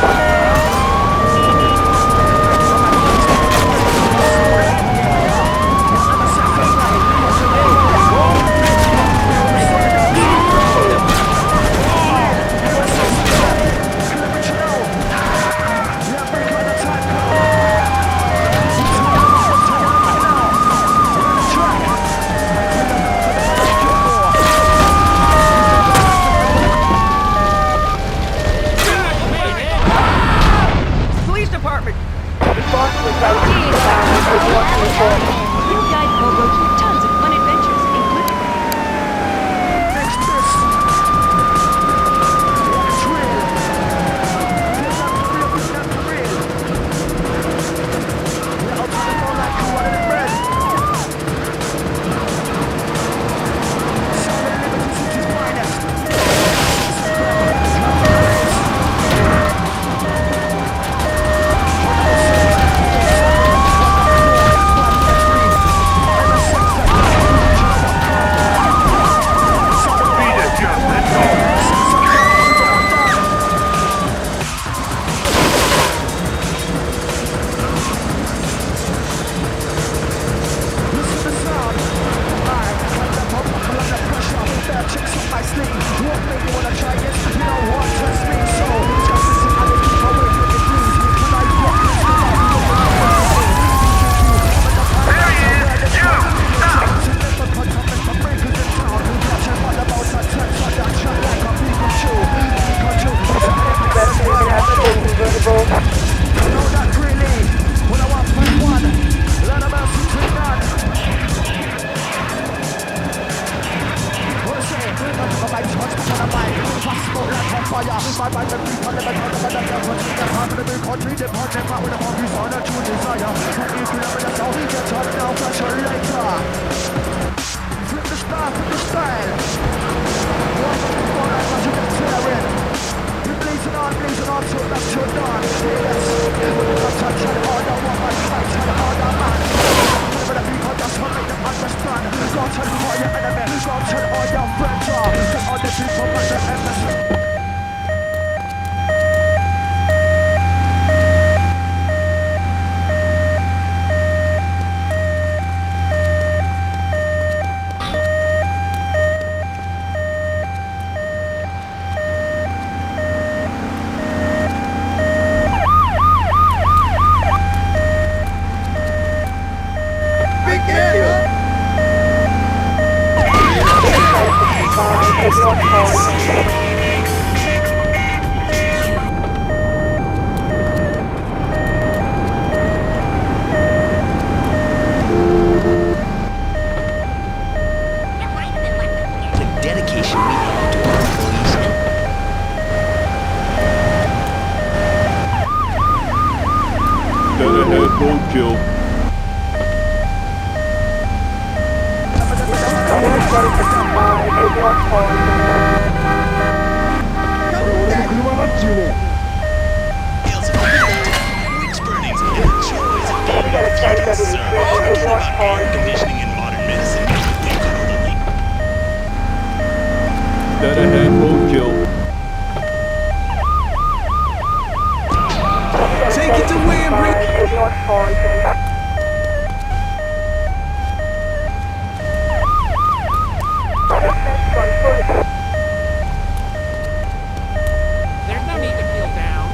There's no need to feel down.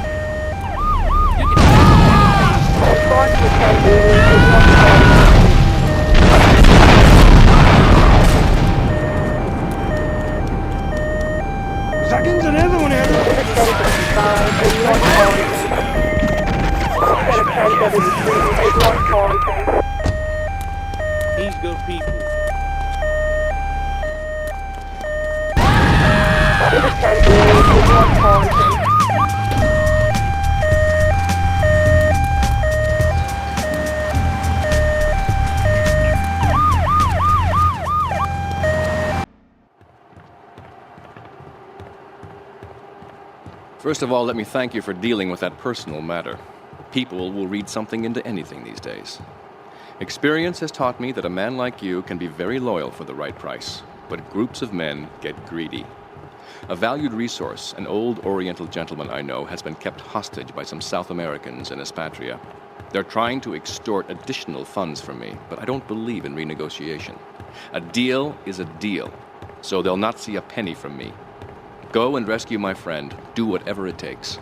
You can First of all, let me thank you for dealing with that personal matter. People will read something into anything these days. Experience has taught me that a man like you can be very loyal for the right price, but groups of men get greedy. A valued resource, an old Oriental gentleman I know, has been kept hostage by some South Americans in Espatria. They're trying to extort additional funds from me, but I don't believe in renegotiation. A deal is a deal, so they'll not see a penny from me. Go and rescue my friend. Do whatever it takes.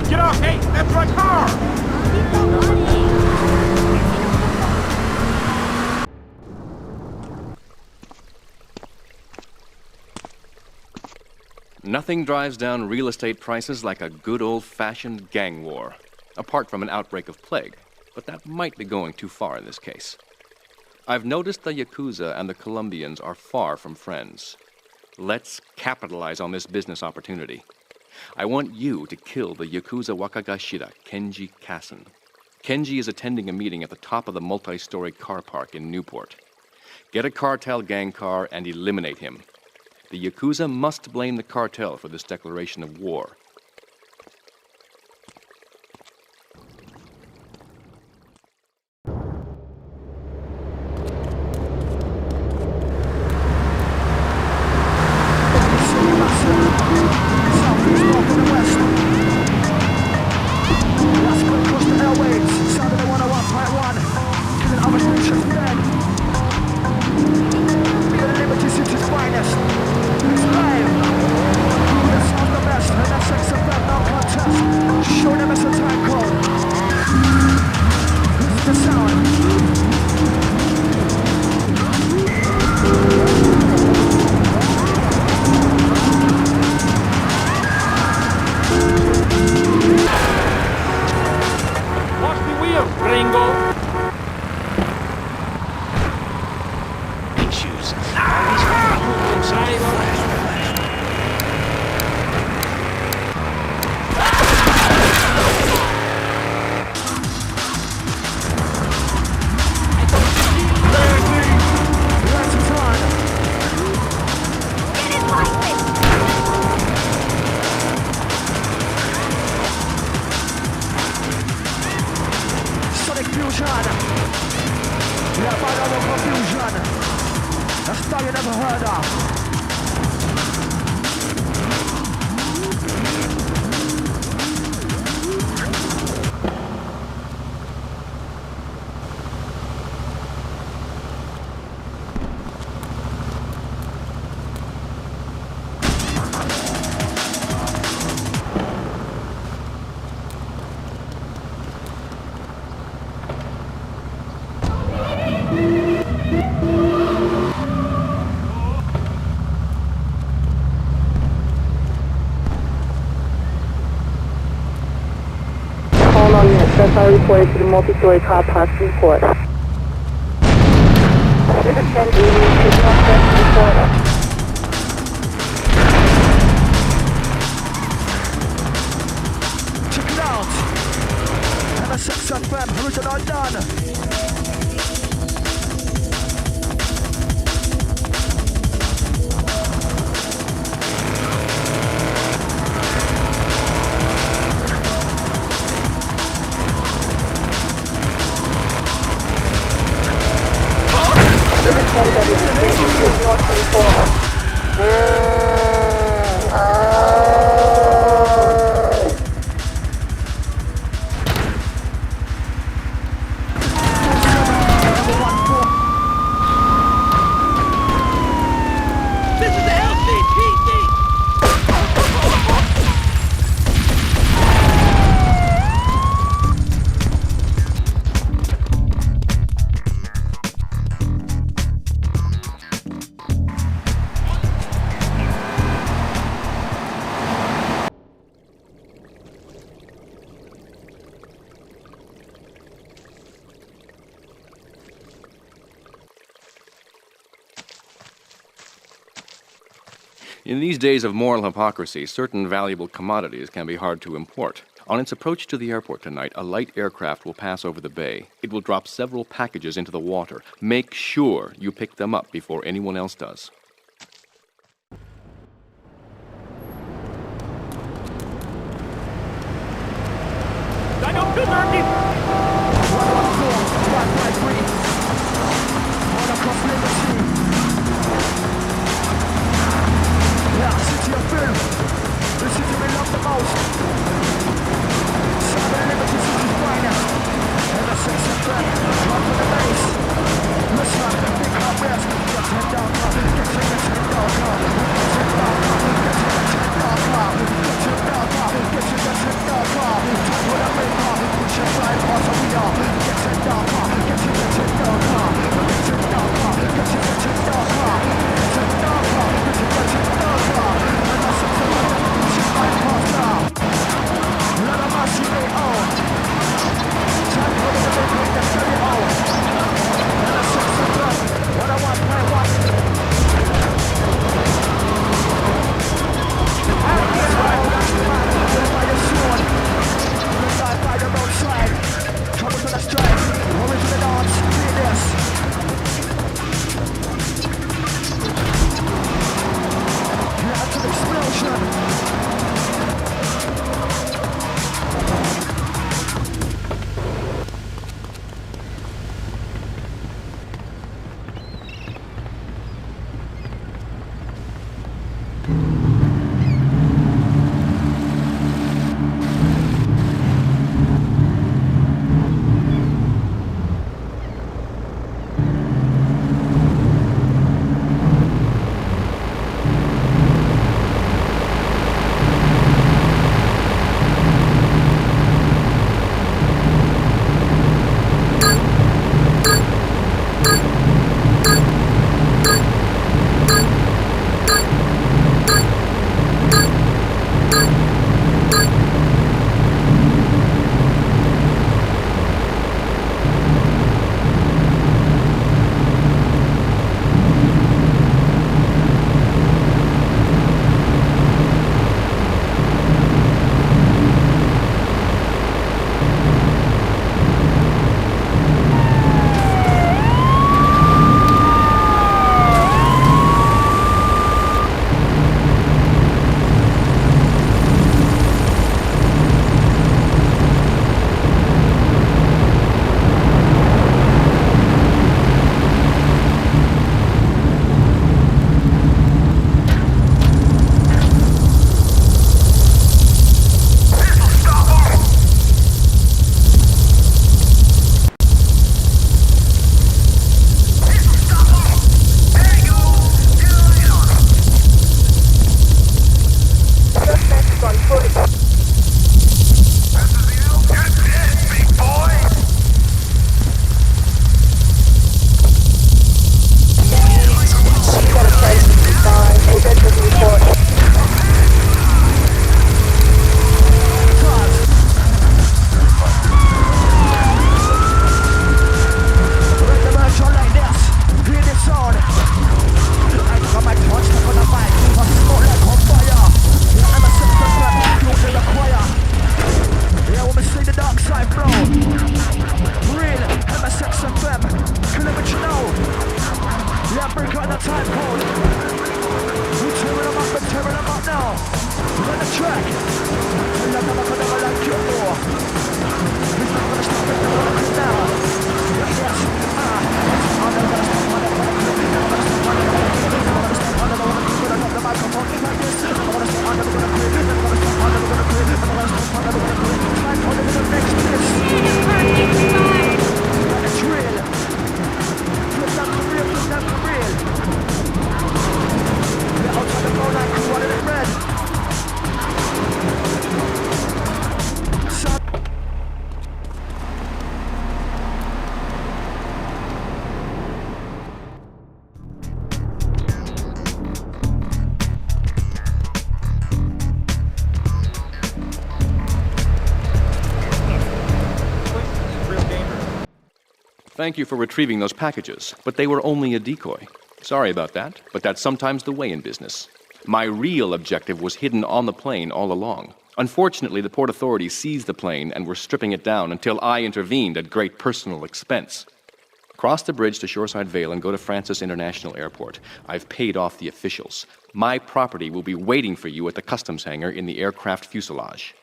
Get off! Hey, that's my car! Nothing drives down real estate prices like a good old-fashioned gang war, apart from an outbreak of plague, but that might be going too far in this case. I've noticed the Yakuza and the Colombians are far from friends. Let's capitalize on this business opportunity. I want you to kill the Yakuza Wakagashira, Kenji Kassen. Kenji is attending a meeting at the top of the multi-story car park in Newport. Get a cartel gang car and eliminate him. The Yakuza must blame the cartel for this declaration of war. SSR reported to the multi-story car park Newport. This is 1080 to Northwest Newport. Check it out! MSX FM, original done! In these days of moral hypocrisy, certain valuable commodities can be hard to import. On its approach to the airport tonight, a light aircraft will pass over the bay. It will drop several packages into the water. Make sure you pick them up before anyone else does. Get Thank you for retrieving those packages, but they were only a decoy. Sorry about that, but that's sometimes the way in business. My real objective was hidden on the plane all along. Unfortunately, the port authorities seized the plane and were stripping it down until I intervened at great personal expense. Cross the bridge to Shoreside Vale and go to Francis International Airport. I've paid off the officials. My property will be waiting for you at the customs hangar in the aircraft fuselage.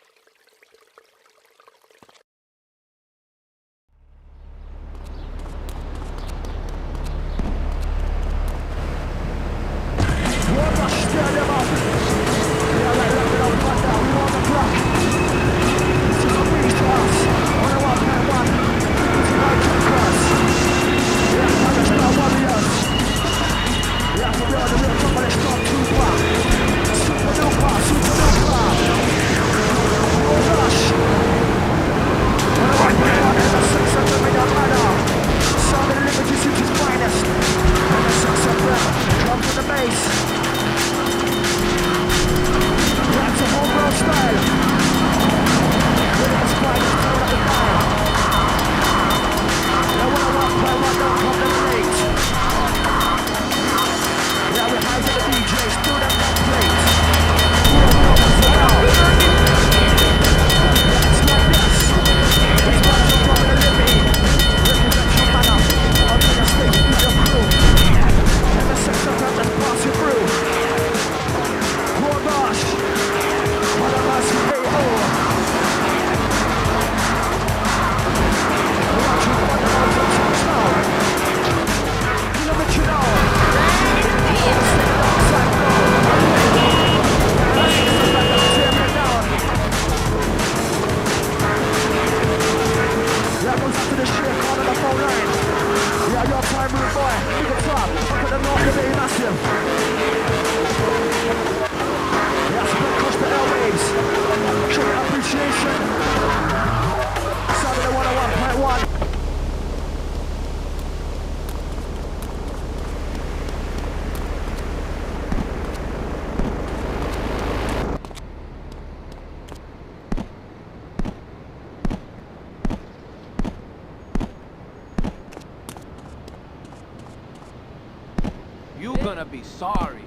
You're gonna be sorry.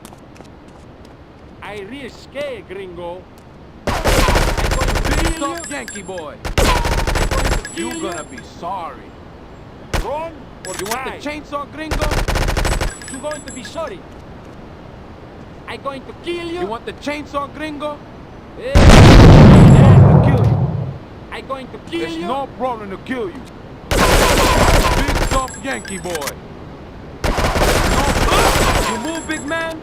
I risque, gringo. I'm going to Yankee boy. You're gonna be sorry. Wrong or you want the chainsaw, gringo? You're going to be sorry. I'm going to kill you. You want the chainsaw, gringo? Hey, to kill you. I'm going to kill you. There's no problem to kill you. Big tough Yankee boy. You move, big man.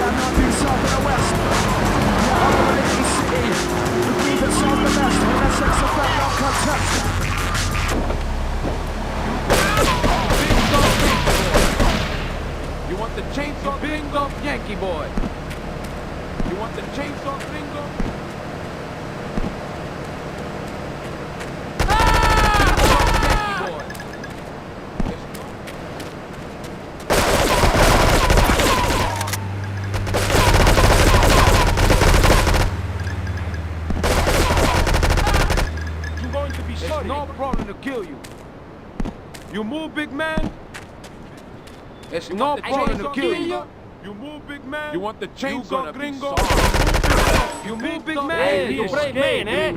Yeah, north, east, south, and the west. Yeah, The breed that sold the best, and that sex effect, no contest. You want the chainsaw gringo, Yankee boy? You want the chainsaw gringo? It's no problem to kill you. You move, big man. It's no problem to kill you. You move, big man. You want the chainsaw gringo? You move, big man. Hey, you brave man, eh?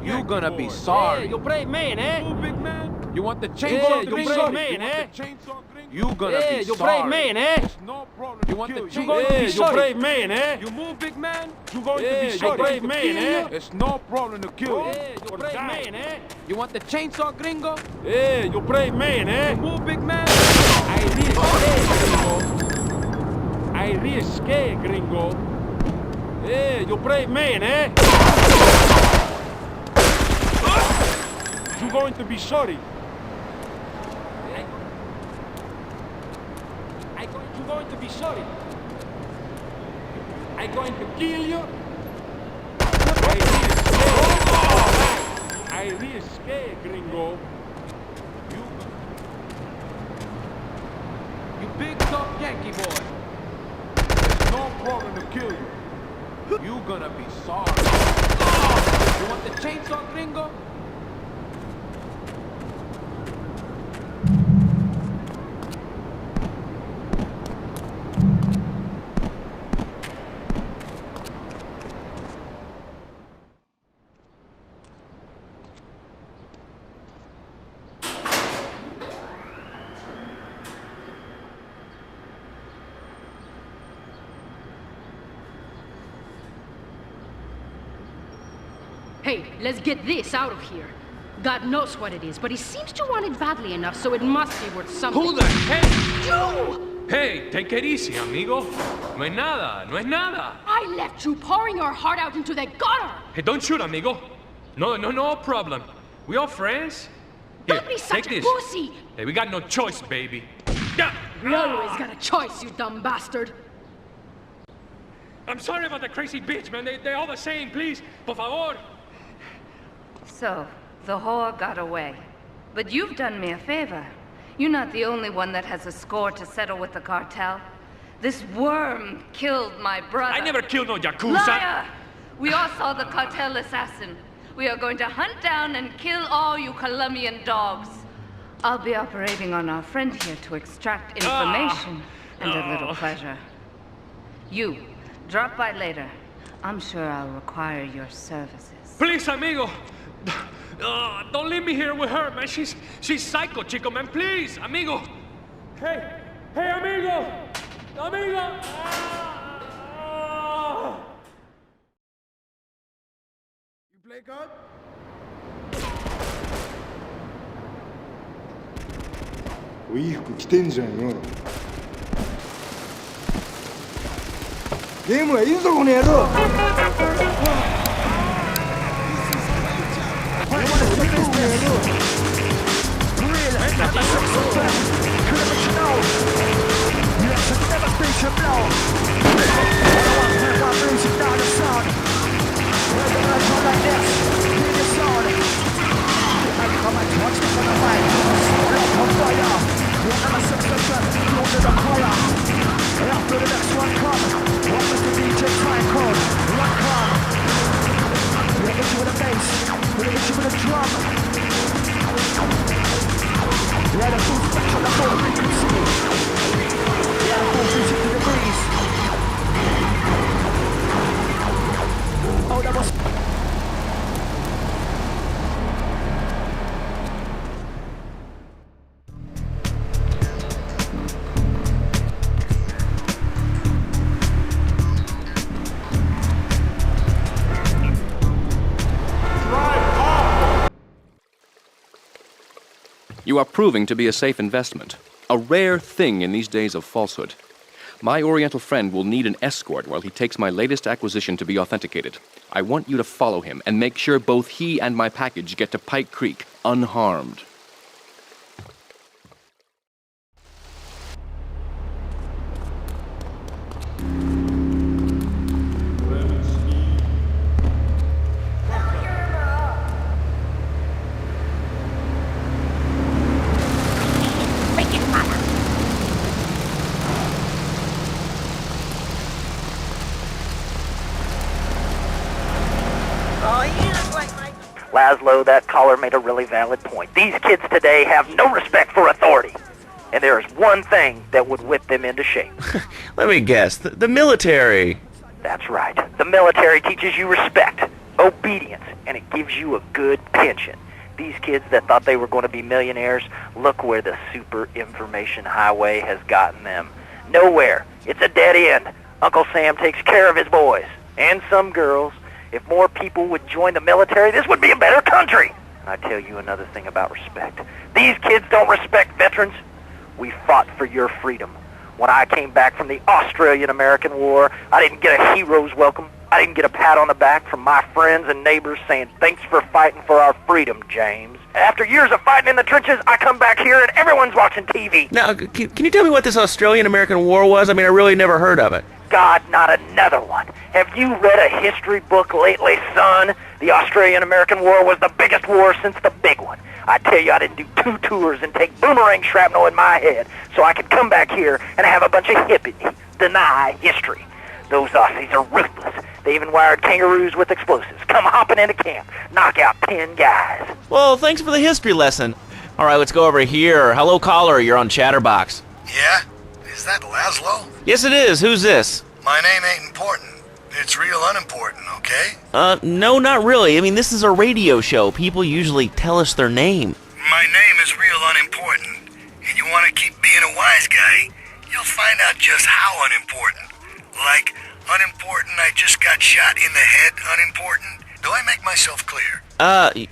You gonna be sorry. Hey, you brave man, eh? You move, big man. You want the chainsaw gringo? You brave man, eh? You gonna be you sorry. brave man, eh? It's no problem. You want the chainsaw gonna be gringo? you brave man, eh? You move, big man. You going to be you sorry. brave man, eh? It's no problem to kill you. You brave man, eh? You want the chainsaw gringo? Hey, you brave man, eh? You move, big man. I risque, gringo. Hey, you brave man, eh? You're going to be sorry. You're going to be sorry. I'm going to kill you. I risque, gringo. You big tough Yankee boy. There's no problem to kill you. You gonna be sorry. You want the chainsaw gringo? Hey, let's get this out of here. God knows what it is, but he seems to want it badly enough, so it must be worth something. Who the heck? You! Hey, take it easy, amigo. No es nada, no es nada. I left you pouring your heart out into the gutter! Hey, don't shoot, amigo. No problem. We all friends. Here, Don't be such take a this. pussy! Hey, we got no choice, baby. Yeah. You always got a choice, you dumb bastard. I'm sorry about the crazy bitch, man. They're all the same, please. Por favor. So, the whore got away. But you've done me a favor. You're not the only one that has a score to settle with the cartel. This worm killed my brother. I never killed no Yakuza. Liar! We all saw the cartel assassin. We are going to hunt down and kill all you Colombian dogs. I'll be operating on our friend here to extract information and a little pleasure. You, drop by later. I'm sure I'll require your services. Please, amigo. Don't leave me here with her, man. She's psycho, chico, man. Please, amigo. Hey, amigo. Amigo. You play God?いい服着てんじゃんよ。ゲームはいいぞこの野郎。After the next one come, what does the DJ time code? Rock come. We'll hit you with a bass, we'll hit you with a drum. Yeah, the full spectrum, the full frequency. Yeah, the full 360 degrees. Oh, that was... You are proving to be a safe investment, a rare thing in these days of falsehood. My Oriental friend will need an escort while he takes my latest acquisition to be authenticated. I want you to follow him and make sure both he and my package get to Pike Creek unharmed. Lazlow, that caller made a really valid point. These kids today have no respect for authority. And there is one thing that would whip them into shape. Let me guess. The military. That's right. The military teaches you respect, obedience, and it gives you a good pension. These kids that thought they were going to be millionaires, look where the super information highway has gotten them. Nowhere. It's a dead end. Uncle Sam takes care of his boys. And some girls. If more people would join the military, this would be a better country. And I tell you another thing about respect. These kids don't respect veterans. We fought for your freedom. When I came back from the Australian-American War, I didn't get a hero's welcome. I didn't get a pat on the back from my friends and neighbors saying, "Thanks for fighting for our freedom, James." After years of fighting in the trenches, I come back here and everyone's watching TV. Now, can you tell me what this Australian-American War was? I mean, I really never heard of it. God, not another one. Have you read a history book lately, son? The Australian-American War was the biggest war since the big one. I tell you, I didn't do 2 tours and take boomerang shrapnel in my head so I could come back here and have a bunch of hippies deny history. Those Aussies are ruthless. They even wired kangaroos with explosives. Come hopping into camp, knock out 10 guys. Well, thanks for the history lesson. All right, let's go over here. Hello, caller. You're on ChatterBox. Yeah? Is that Lazlow? Yes, it is. Who's this? My name ain't important. It's real unimportant, okay? No, not really. I mean, this is a radio show. People usually tell us their name. My name is real unimportant. And you want to keep being a wise guy, you'll find out just how unimportant. Like, unimportant, I just got shot in the head, unimportant. Do I make myself clear?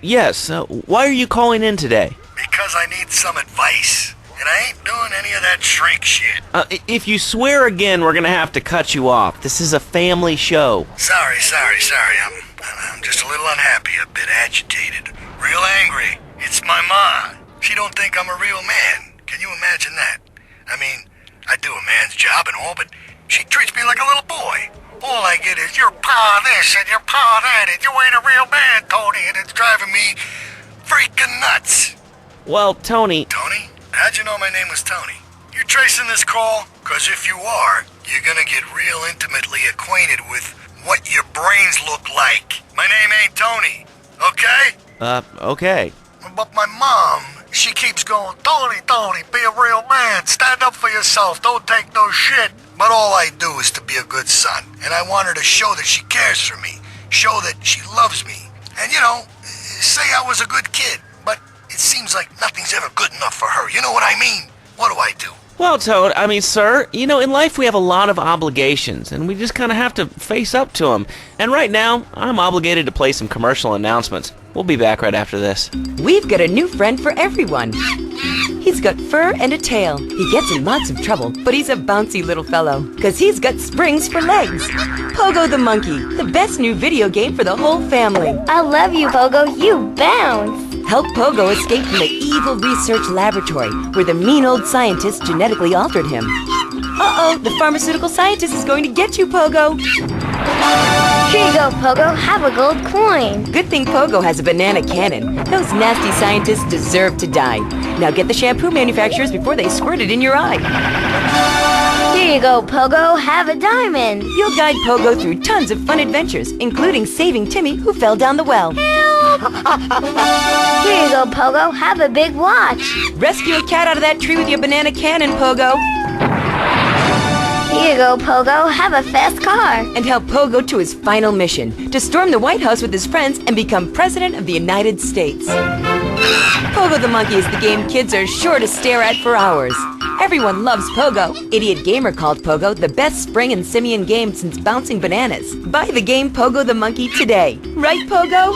Yes. Why are you calling in today? Because I need some advice. And I ain't doing any of that shrink shit. If you swear again, we're gonna have to cut you off. This is a family show. Sorry. I'm just a little unhappy, a bit agitated. Real angry. It's my ma. She don't think I'm a real man. Can you imagine that? I mean, I do a man's job and all, but she treats me like a little boy. All I get is, "Your pa this and your pa that, and you ain't a real man, Tony," and it's driving me freaking nuts. Well, Tony... Tony? How'd you know my name was Tony? You tracing this call? 'Cause if you are, you're gonna get real intimately acquainted with what your brains look like. My name ain't Tony, okay? Okay. But my mom, she keeps going, "Tony, be a real man. Stand up for yourself. Don't take no shit." But all I do is to be a good son. And I want her to show that she cares for me. Show that she loves me. And, you know, say I was a good kid. But it seems like nothing's ever good enough for her. You know what I mean? What do I do? Well, Toad, I mean, sir, you know, in life we have a lot of obligations, and we just kind of have to face up to them. And right now, I'm obligated to play some commercial announcements. We'll be back right after this. We've got a new friend for everyone. He's got fur and a tail. He gets in lots of trouble, but he's a bouncy little fellow, 'cause he's got springs for legs. Pogo the Monkey, the best new video game for the whole family. I love you, Pogo. You bounce. Help Pogo escape from the evil research laboratory where the mean old scientist genetically altered him. Uh-oh, the pharmaceutical scientist is going to get you, Pogo. Here you go, Pogo. Have a gold coin. Good thing Pogo has a banana cannon. Those nasty scientists deserve to die. Now get the shampoo manufacturers before they squirt it in your eye. Here you go, Pogo. Have a diamond. You'll guide Pogo through tons of fun adventures, including saving Timmy, who fell down the well. Here you go, Pogo. Have a big watch. Rescue a cat out of that tree with your banana cannon, Pogo. Here you go, Pogo. Have a fast car. And help Pogo to his final mission, to storm the White House with his friends and become President of the United States. Pogo the Monkey is the game kids are sure to stare at for hours. Everyone loves Pogo. Idiot Gamer called Pogo the best spring and simian game since bouncing bananas. Buy the game Pogo the Monkey today. Right, Pogo?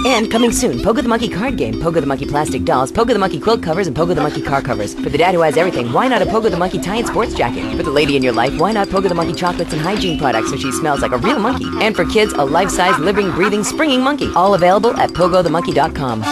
And coming soon, Pogo the Monkey card game, Pogo the Monkey plastic dolls, Pogo the Monkey quilt covers, and Pogo the Monkey car covers. For the dad who has everything, why not a Pogo the Monkey tie-in sports jacket? For the lady in your life, why not Pogo the Monkey chocolates and hygiene products so she smells like a real monkey? And for kids, a life-size, living, breathing, springing monkey. All available at pogothemonkey.com.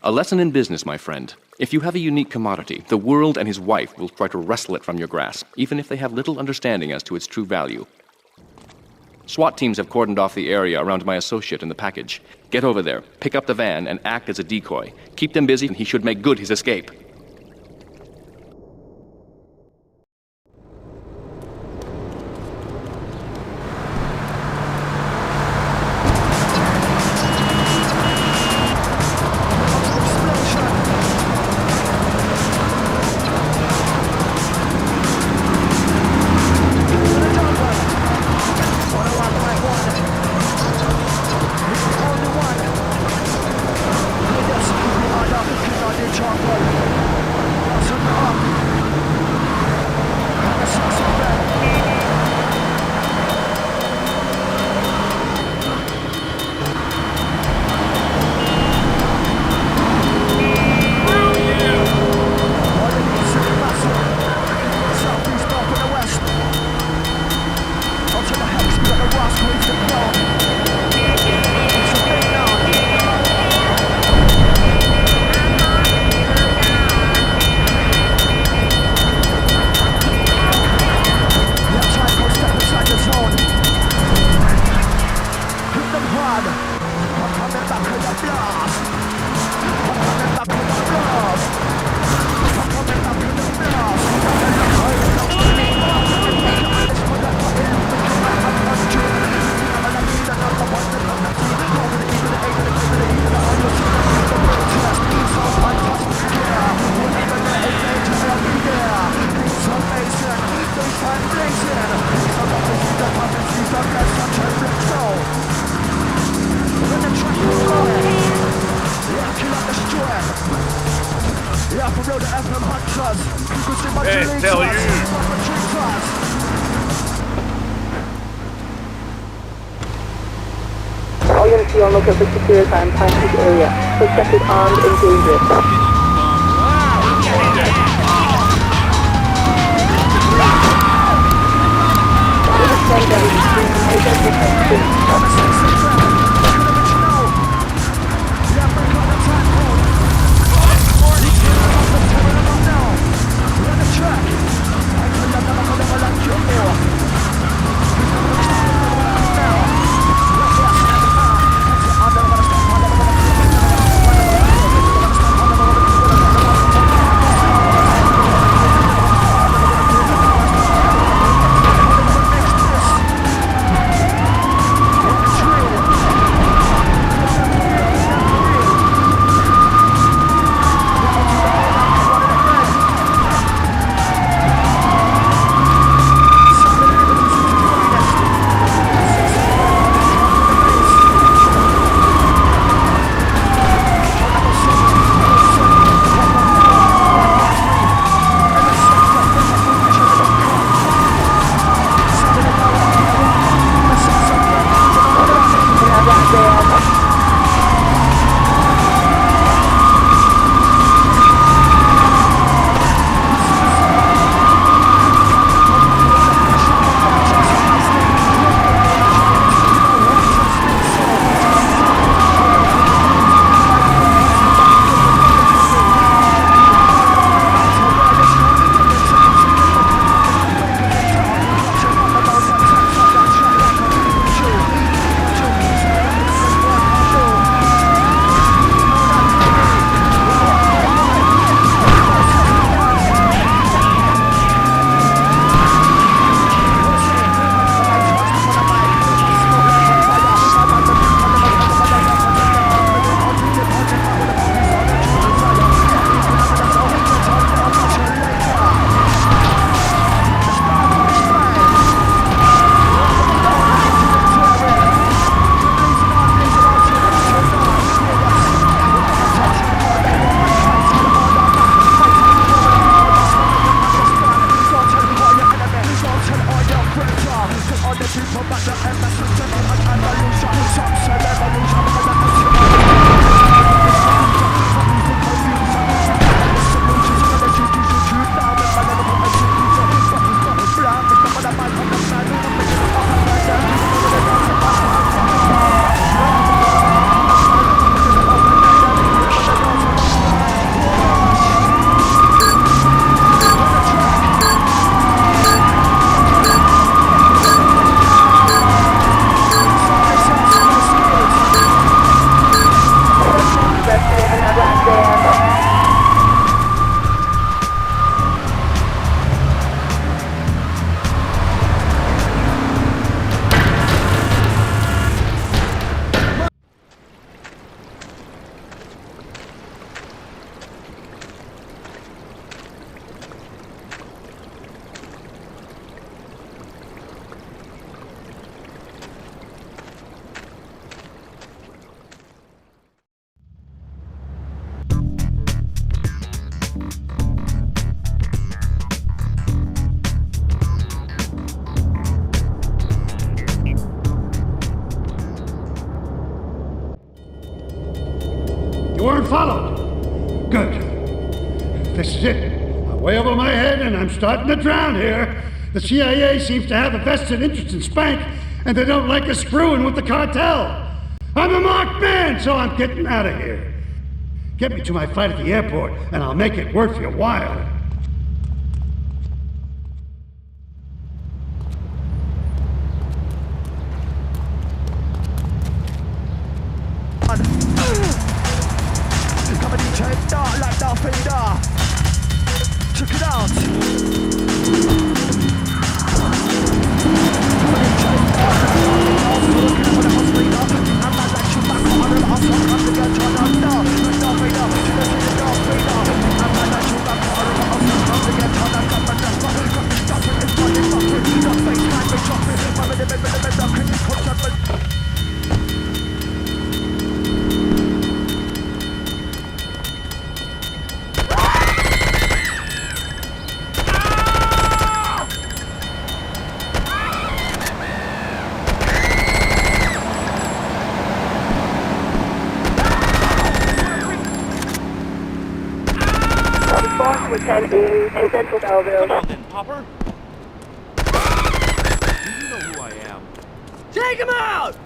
A lesson in business, my friend. If you have a unique commodity, the world and his wife will try to wrestle it from your grasp, even if they have little understanding as to its true value. SWAT teams have cordoned off the area around my associate in the package. Get over there, pick up the van, and act as a decoy. Keep them busy, and he should make good his escape. All units be on lookout for secure time, Pine Creek area. Suspected armed and dangerous. followed. Good. This is it. I'm way over my head and I'm starting to drown here. The CIA seems to have a vested interest in Spank, and they don't like us screwing with the cartel. I'm a marked man, so I'm getting out of here. Get me to my flight at the airport, and I'll make it worth your while. Check it out. In Central Belleville. Come on then, Popper. You know who I am. Take him out!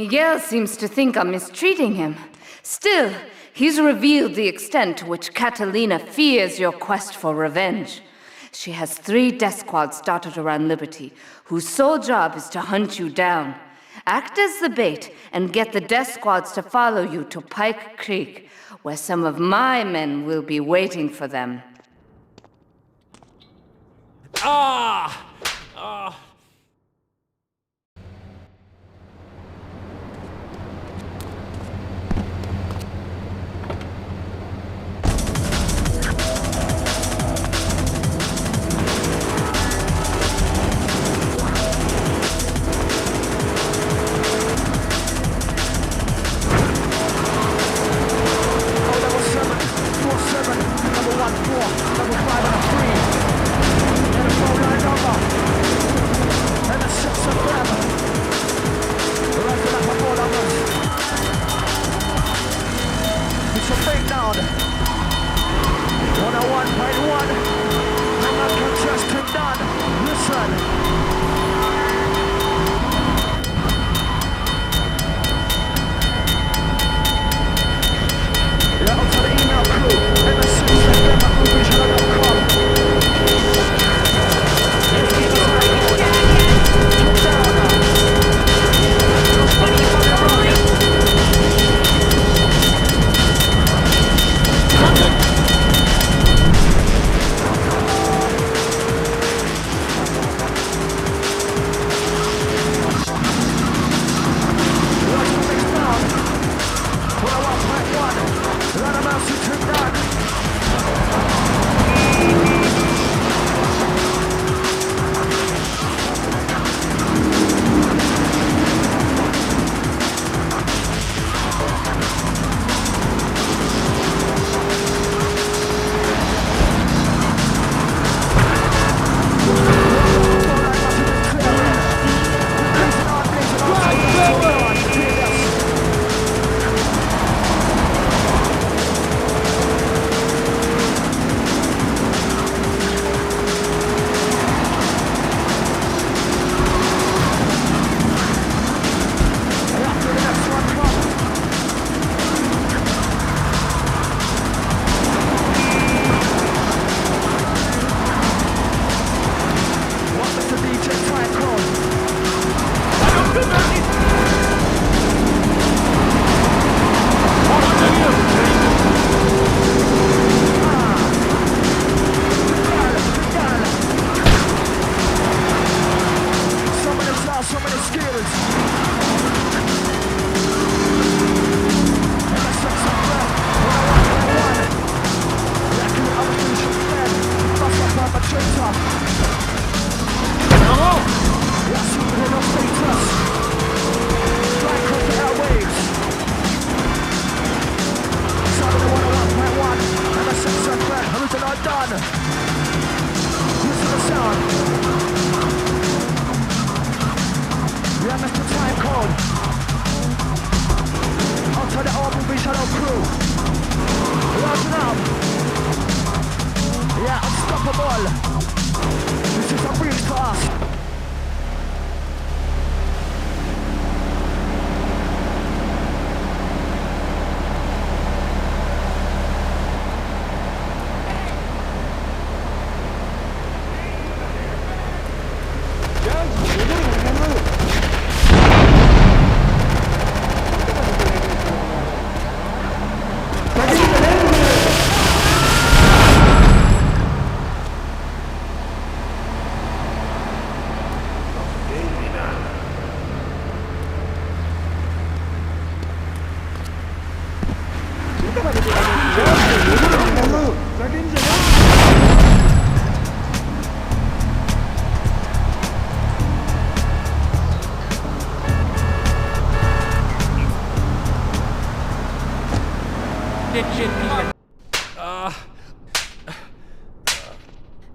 Miguel seems to think I'm mistreating him. Still, he's revealed the extent to which Catalina fears your quest for revenge. She has 3 death squads dotted around Liberty, whose sole job is to hunt you down. Act as the bait and get the death squads to follow you to Pike Creek, where some of my men will be waiting for them.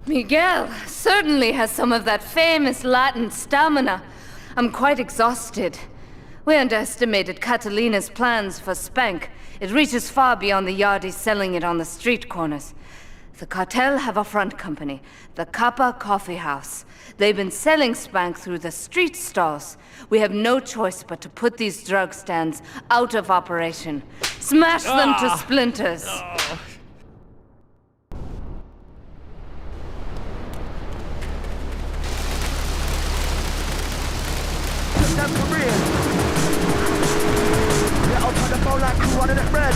Miguel certainly has some of that famous Latin stamina. I'm quite exhausted. We underestimated Catalina's plans for Spank. It reaches far beyond the yardies selling it on the street corners. The cartel have a front company, the Kappa Coffee House. They've been selling spank through the street stalls. We have no choice but to put these drug stands out of operation. Smash them to splinters. Them for real. Yeah, I'll turn the phone like crew running it red.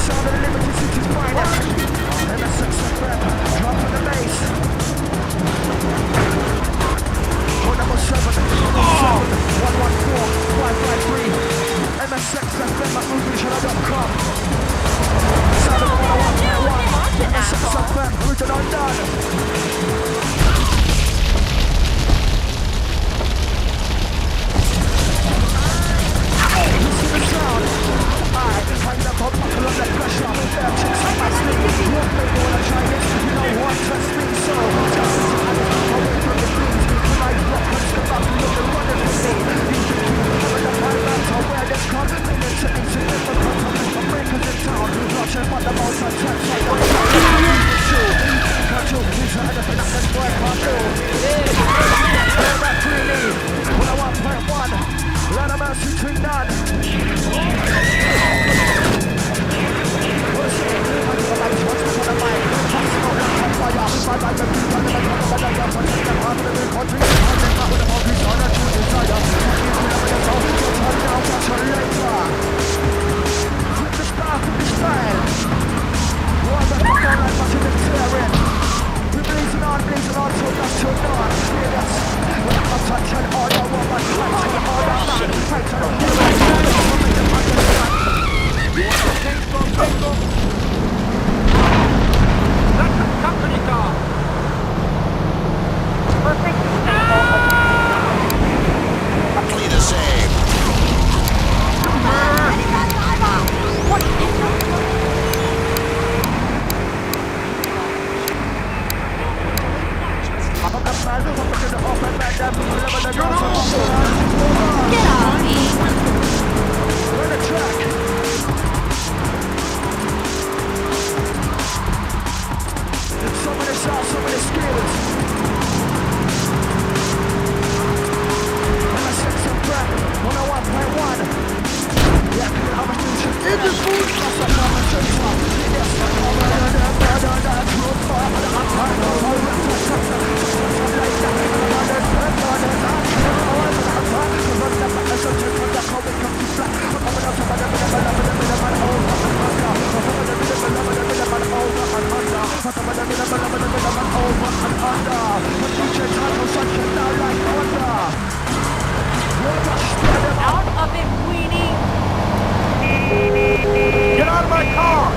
Sound of the Liberty City's finest. MSX FM, drop on the bass. 114-553. MSX FM at movieschannel.com. Sound of the 101.1. MSX FM, original done. Listen to the sound. Alright, hang up, I'll buckle under pressure. There are chicks on my sleeve. Won't make me wanna try this. You know what, trust me, so just listen to the away from the breeze. Tonight, rock comes the back, look and running with me. These are people coming up my back, so where this come? And it's an insignificant company from breakers in town. Watching what the most on track, so what the fuck is can't you please let anything that this boy can't do? Hear that freely. 101.1. Let a mercy between none. Get out of my car!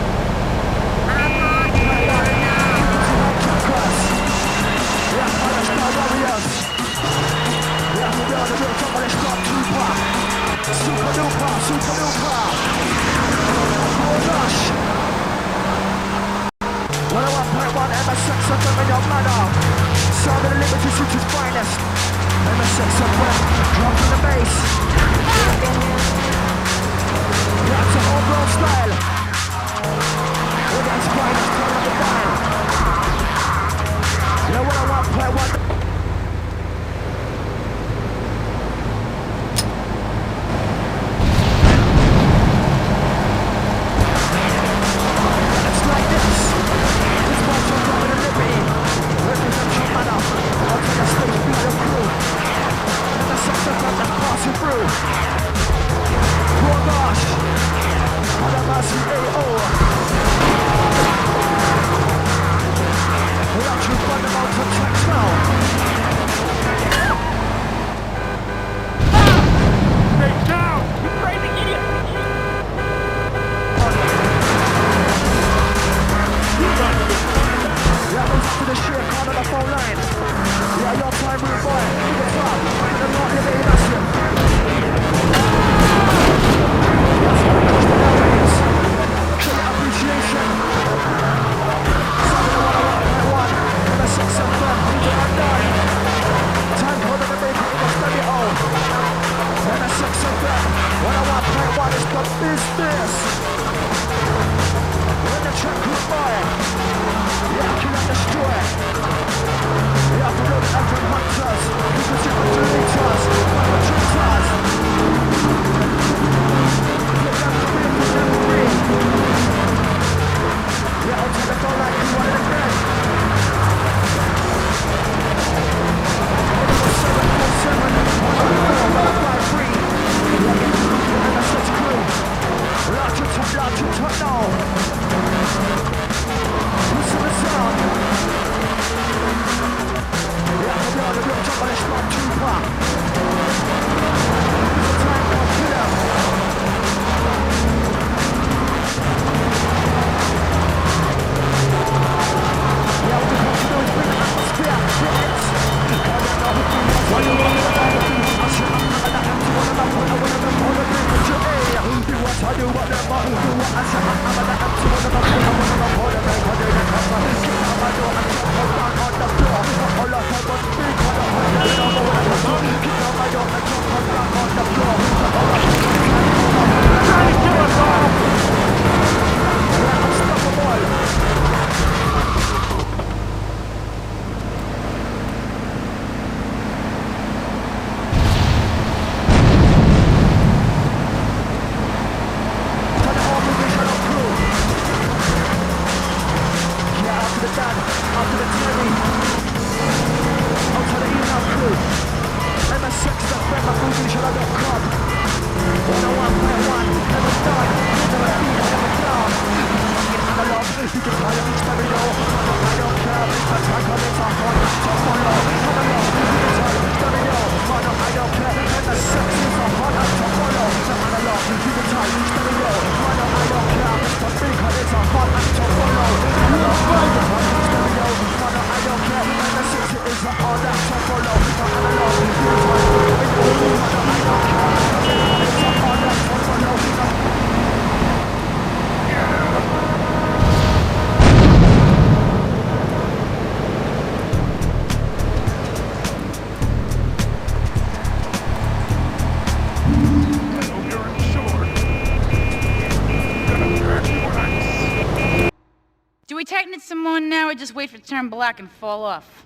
tighten it some more now or just wait for it to turn black and fall off?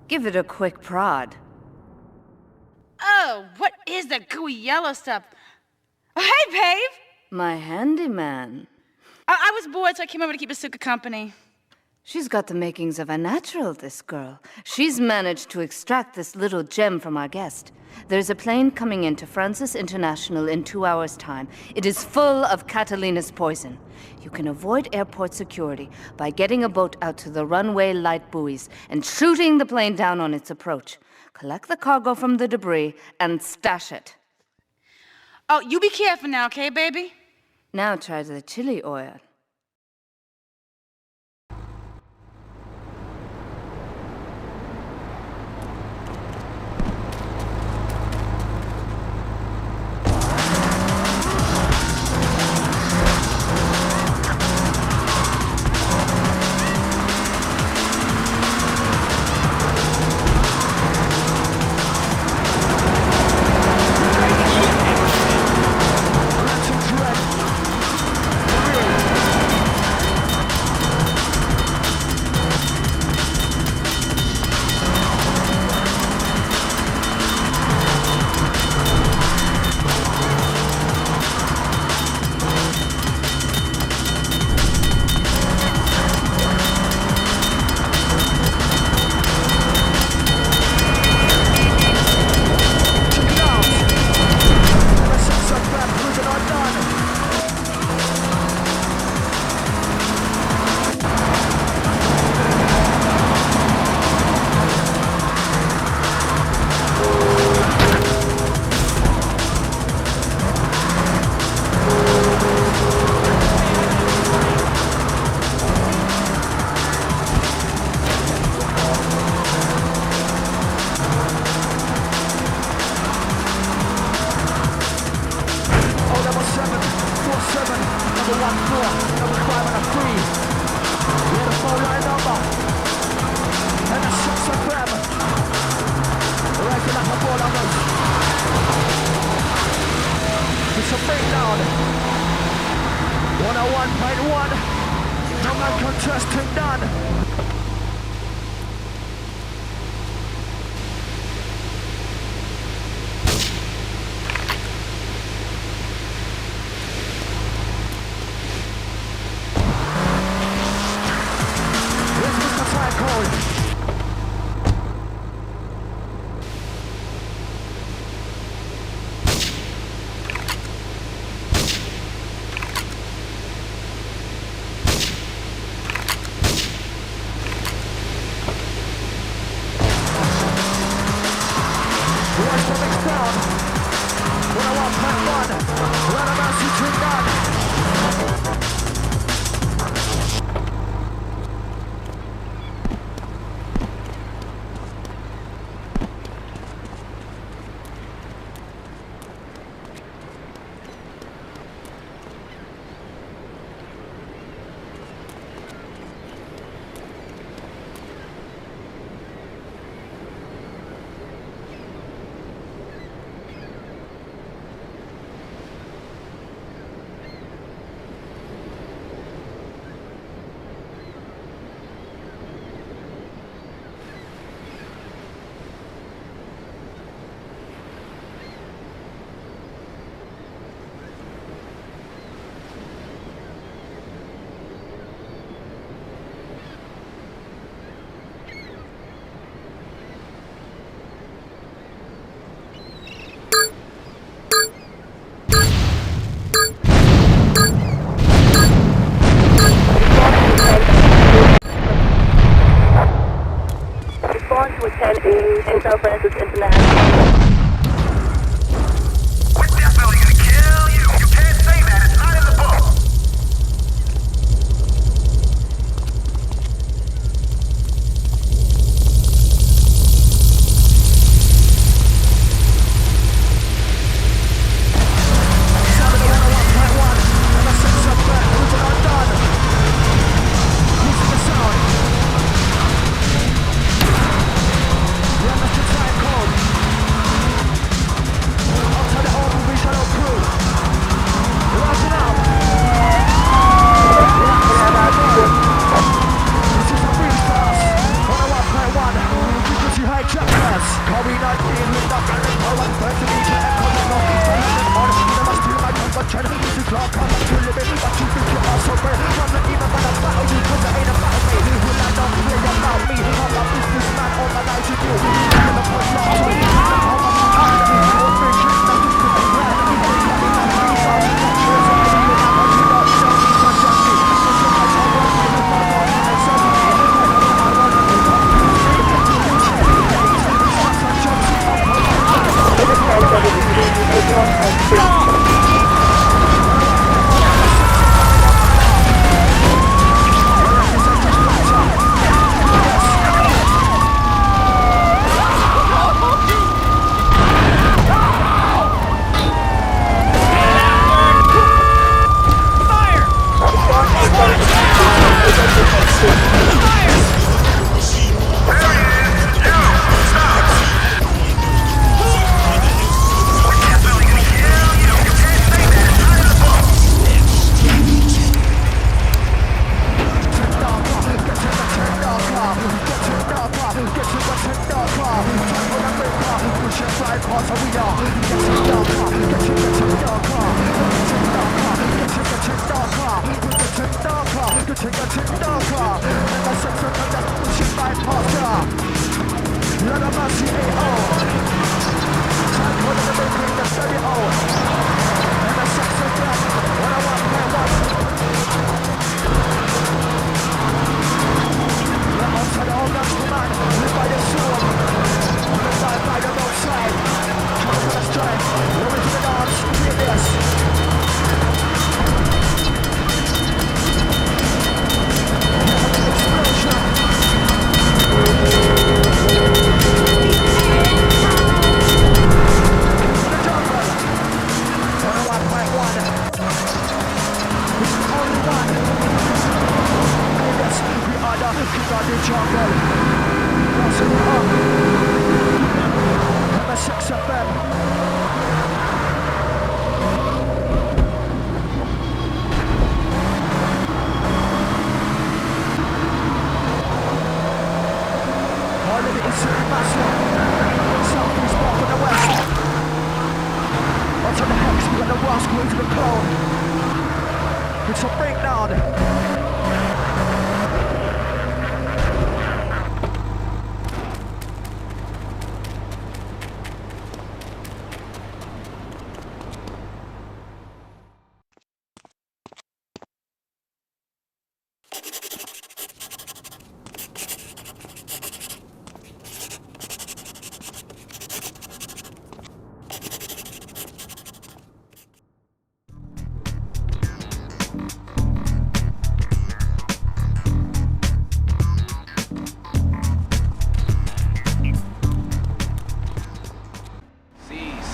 Give it a quick prod. Oh, what is that gooey yellow stuff? Oh, hey, babe! My handyman. I was bored, so I came over to keep Asuka company. She's got the makings of a natural, this girl. She's managed to extract this little gem from our guest. There's a plane coming into Francis International in 2 hours' time. It is full of Catalina's poison. You can avoid airport security by getting a boat out to the runway light buoys and shooting the plane down on its approach. Collect the cargo from the debris and stash it. Oh, you be careful now, okay, baby? Now try the chili oil.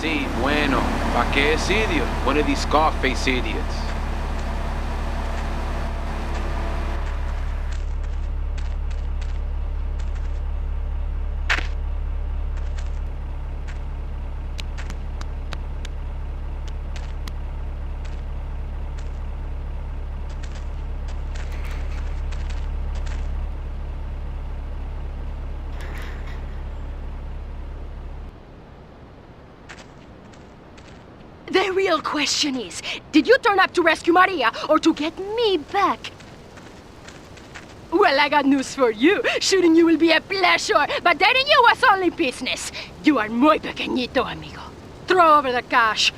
Sí, bueno. ¿Pa' qué es idiot? One of these Scarface idiots. The real question is, did you turn up to rescue Maria or to get me back? Well, I got news for you. Shooting you will be a pleasure, but dating you was only business. You are muy pequeñito, amigo. Throw over the cash.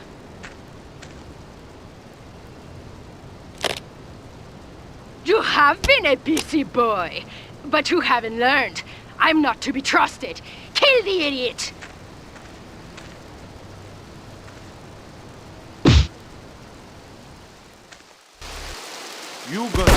You have been a busy boy, but you haven't learned. I'm not to be trusted. Kill the idiot! You gonna...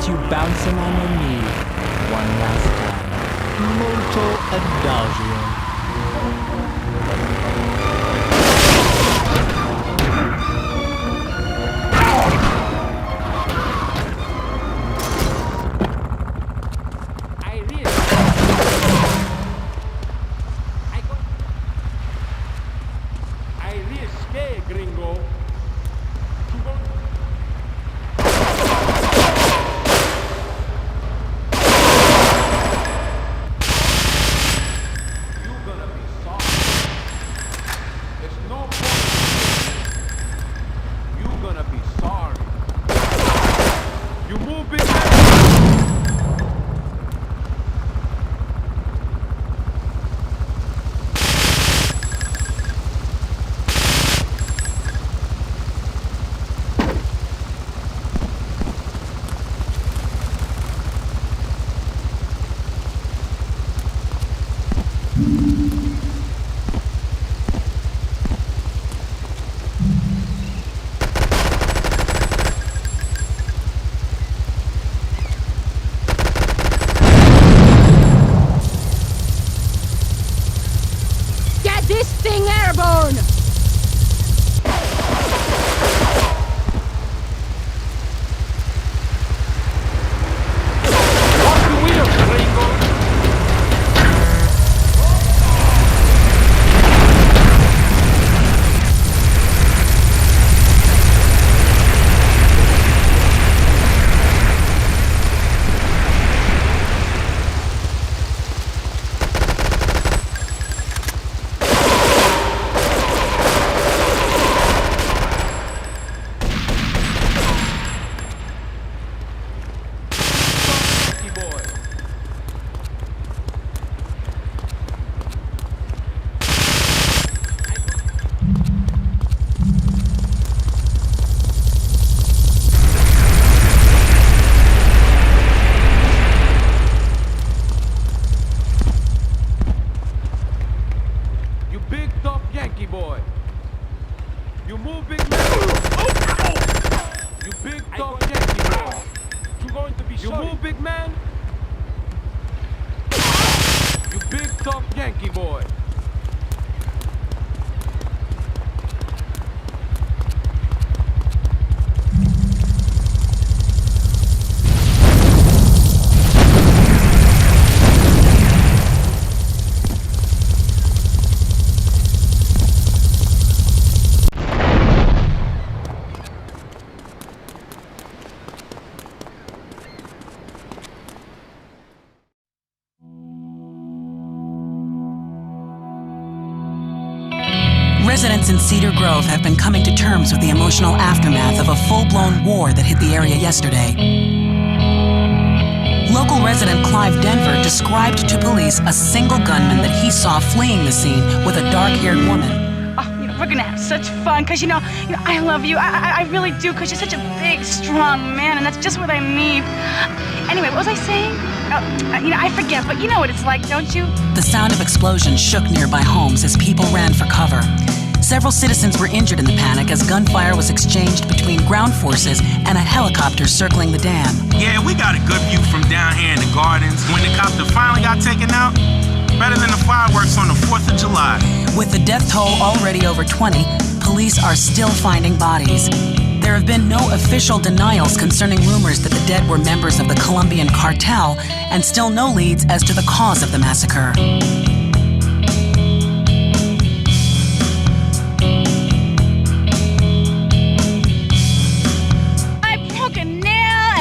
get you bouncing on your knee one last time. Molto adagio. Residents in Cedar Grove have been coming to terms with the emotional aftermath of a full-blown war that hit the area yesterday. Local resident Clive Denver described to police a single gunman that he saw fleeing the scene with a dark-haired woman. Oh, we're gonna have such fun, because, you know, I love you. I really do, because you're such a big, strong man, and that's just what I need. Anyway, what was I saying? I forget, but you know what it's like, don't you? The sound of explosions shook nearby homes as people ran for cover. Several citizens were injured in the panic as gunfire was exchanged between ground forces and a helicopter circling the dam. Yeah, we got a good view from down here in the gardens. When the copter finally got taken out, better than the fireworks on the 4th of July. With the death toll already over 20, police are still finding bodies. There have been no official denials concerning rumors that the dead were members of the Colombian cartel, and still no leads as to the cause of the massacre.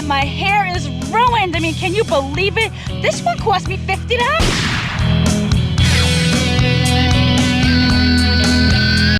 My hair is ruined. I mean, can you believe it? This one cost me $50.